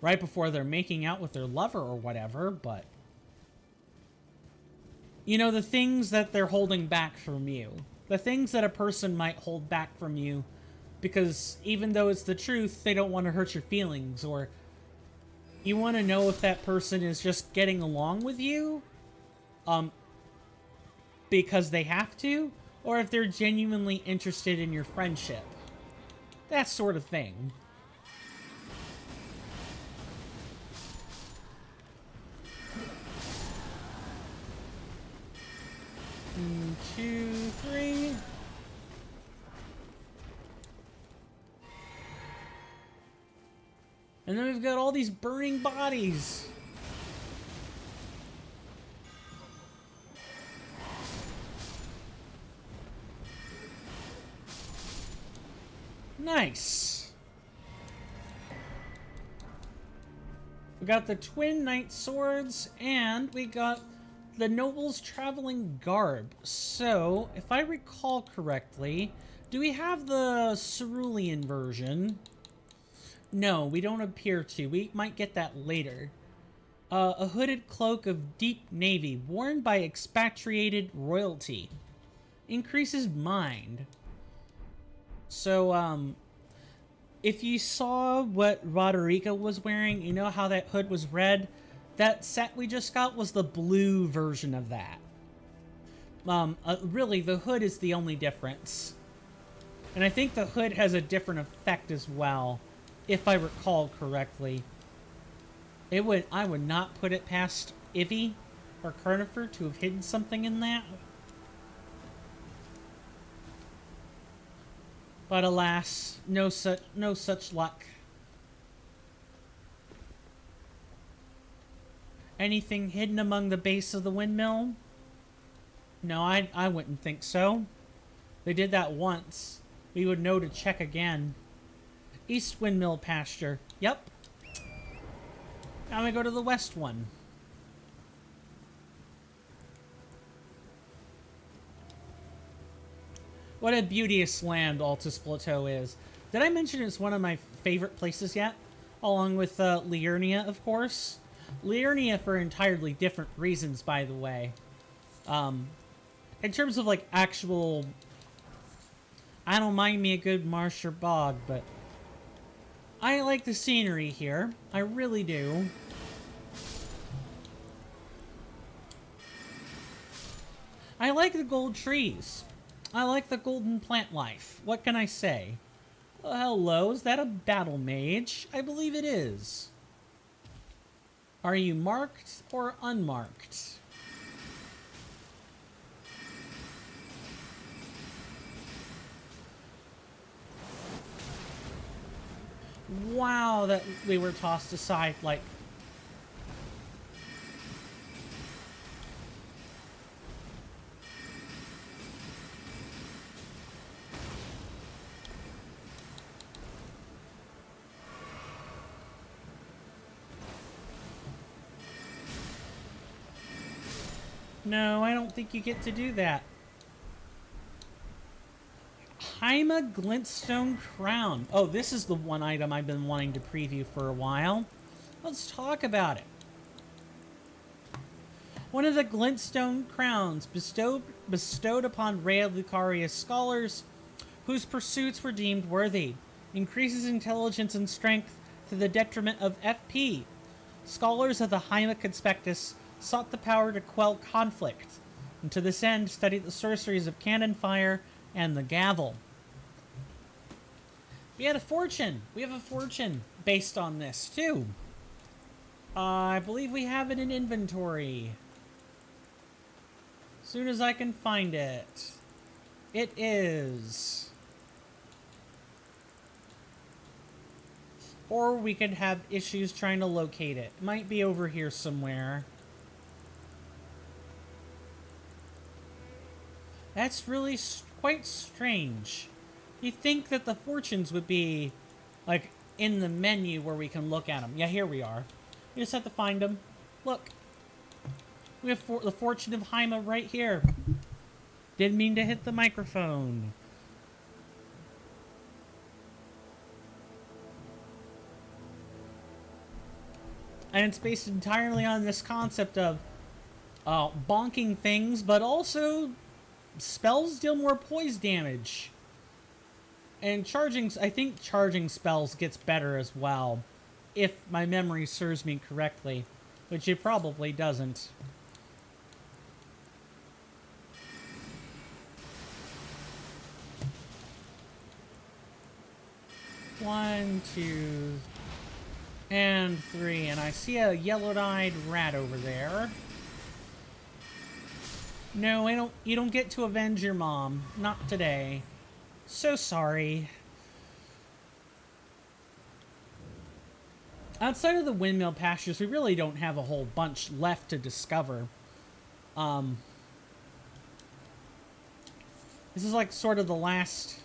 right before they're making out with their lover or whatever, but you know, the things that they're holding back from you. The things that a person might hold back from you because even though it's the truth, they don't want to hurt your feelings, or you want to know if that person is just getting along with you because they have to, or if they're genuinely interested in your friendship. That sort of thing. 2, 3. And then we've got all these burning bodies. Nice. We got the twin knight swords, and we got the noble's traveling garb. So, if I recall correctly, do we have the cerulean version? No, we don't appear to. We might get that later. A hooded cloak of deep navy, worn by expatriated royalty. Increases mind. So, if you saw what Roderica was wearing, you know how that hood was red? That set we just got was the blue version of that. Really, the hood is the only difference. And I think the hood has a different effect as well, if I recall correctly. I would not put it past Ivy or Carnifer to have hidden something in that. But alas, no such luck. Anything hidden among the base of the windmill? No, I wouldn't think so. They did that once. We would know to check again. East windmill pasture. Yep. Now we go to the west one. What a beauteous land Altus Plateau is. Did I mention it's one of my favorite places yet? Along with Liurnia, of course. Liurnia for entirely different reasons, by the way. In terms of, like, actual... I don't mind me a good marsh or bog, but... I like the scenery here. I really do. I like the gold trees. I like the golden plant life. What can I say? Well, hello, is that a battle mage? I believe it is. Are you marked or unmarked? Wow, that we were tossed aside like... No, I don't think you get to do that. Haima Glintstone Crown. Oh, this is the one item I've been wanting to preview for a while. Let's talk about it. One of the Glintstone Crowns bestowed upon Rhea Lucaria's scholars whose pursuits were deemed worthy. Increases intelligence and strength to the detriment of FP. Scholars of the Haima Conspectus sought the power to quell conflict, and to this end studied the sorceries of cannon fire and the gavel. We had a fortune. We have a fortune based on this, too. I believe we have it in inventory. As soon as I can find it. It is... Or we could have issues trying to locate it. It might be over here somewhere. That's really quite strange. You'd think that the fortunes would be, like, in the menu where we can look at them. Yeah, here we are. We just have to find them. Look. We have the fortune of Haima right here. Didn't mean to hit the microphone. And it's based entirely on this concept of bonking things, but also spells deal more poise damage. And I think charging spells gets better as well, if my memory serves me correctly, which it probably doesn't. One, two, and three, and I see a yellow-eyed rat over there. No, I don't. You don't get to avenge your mom. Not today. So sorry. Outside of the windmill pastures, we really don't have a whole bunch left to discover. This is like sort of the last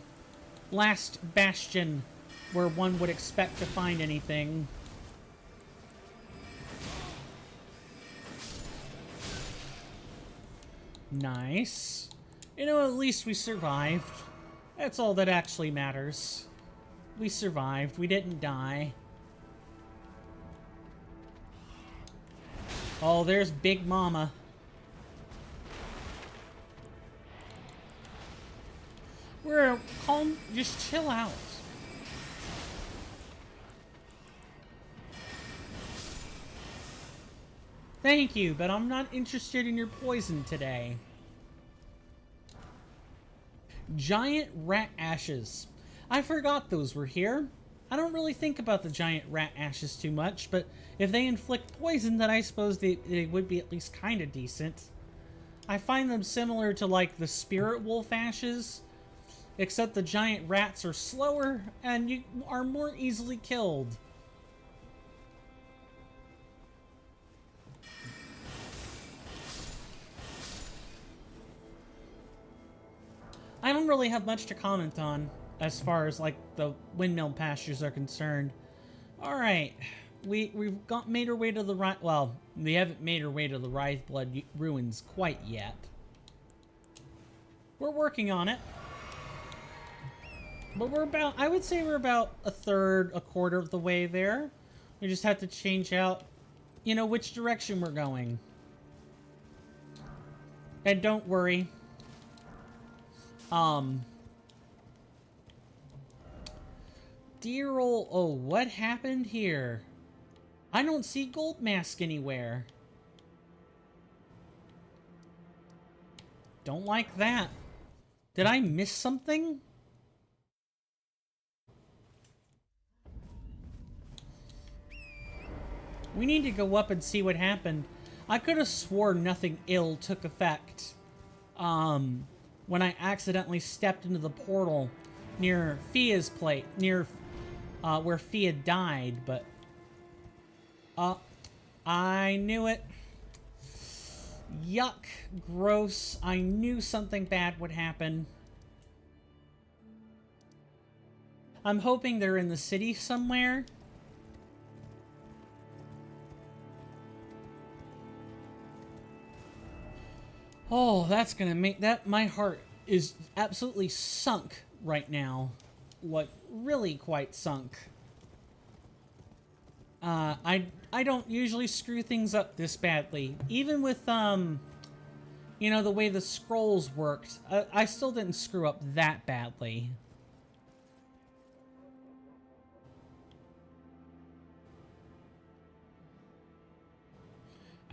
bastion where one would expect to find anything. Nice. You know, at least we survived. That's all that actually matters. We survived. We didn't die. Oh, there's Big Mama. We're calm. Just chill out. Thank you, but I'm not interested in your poison today. Giant rat ashes. I forgot those were here. I don't really think about the giant rat ashes too much, but if they inflict poison, then I suppose they would be at least kind of decent. I find them similar to, like, the spirit wolf ashes, except the giant rats are slower and you are more easily killed. I don't really have much to comment on as far as, like, the windmill pastures are concerned. Alright, we've made our way to the right. Well, we haven't made our way to the Writhe-Blood ruins quite yet. We're working on it. But we're about, I would say we're about a quarter of the way there. We just have to change out, you know, which direction we're going. And don't worry. Dear old... Oh, what happened here? I don't see Gold Mask anywhere. Don't like that. Did I miss something? We need to go up and see what happened. I could have sworn nothing ill took effect. When I accidentally stepped into the portal near Fia's plate, near where Fia died, but I knew it. Yuck, gross. I knew something bad would happen. I'm hoping they're in the city somewhere. Oh, that's gonna make that... My heart is absolutely sunk right now. Like, really quite sunk. I don't usually screw things up this badly. Even with, you know, the way the scrolls worked, I still didn't screw up that badly.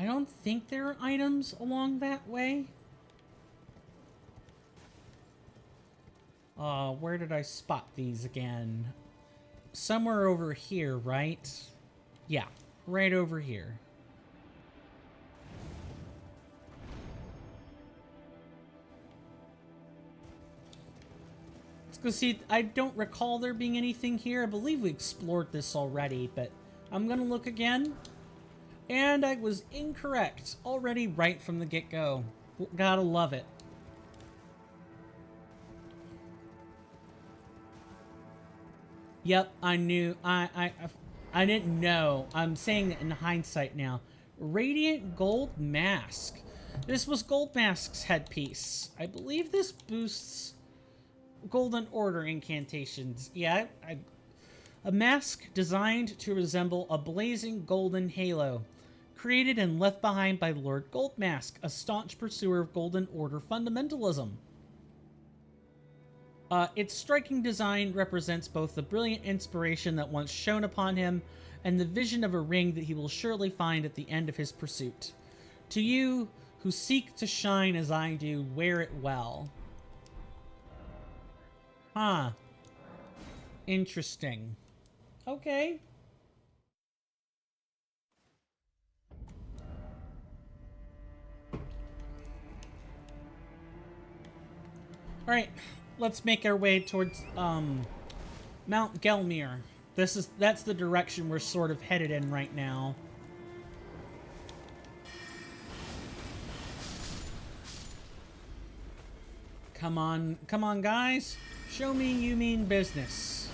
I don't think there are items along that way. Where did I spot these again? Somewhere over here, right? Yeah, right over here. Let's go see. I don't recall there being anything here. I believe we explored this already, but I'm gonna look again. And I was incorrect already right from the get-go. Gotta love it. Yep, I knew. I didn't know. I'm saying it in hindsight now. Radiant Gold Mask. This was Gold Mask's headpiece. I believe this boosts Golden Order incantations. Yeah, a mask designed to resemble a blazing golden halo. Created and left behind by Lord Goldmask, a staunch pursuer of Golden Order fundamentalism. Its striking design represents both the brilliant inspiration that once shone upon him and the vision of a ring that he will surely find at the end of his pursuit. To you, who seek to shine as I do, wear it well. Huh. Interesting. Okay. Alright, let's make our way towards, Mount Gelmir. That's the direction we're sort of headed in right now. Come on, guys. Show me you mean business.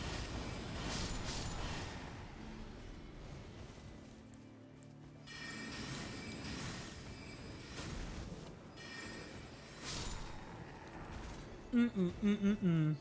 Mm-mm-mm-mm-mm.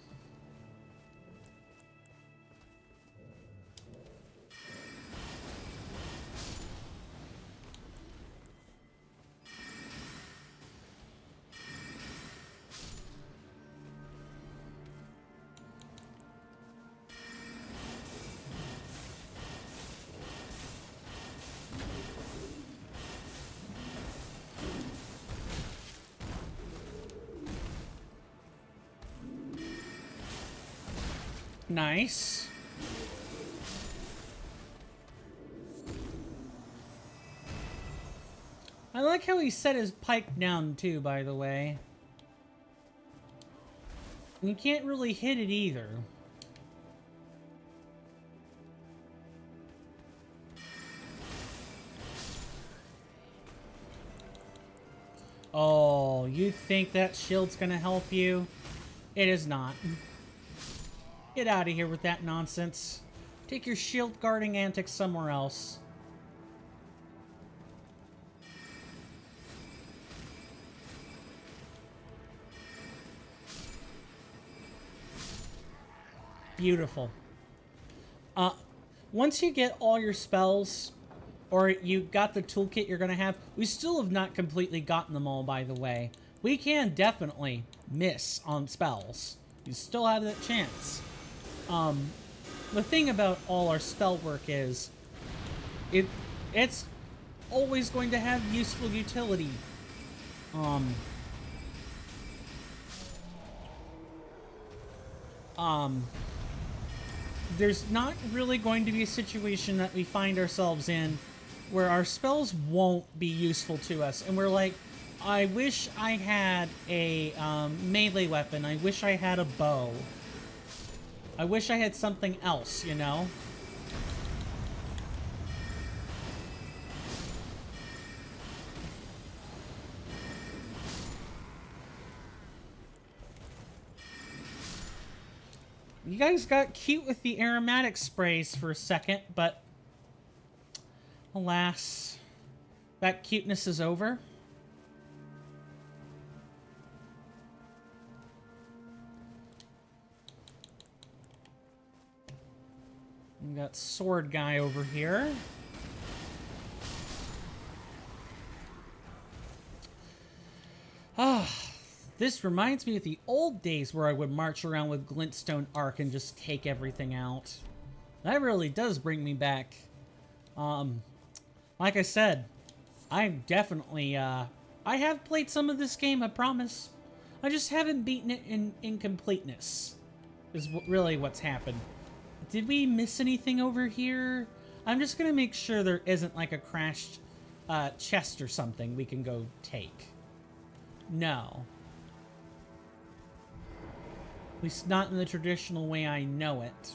Nice. I like how he set his pike down too, by the way. You can't really hit it either. Oh, you think that shield's gonna help you? It is not. Get out of here with that nonsense. Take your shield guarding antics somewhere else. Beautiful. Once you get all your spells, or you got the toolkit you're gonna have, we still have not completely gotten them all, by the way. We can definitely miss on spells. You still have that chance. The thing about all our spell work is, it's always going to have useful utility. There's not really going to be a situation that we find ourselves in where our spells won't be useful to us, and we're like, I wish I had a melee weapon, I wish I had a bow. I wish I had something else, you know? You guys got cute with the aromatic sprays for a second, but alas, that cuteness is over. We got sword guy over here. Ah, this reminds me of the old days where I would march around with glintstone arc and just take everything out. That really does bring me back. Like I said, I definitely, I have played some of this game, I promise. I just haven't beaten it in completeness, is really what's happened. Did we miss anything over here? I'm just gonna make sure there isn't like a crashed chest or something we can go take. No. At least not in the traditional way I know it.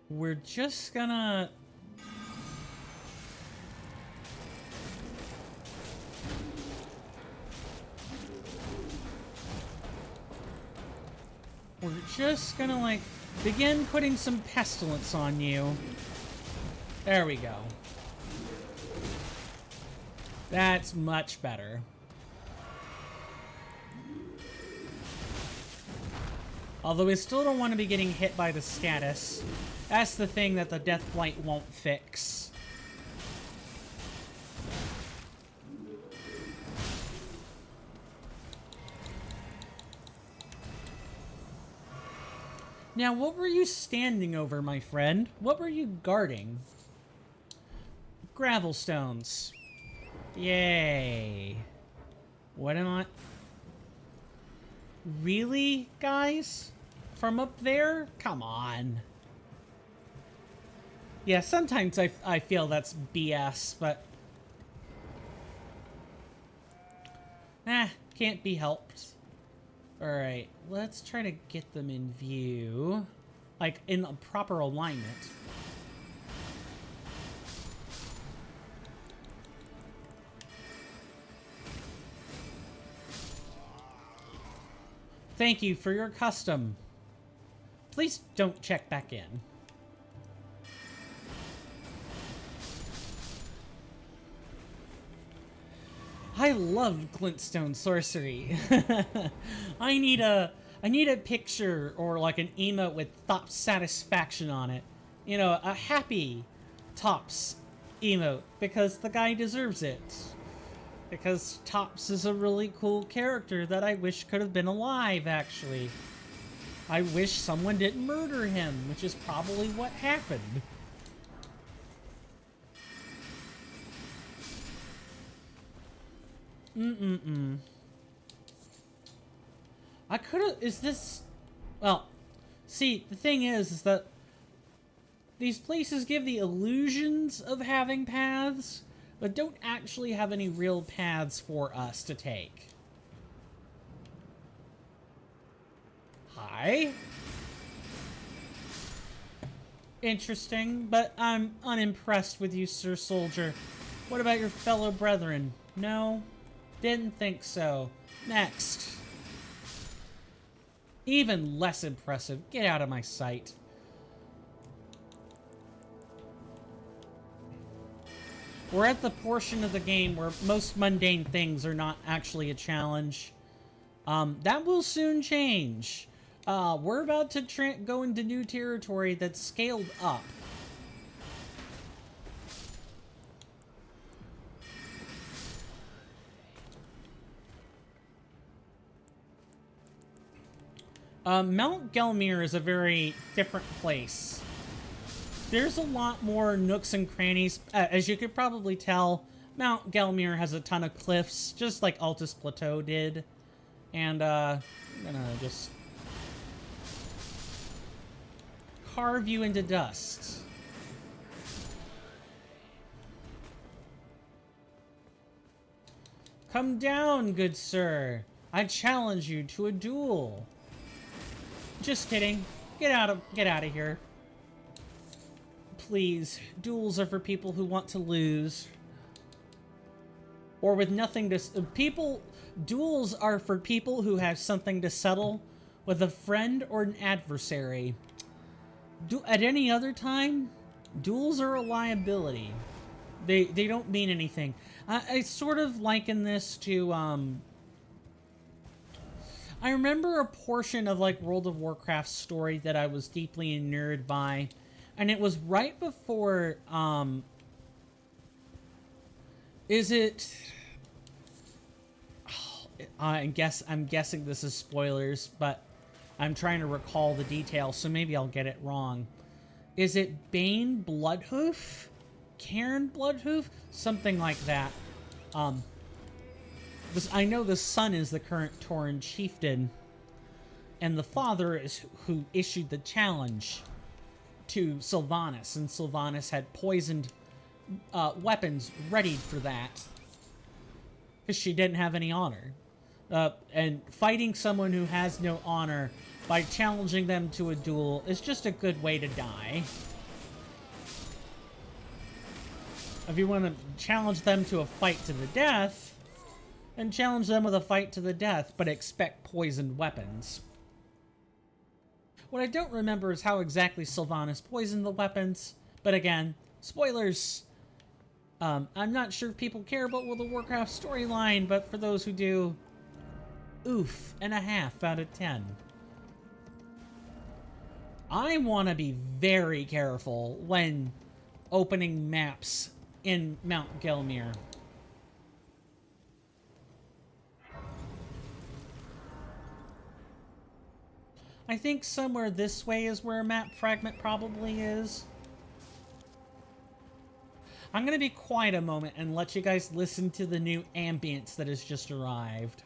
We're just gonna... We're just gonna, like, begin putting some pestilence on you. There we go. That's much better. Although we still don't want to be getting hit by the status. That's the thing that the Death Blight won't fix. Now, what were you standing over, my friend? What were you guarding? Gravel stones. Yay. What am I... Really, guys? From up there? Come on. Yeah, sometimes I feel that's BS, but... can't be helped. Alright, let's try to get them in view. Like, in a proper alignment. Thank you for your custom. Please don't check back in. I love glintstone sorcery. I need a picture or like an emote with Topps satisfaction on it. You know, a happy Topps emote because the guy deserves it. Because Topps is a really cool character that I wish could have been alive, actually. I wish someone didn't murder him, which is probably what happened. I could've... Is this... Well, see, the thing is that these places give the illusions of having paths, but don't actually have any real paths for us to take. Hi? Interesting, but I'm unimpressed with you, Sir Soldier. What about your fellow brethren? No? Didn't think so. Next. Even less impressive. Get out of my sight. We're at the portion of the game where most mundane things are not actually a challenge. That will soon change. We're about to go into new territory that's scaled up. Mount Gelmir is a very different place. There's a lot more nooks and crannies. As you could probably tell, Mount Gelmir has a ton of cliffs, just like Altus Plateau did. And, I'm gonna just carve you into dust. Come down, good sir. I challenge you to a duel. Just kidding. Get out of here. Please, duels are for people who want to lose. Or with nothing to... Duels are for people who have something to settle with a friend or an adversary. At any other time, duels are a liability. They don't mean anything. I sort of liken this to, I remember a portion of, like, World of Warcraft's story that I was deeply inured by. And it was right before, is it... I'm guessing this is spoilers, but I'm trying to recall the details, so maybe I'll get it wrong. Is it Bane Bloodhoof? Cairn Bloodhoof? Something like that. I know the son is the current Tauren chieftain, and the father is who issued the challenge to Sylvanas, and Sylvanas had poisoned weapons readied for that because she didn't have any honor. And fighting someone who has no honor by challenging them to a duel is just a good way to die. If you want to challenge them to a fight to the death, then challenge them with a fight to the death, but expect poisoned weapons. What I don't remember is how exactly Sylvanas poisoned the weapons, but again, spoilers. I'm not sure if people care about World of Warcraft storyline, but for those who do, oof and a half out of 10. I want to be very careful when opening maps in Mount Gelmir. I think somewhere this way is where a map fragment probably is. I'm gonna be quiet a moment and let you guys listen to the new ambience that has just arrived.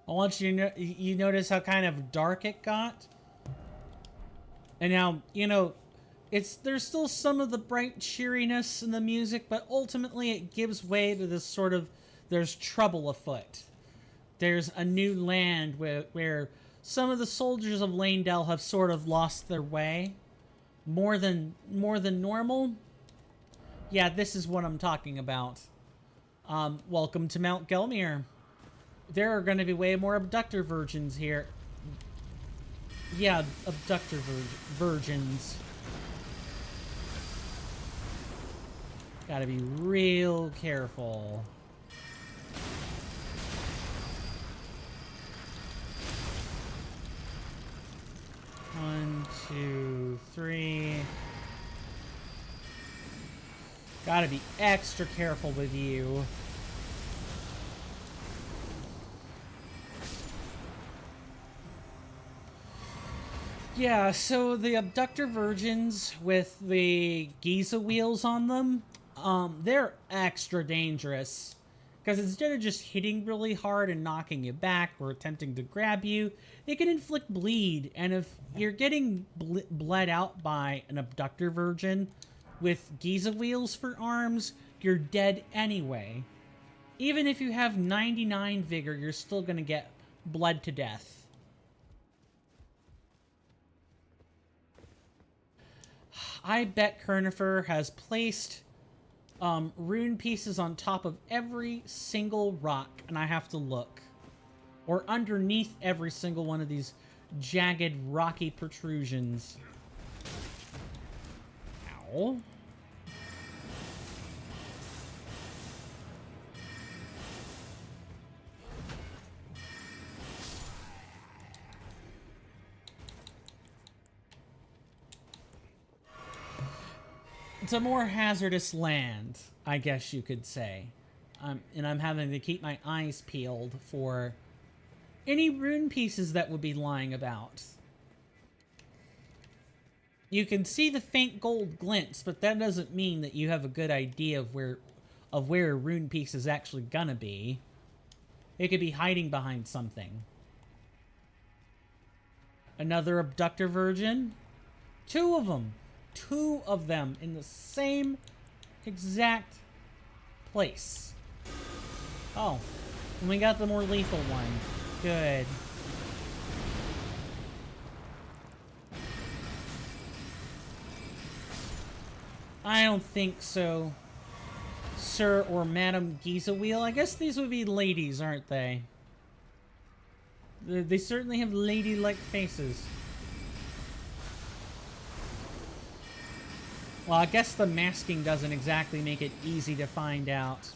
I want you to know, you notice how kind of dark it got? And now, you know, there's still some of the bright cheeriness in the music, but ultimately it gives way to this sort of, there's trouble afoot. There's a new land where some of the soldiers of Lanedell have sort of lost their way. More than normal. Yeah, this is what I'm talking about. Welcome to Mount Gelmir. There are going to be way more abductor virgins here. Yeah, abductor virgins. Gotta be real careful. One, two, three. Gotta be extra careful with you. Yeah, so the abductor virgins with the Giza wheels on them, they're extra dangerous. Because instead of just hitting really hard and knocking you back or attempting to grab you, they can inflict bleed. And if you're getting bled out by an abductor virgin with Giza wheels for arms, you're dead anyway. Even if you have 99 vigor, you're still going to get bled to death. I bet Kernifer has placed rune pieces on top of every single rock, and I have to look. Or underneath every single one of these jagged, rocky protrusions. Ow. It's a more hazardous land, I guess you could say. And I'm having to keep my eyes peeled for any rune pieces that would be lying about. You can see the faint gold glints, but that doesn't mean that you have a good idea of where a rune piece is actually gonna be. It could be hiding behind something. Another abductor virgin. Two of them. Two of them in the same exact place. Oh, and we got the more lethal one. Good. I don't think so, Sir or Madam Giza Wheel. I guess these would be ladies, aren't they? They certainly have lady-like faces. Well, I guess the masking doesn't exactly make it easy to find out.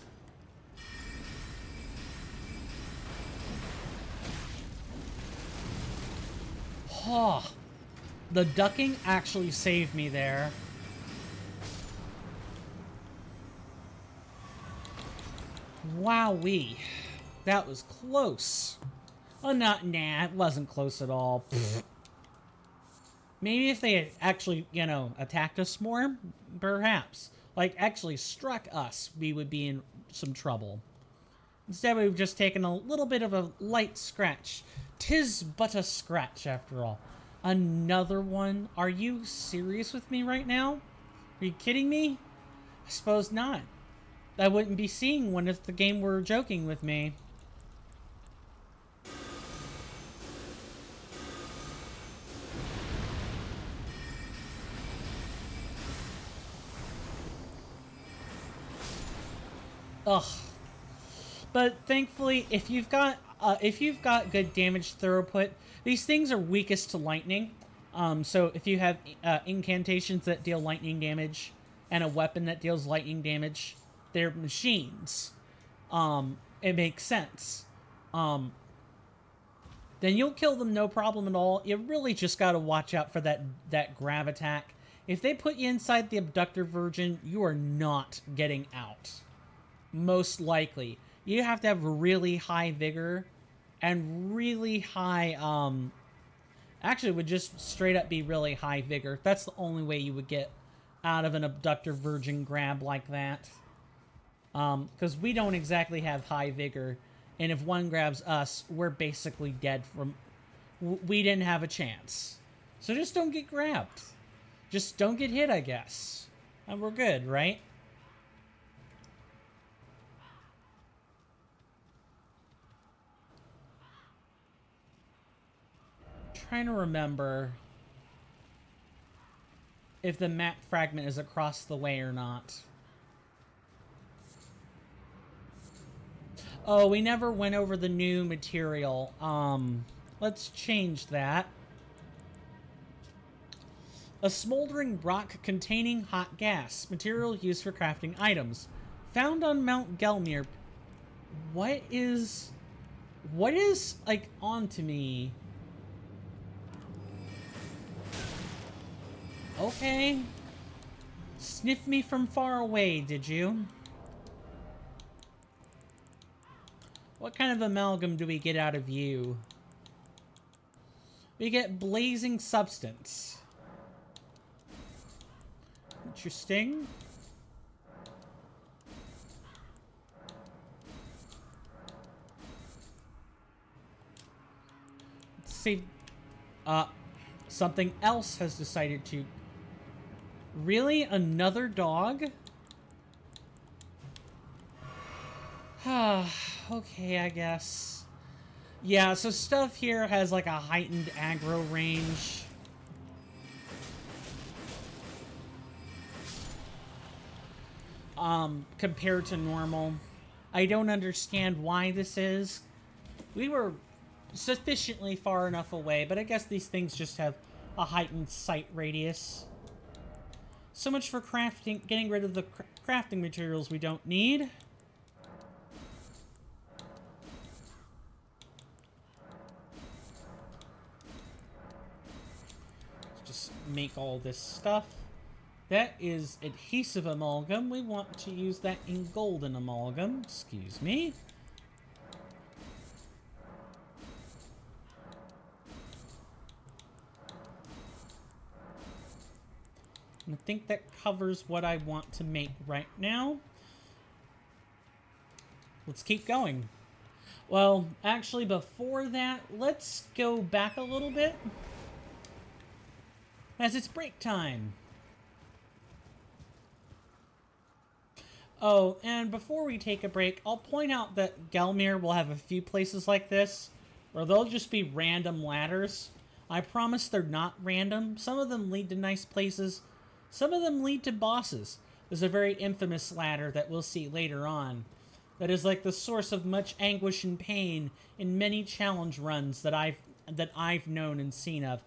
Oh, the ducking actually saved me there. Wowee. That was close. Oh, nah, it wasn't close at all. Pfft. Maybe if they had actually, you know, attacked us more, perhaps. Like, actually struck us, we would be in some trouble. Instead, we've just taken a little bit of a light scratch. 'Tis but a scratch, after all. Another one? Are you serious with me right now? Are you kidding me? I suppose not. I wouldn't be seeing one if the game were joking with me. Ugh. But thankfully, if you've got good damage throughput, these things are weakest to lightning. So if you have incantations that deal lightning damage and a weapon that deals lightning damage, they're machines. It makes sense. Then you'll kill them no problem at all. You really just gotta watch out for that grab attack. If they put you inside the abductor virgin, you are not getting out. Most likely. You have to have really high vigor and really high, actually, it would just straight up be really high vigor. That's the only way you would get out of an abductor virgin grab like that. Because we don't exactly have high vigor, and if one grabs us, we're basically dead from... We didn't have a chance. So just don't get grabbed. Just don't get hit, I guess. And we're good, right? Trying to remember if the map fragment is across the way or not. Oh, we never went over the new material. Let's change that. A smoldering rock containing hot gas. Material used for crafting items. Found on Mount Gelmir. What is, like, onto me? Okay. Sniff me from far away, did you? What kind of amalgam do we get out of you? We get blazing substance. Interesting. Let's see. Something else has decided to... Really? Another dog? Okay, I guess. Yeah, so stuff here has like a heightened aggro range. Compared to normal. I don't understand why this is. We were sufficiently far enough away, but I guess these things just have a heightened sight radius. So much for crafting, getting rid of the crafting materials we don't need. Just make all this stuff. That is adhesive amalgam. We want to use that in golden amalgam. Excuse me. I think that covers what I want to make right now. Let's keep going. Well, actually, before that, let's go back a little bit, as it's break time. Oh, and before we take a break, I'll point out that Gelmir will have a few places like this, where they'll just be random ladders. I promise they're not random. Some of them lead to nice places. Some of them lead to bosses. There's a very infamous ladder that we'll see later on that is like the source of much anguish and pain in many challenge runs that I've known and seen of.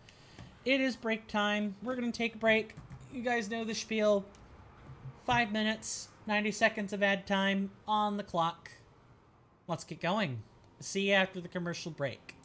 It is break time. We're going to take a break. You guys know the spiel. 5 minutes, 90 seconds of ad time on the clock. Let's get going. See you after the commercial break.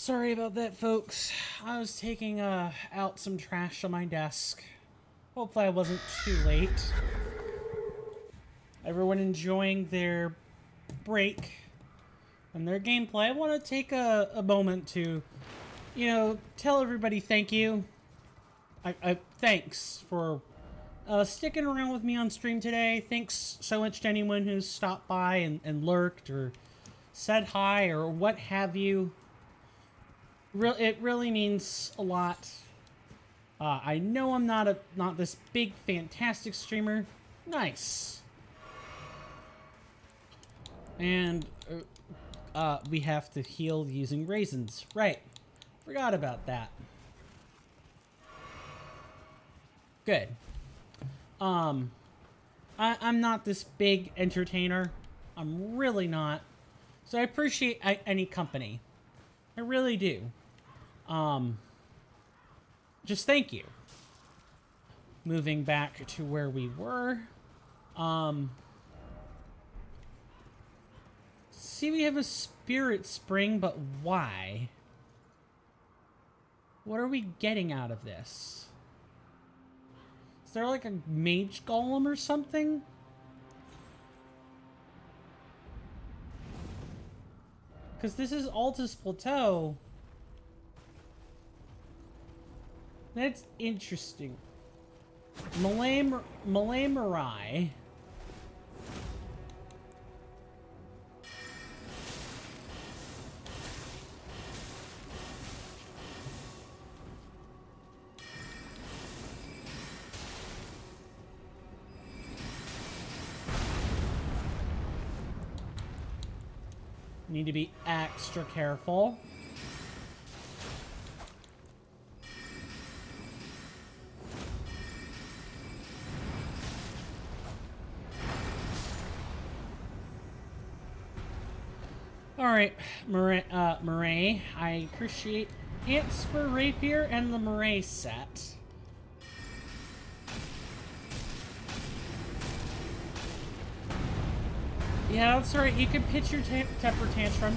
Sorry about that, folks. I was taking out some trash on my desk. Hopefully I wasn't too late. Everyone enjoying their break and their gameplay. I want to take a moment to, you know, tell everybody thank you. Thanks for sticking around with me on stream today. Thanks so much to anyone who's stopped by and lurked or said hi or what have you. It really means a lot. I know I'm not this big fantastic streamer. Nice. And we have to heal using raisins. Right. Forgot about that. Good. I'm not this big entertainer. I'm really not. So I appreciate any company. I really do. Just thank you. Moving back to where we were. See, we have a spirit spring, but why? What are we getting out of this? Is there like a mage golem or something? Because this is Altus Plateau. That's interesting. Malay Marai. Need to be extra careful. Alright, Murray, I appreciate Antspur Rapier and the Murray set. Yeah, that's alright, you can pitch your temper tantrum.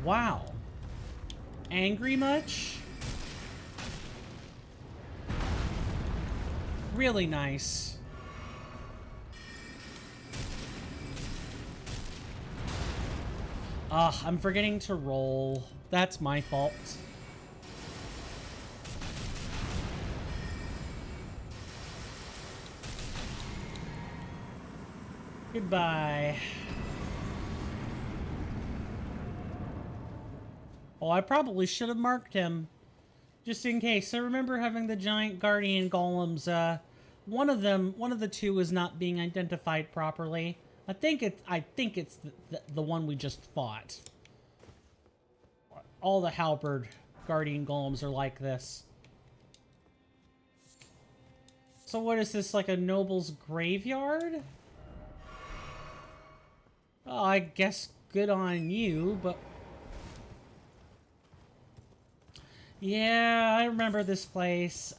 Wow. Angry much? Really nice. I'm forgetting to roll. That's my fault. Goodbye. Oh, I probably should have marked him. Just in case. I remember having the giant guardian golems, one of the two was not being identified properly. I think it's the one we just fought. All the halberd guardian golems are like this. So what is this, like a noble's graveyard? Oh, I guess good on you, but... Yeah, I remember this place.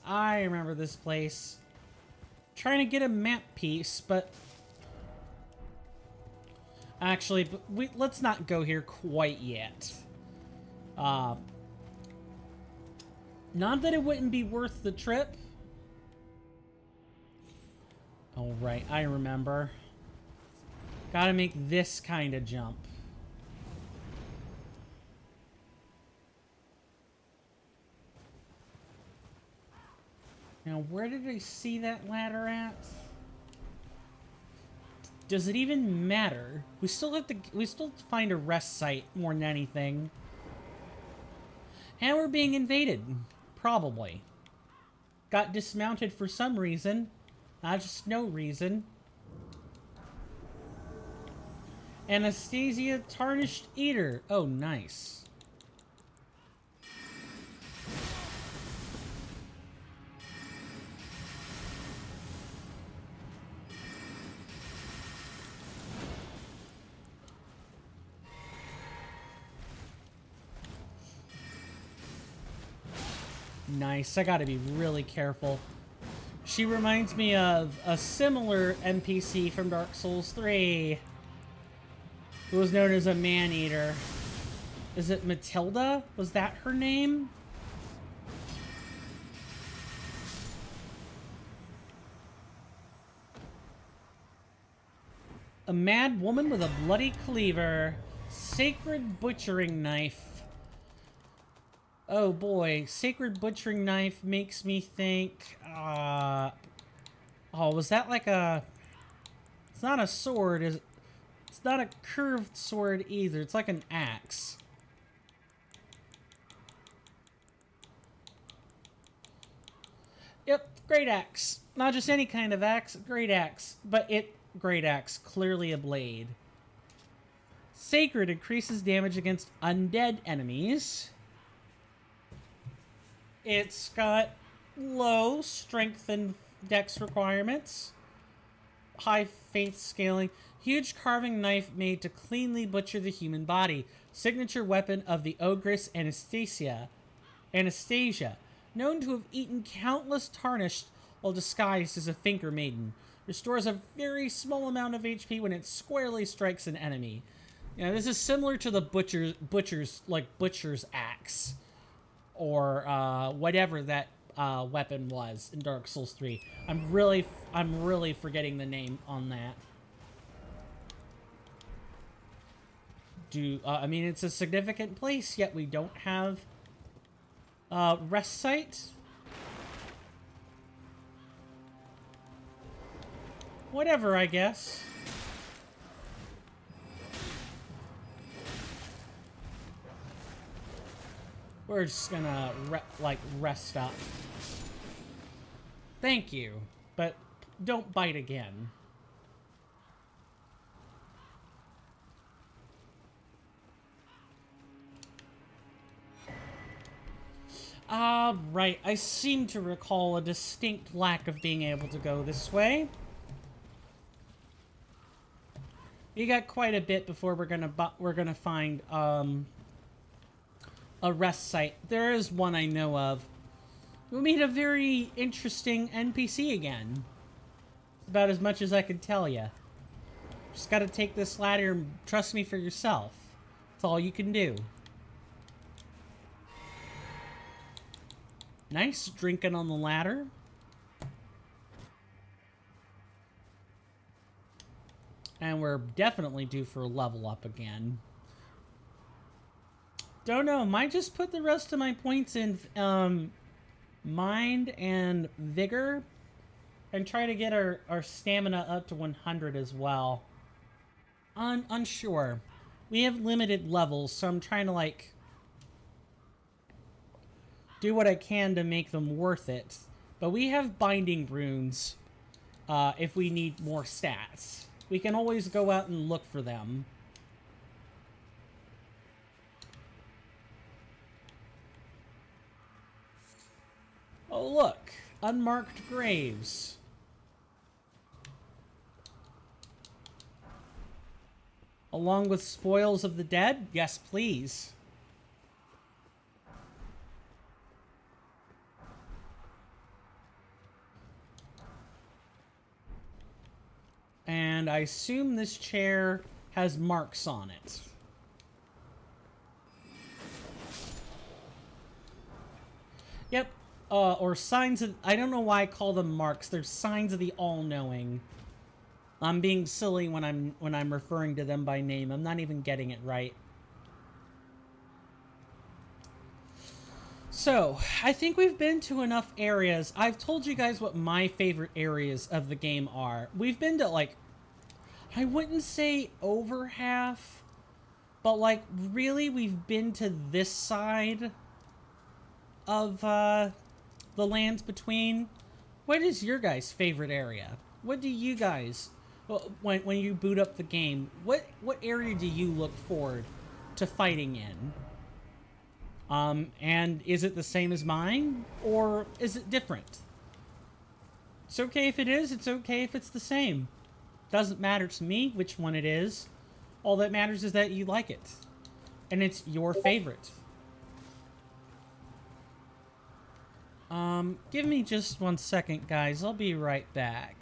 Trying to get a map piece, but... Actually, let's not go here quite yet. Not that it wouldn't be worth the trip. Oh, right, I remember. Gotta make this kind of jump. Now, where did I see that ladder at? Does it even matter? We still have to find a rest site more than anything. And we're being invaded. Probably. Got dismounted for some reason. Not just no reason. Anastasia Tarnished Eater. Oh, nice. Nice. I gotta be really careful. She reminds me of a similar NPC from Dark Souls 3 who was known as a man-eater. Is it Matilda? Was that her name? A mad woman with a bloody cleaver. Sacred butchering knife. Oh boy, sacred butchering knife makes me think, oh, was that like a, it's not a sword, it's not a curved sword either, it's like an axe. Yep, great axe. Not just any kind of axe, great axe, but great axe, clearly a blade. Sacred increases damage against undead enemies. It's got low strength and dex requirements. High faith scaling. Huge carving knife made to cleanly butcher the human body. Signature weapon of the ogress Anastasia. Known to have eaten countless tarnished while disguised as a thinker maiden. Restores a very small amount of HP when it squarely strikes an enemy. Yeah, this is similar to the butcher's axe. Or whatever that weapon was in Dark Souls 3. I'm really forgetting the name on that. I mean, it's a significant place, yet we don't have rest site. Whatever, I guess. We're just gonna, rest up. Thank you, but don't bite again. Right. I seem to recall a distinct lack of being able to go this way. We got quite a bit before we're gonna find, a rest site. There is one I know of. We'll meet a very interesting NPC again. About as much as I can tell you. Just gotta take this ladder and trust me for yourself. That's all you can do. Nice drinking on the ladder. And we're definitely due for a level up again. Don't know, might just put the rest of my points in mind and vigor. And try to get our stamina up to 100 as well. Unsure. We have limited levels, so I'm trying to, like, do what I can to make them worth it. But we have binding runes if we need more stats. We can always go out and look for them. Oh, look. Unmarked graves. Along with spoils of the dead? Yes, please. And I assume this chair has marks on it. Yep. Or signs of... I don't know why I call them marks. They're signs of the all-knowing. I'm being silly when I'm referring to them by name. I'm not even getting it right. So, I think we've been to enough areas. I've told you guys what my favorite areas of the game are. We've been to, like... I wouldn't say over half. But, like, really, we've been to this side of, the lands between. What is your guys' favorite area? What do you guys, when you boot up the game, what area do you look forward to fighting in? And is it the same as mine, or is it different? It's okay if it is, it's okay if it's the same. Doesn't matter to me which one it is. All that matters is that you like it. And it's your favorite. Give me just 1 second, guys. I'll be right back.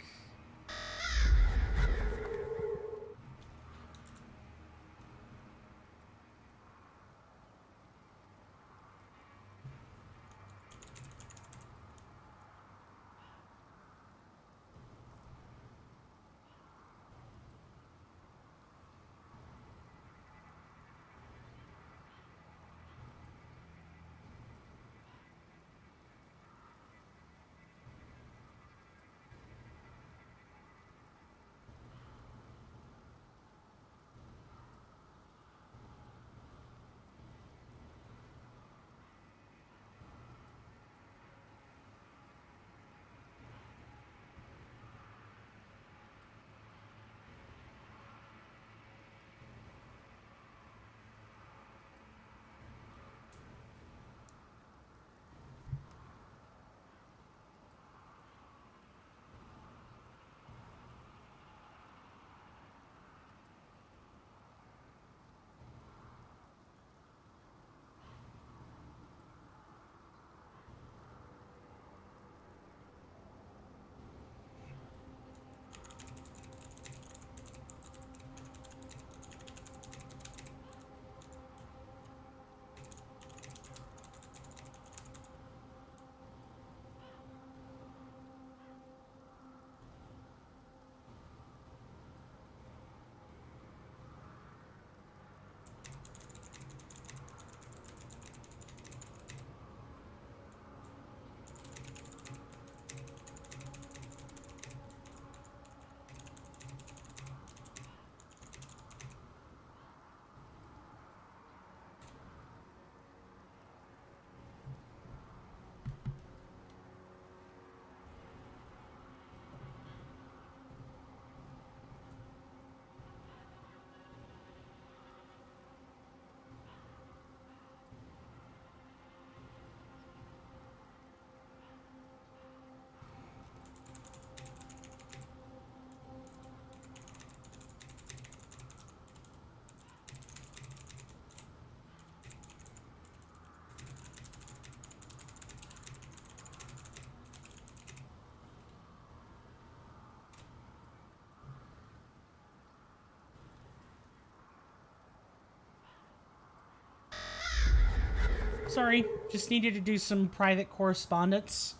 Sorry, just needed to do some private correspondence.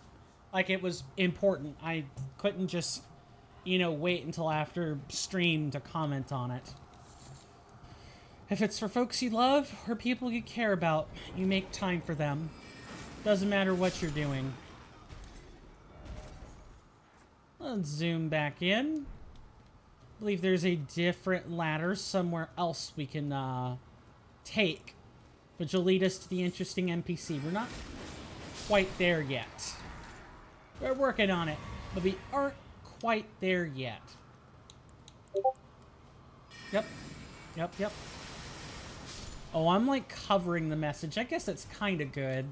Like, it was important. I couldn't just, wait until after stream to comment on it. If it's for folks you love or people you care about, you make time for them. Doesn't matter what you're doing. Let's zoom back in. I believe there's a different ladder somewhere else we can take, which will lead us to the interesting NPC. We're not quite there yet. We're working on it, but we aren't quite there yet. Yep. Oh, I'm like covering the message. I guess that's kind of good.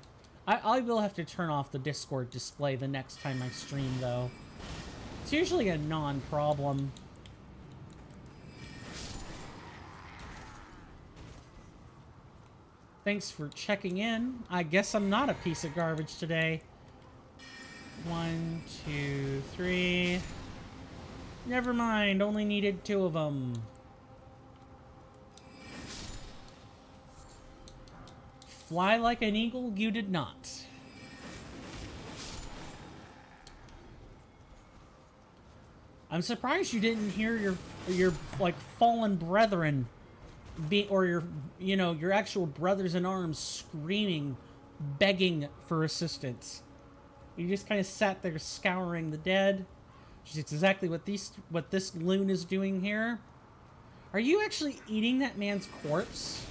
I will have to turn off the Discord display the next time I stream, though. It's usually a non-problem. Thanks for checking in. I guess I'm not a piece of garbage today. 1, 2, 3. Never mind, only needed 2 of them. Fly like an eagle, you did not. I'm surprised you didn't hear your like fallen brethren or your actual brothers in arms screaming, begging for assistance. You just kind of sat there scouring the dead, which is exactly what this loon is doing here. Are you actually eating that man's corpse?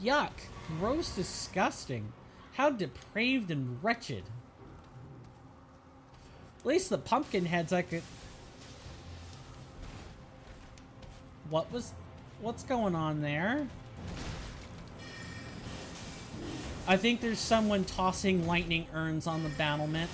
Yuck. Gross, disgusting. How depraved and wretched. At least the pumpkin heads I could... What's going on there? I think there's someone tossing lightning urns on the battlement.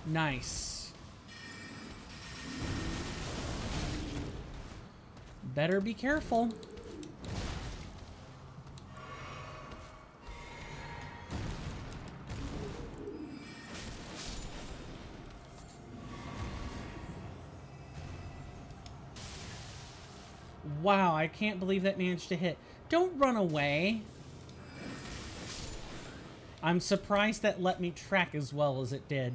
Nice. Better be careful. Wow, I can't believe that managed to hit. Don't run away. I'm surprised that let me track as well as it did.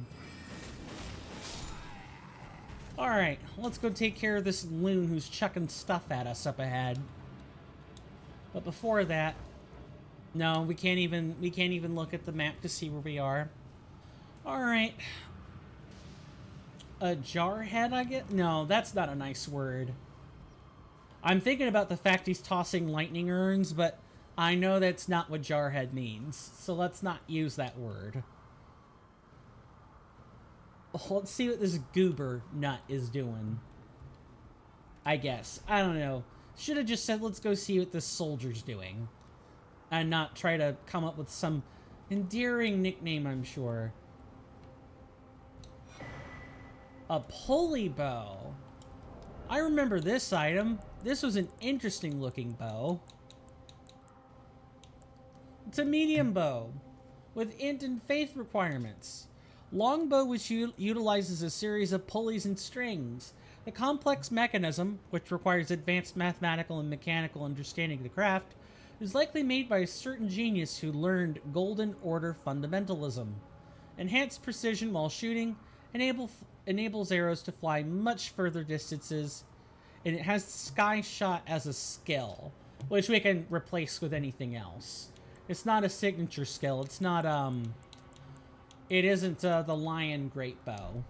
Alright, let's go take care of this loon who's chucking stuff at us up ahead. But before that... No, we can't even look at the map to see where we are. Alright. A jarhead, I get? No, that's not a nice word. I'm thinking about the fact he's tossing lightning urns, but I know that's not what jarhead means. So let's not use that word. Let's see what this goober nut is doing. I guess. I don't know. Should have just said, let's go see what this soldier's doing. And not try to come up with some endearing nickname, I'm sure. A pulley bow. I remember this item. This was an interesting looking bow. It's a medium bow with int and faith requirements. Longbow, which utilizes a series of pulleys and strings. The complex mechanism, which requires advanced mathematical and mechanical understanding of the craft, is likely made by a certain genius who learned Golden Order fundamentalism. Enhanced precision while shooting enables arrows to fly much further distances, and it has Sky Shot as a skill, which we can replace with anything else. It's not a signature skill. It's not, it isn't the Lion Great Bow.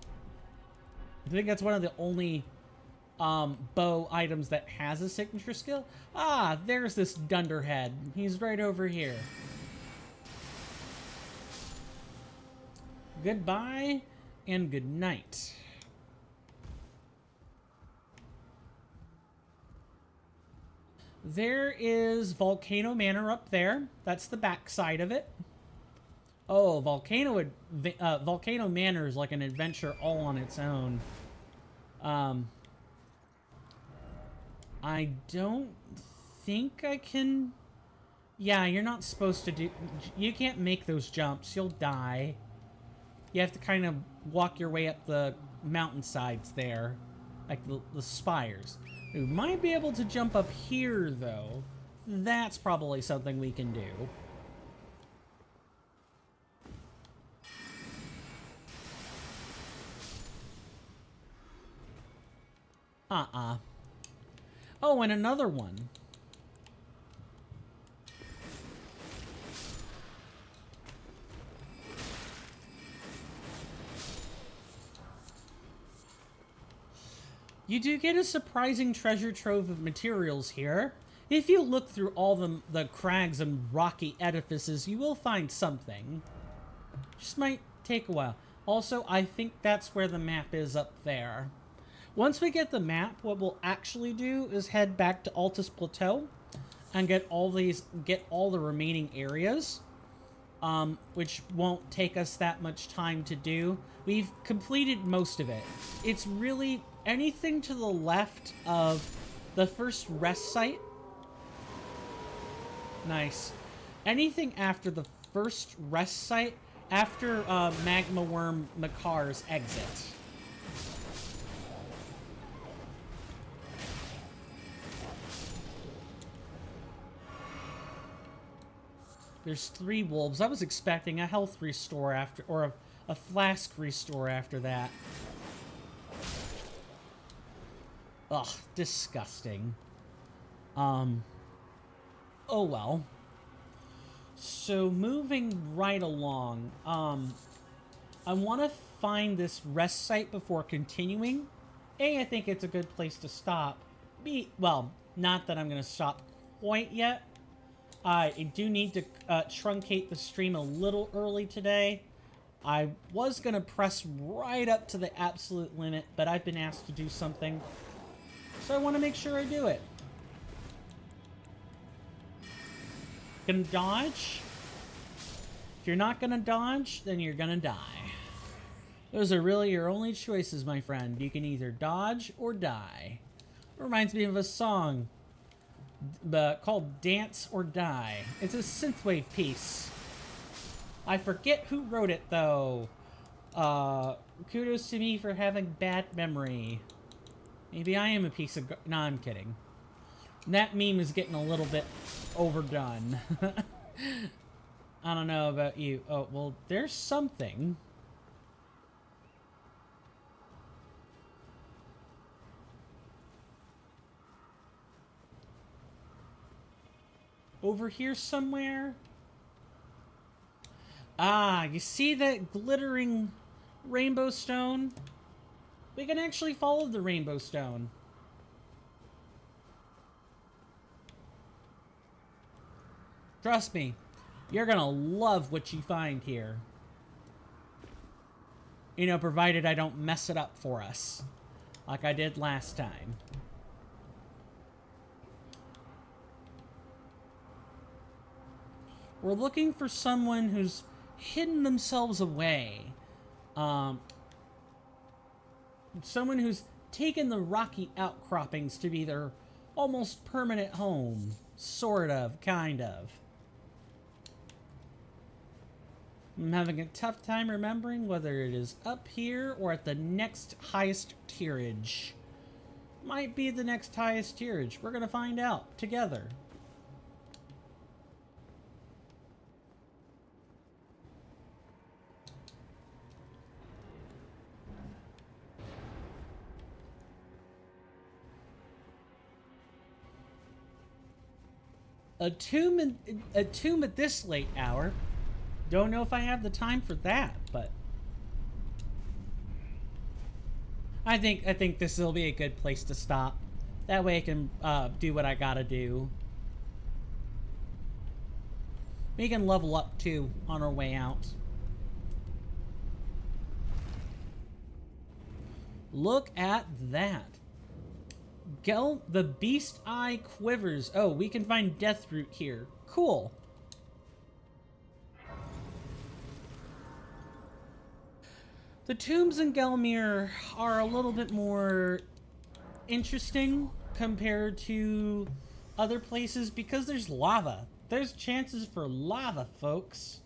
I think that's one of the only bow items that has a signature skill. Ah, there's this dunderhead. He's right over here. Goodbye and good night. There is Volcano Manor up there. That's the back side of it. Oh, Volcano Manor is like an adventure all on its own. I don't think I can... Yeah, you're not supposed to do... You can't make those jumps. You'll die. You have to kind of walk your way up the mountainsides there. Like the spires. We might be able to jump up here, though. That's probably something we can do. Oh, and another one. You do get a surprising treasure trove of materials here. If you look through all the crags and rocky edifices, you will find something. Just might take a while. Also, I think that's where the map is up there. Once we get the map, what we'll actually do is head back to Altus Plateau and get all the remaining areas, which won't take us that much time to do. We've completed most of it. It's really anything to the left of the first rest site. Nice. Anything after the first rest site, after Magma Worm Makar's exit. There's 3 wolves. I was expecting a health restore after, or a flask restore after that. Ugh, disgusting. Oh well. So moving right along, I want to find this rest site before continuing. A, I think it's a good place to stop. B, well, not that I'm going to stop quite yet. I do need to truncate the stream a little early today. I was going to press right up to the absolute limit, but I've been asked to do something. So I want to make sure I do it. Gonna dodge? If you're not gonna dodge, then you're gonna die. Those are really your only choices, my friend. You can either dodge or die. Reminds me of a song called Dance or Die. It's a synthwave piece. I forget who wrote it, though. Kudos to me for having bad memory. Maybe I am a piece of... No, I'm kidding. That meme is getting a little bit overdone. I don't know about you. Oh, well, there's something. Over here somewhere? Ah, you see that glittering rainbow stone? We can actually follow the rainbow stone. Trust me, you're gonna love what you find here. You know, provided I don't mess it up for us, like I did last time. We're looking for someone who's hidden themselves away. Someone who's taken the rocky outcroppings to be their almost permanent home. Sort of, kind of. I'm having a tough time remembering whether it is up here or at the next highest tierage. Might be the next highest tierage. We're gonna find out together. A tomb at this late hour. Don't know if I have the time for that, but I think this will be a good place to stop. That way I can do what I gotta do. We can level up too on our way out. Look at that. The beast eye quivers. Oh, we can find Deathroot here. Cool. The tombs in Gelmir are a little bit more interesting compared to other places because there's lava. There's chances for lava, folks.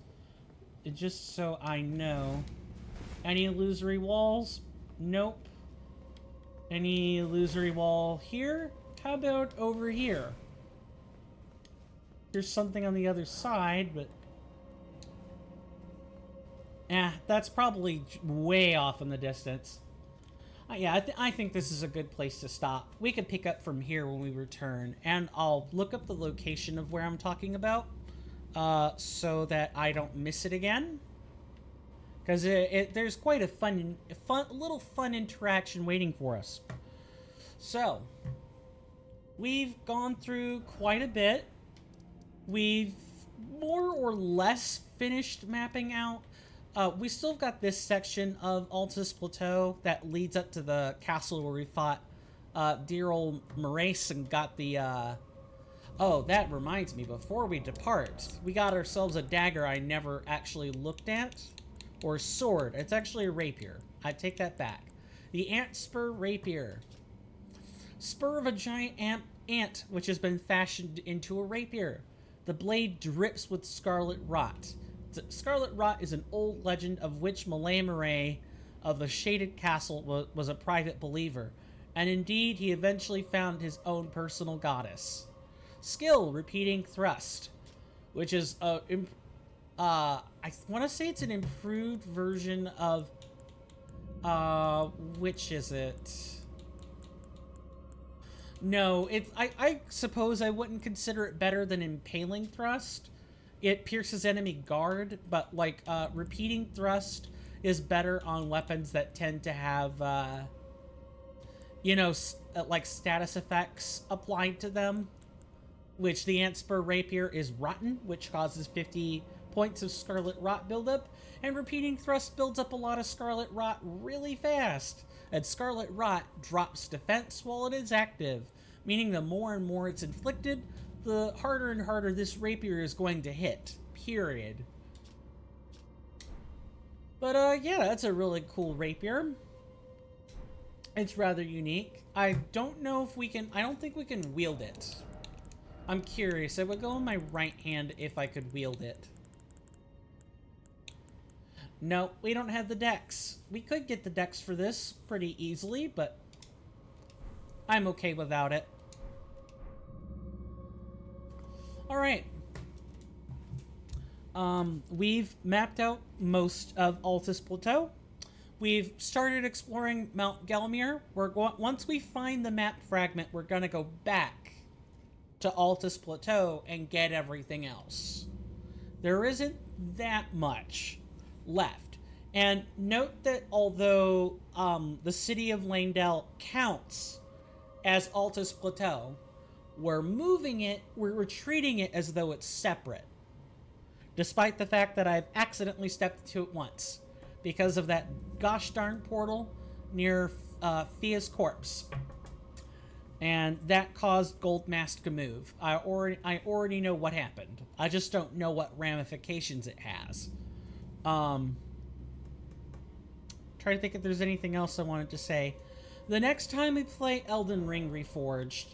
Just so I know. Any illusory walls? Nope. Any illusory wall here? How about over here? There's something on the other side, but... that's probably way off in the distance. Yeah, I think this is a good place to stop. We can pick up from here when we return, and I'll look up the location of where I'm talking about, so that I don't miss it again. Because there's quite a little fun interaction waiting for us. So, we've gone through quite a bit. We've more or less finished mapping out. We still got this section of Altus Plateau that leads up to the castle where we fought dear old Morace and got the... Oh, that reminds me, before we depart, we got ourselves a dagger I never actually looked at. Or sword. It's actually a rapier. I take that back. The Ant Spur Rapier. Spur of a giant ant, which has been fashioned into a rapier. The blade drips with scarlet rot. Scarlet rot is an old legend of which Malay of the Shaded Castle was a private believer, and indeed he eventually found his own personal goddess. Skill, repeating thrust, which is I want to say it's an improved version of, which is it? No, I suppose I wouldn't consider it better than Impaling Thrust. It pierces enemy guard, but, like, repeating thrust is better on weapons that tend to have, you know, like, status effects applied to them. Which the Antspur Rapier is rotten, which causes 50 points of Scarlet Rot buildup, and repeating thrust builds up a lot of Scarlet Rot really fast. And Scarlet Rot drops defense while it is active, meaning the more and more it's inflicted, the harder and harder this rapier is going to hit. Period. But yeah, that's a really cool rapier. It's rather unique. I don't know if we can... I don't think we can wield it. I'm curious. It would go in my right hand if I could wield it. No, we don't have the dex. We could get the dex for this pretty easily, but I'm okay without it. Alright. We've mapped out most of Altus Plateau. We've started exploring Mount Gelmir. Once we find the map fragment, we're gonna go back to Altus Plateau and get everything else. There isn't that much left. And note that although the city of Lanedale counts as Altus Plateau, we're treating it as though it's separate. Despite the fact that I've accidentally stepped to it once because of that gosh darn portal near Fia's corpse. And that caused Goldmask to move. I already know what happened. I just don't know what ramifications it has. Try to think if there's anything else I wanted to say. The next time we play Elden Ring Reforged,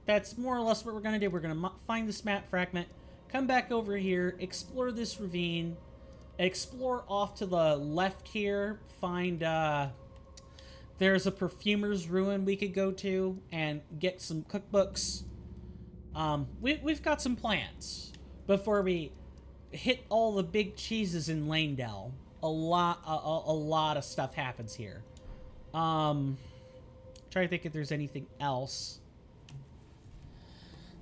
that's more or less what we're going to do. We're going to find this map fragment, come back over here, explore this ravine, explore off to the left here, find, there's a perfumer's ruin we could go to and get some cookbooks. We've got some plans before we hit all the big cheeses in Lanedale. A lot of stuff happens here. Try to think if there's anything else.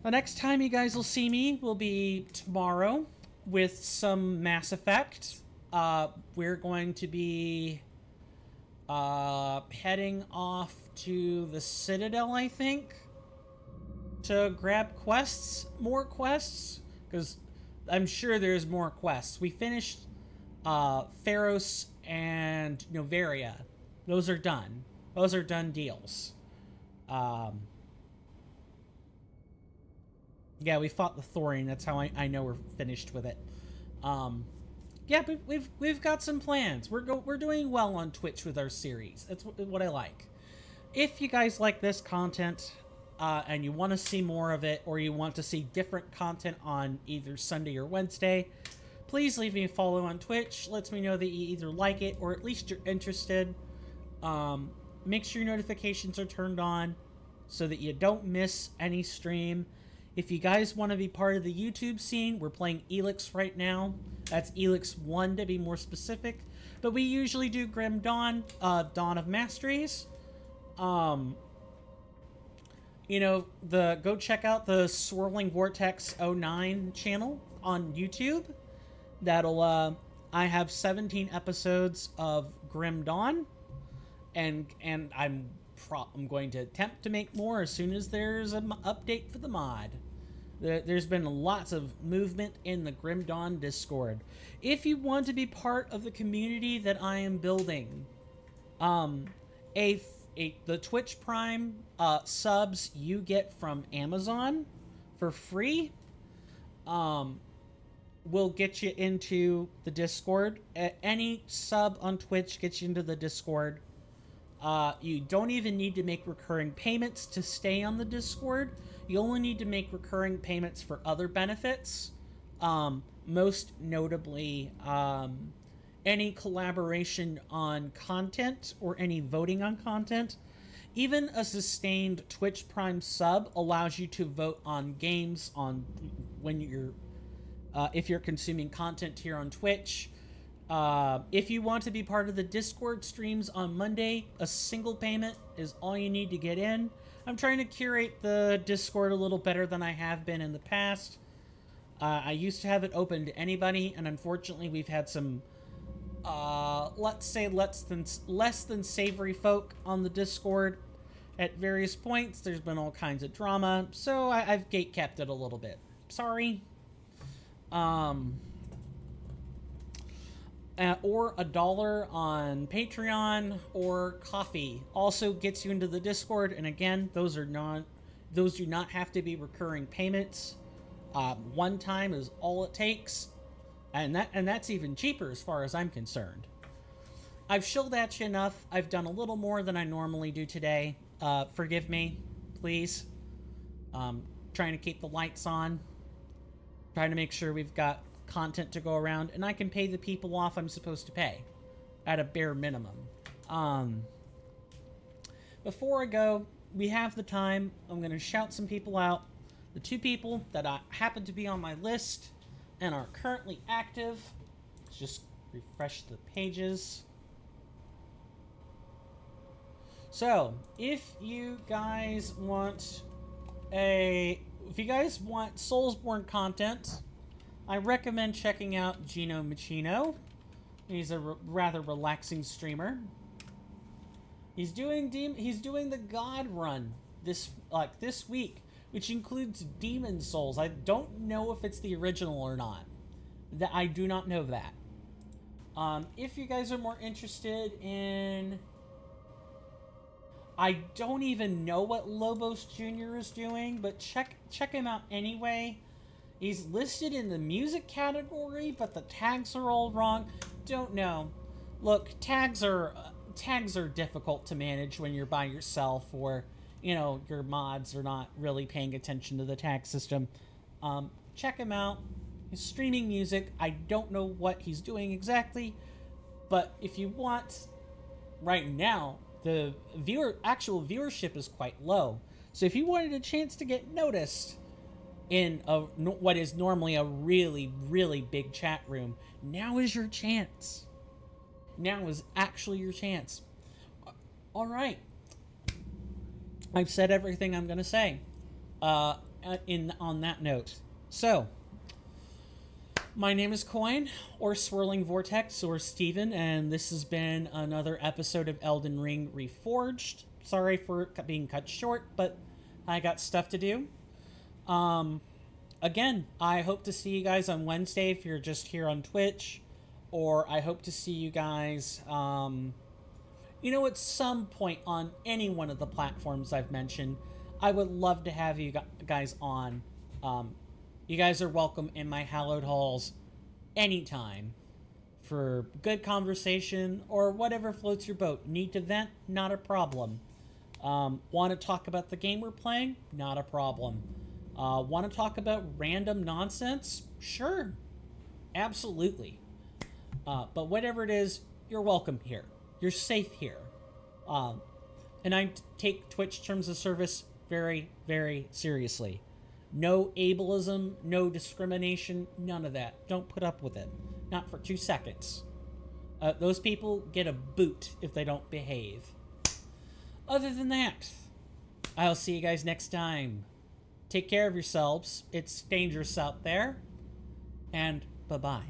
The next time you guys will see me will be tomorrow with some Mass Effect. We're going to be heading off to the Citadel, I think, to grab quests, more quests, because I'm sure there's more quests. We finished Pharos and Novaria. Those are done. Those are done deals. Yeah, we fought the Thorian. That's how I know we're finished with it. Yeah, but we've got some plans. We're doing well on Twitch with our series. That's what I like. If you guys like this content and you want to see more of it, or you want to see different content on either Sunday or Wednesday, please leave me a follow on Twitch. Lets me know that you either like it or at least you're interested. Make sure your notifications are turned on so that you don't miss any stream. If you guys want to be part of the YouTube scene, we're playing Elix right now. That's Elix 1 to be more specific. But we usually do Grim Dawn, Dawn of Masteries. Go check out the Swirling Vortex 09 channel on YouTube. I have 17 episodes of Grim Dawn. And I'm going to attempt to make more as soon as there's an update for the mod. There's been lots of movement in the Grim Dawn Discord. If you want to be part of the community that I am building, the Twitch Prime subs you get from Amazon for free will get you into the Discord. Any sub on Twitch gets you into the Discord. You don't even need to make recurring payments to stay on the Discord. You only need to make recurring payments for other benefits. Most notably, any collaboration on content or any voting on content. Even a sustained Twitch Prime sub allows you to vote on games when you're if you're consuming content here on Twitch. If you want to be part of the Discord streams on Monday, a single payment is all you need to get in. I'm trying to curate the Discord a little better than I have been in the past. I used to have it open to anybody, and unfortunately we've had some, let's say less than savory folk on the Discord at various points. There's been all kinds of drama, so I've gatekept it a little bit. Sorry. Or $1 on Patreon or Coffee also gets you into the Discord. And again, those do not have to be recurring payments. One time is all it takes, and that's even cheaper as far as I'm concerned. I've shilled at you enough. I've done a little more than I normally do today. Forgive me, please. Trying to keep the lights on. Trying to make sure we've got content to go around, and I can pay the people off I'm supposed to pay. At a bare minimum. Before I go, we have the time. I'm going to shout some people out. The 2 people that happen to be on my list and are currently active. Let's just refresh the pages. So, if you guys want Soulsborne content, I recommend checking out Gino Machino. He's a rather relaxing streamer. He's doing the God Run this week, which includes Demon Souls. I don't know if it's the original or not. That I do not know that. If you guys are more interested in, I don't even know what Lobos Jr. is doing, but check him out anyway. He's listed in the music category, but the tags are all wrong. Don't know. Look, tags are difficult to manage when you're by yourself, or your mods are not really paying attention to the tag system. Check him out. He's streaming music. I don't know what he's doing exactly, but if you want, right now the actual viewership is quite low. So if you wanted a chance to get noticed in what is normally a really, really big chat room, now is your chance. Now is actually your chance. All right. I've said everything I'm going to say on that note. So, my name is Coin, or Swirling Vortex, or Steven, and this has been another episode of Elden Ring Reforged. Sorry for being cut short, but I got stuff to do. Again, I hope to see you guys on Wednesday if you're just here on Twitch, or I hope to see you guys, at some point on any one of the platforms I've mentioned. I would love to have you guys on. You guys are welcome in my hallowed halls anytime for good conversation or whatever floats your boat. Need to vent? Not a problem. Want to talk about the game we're playing? Not a problem. Want to talk about random nonsense? Sure. Absolutely. But whatever it is, you're welcome here. You're safe here. And I take Twitch terms of service very, very seriously. No ableism, no discrimination, none of that. Don't put up with it. Not for 2 seconds. Those people get a boot if they don't behave. Other than that, I'll see you guys next time. Take care of yourselves. It's dangerous out there. And bye-bye.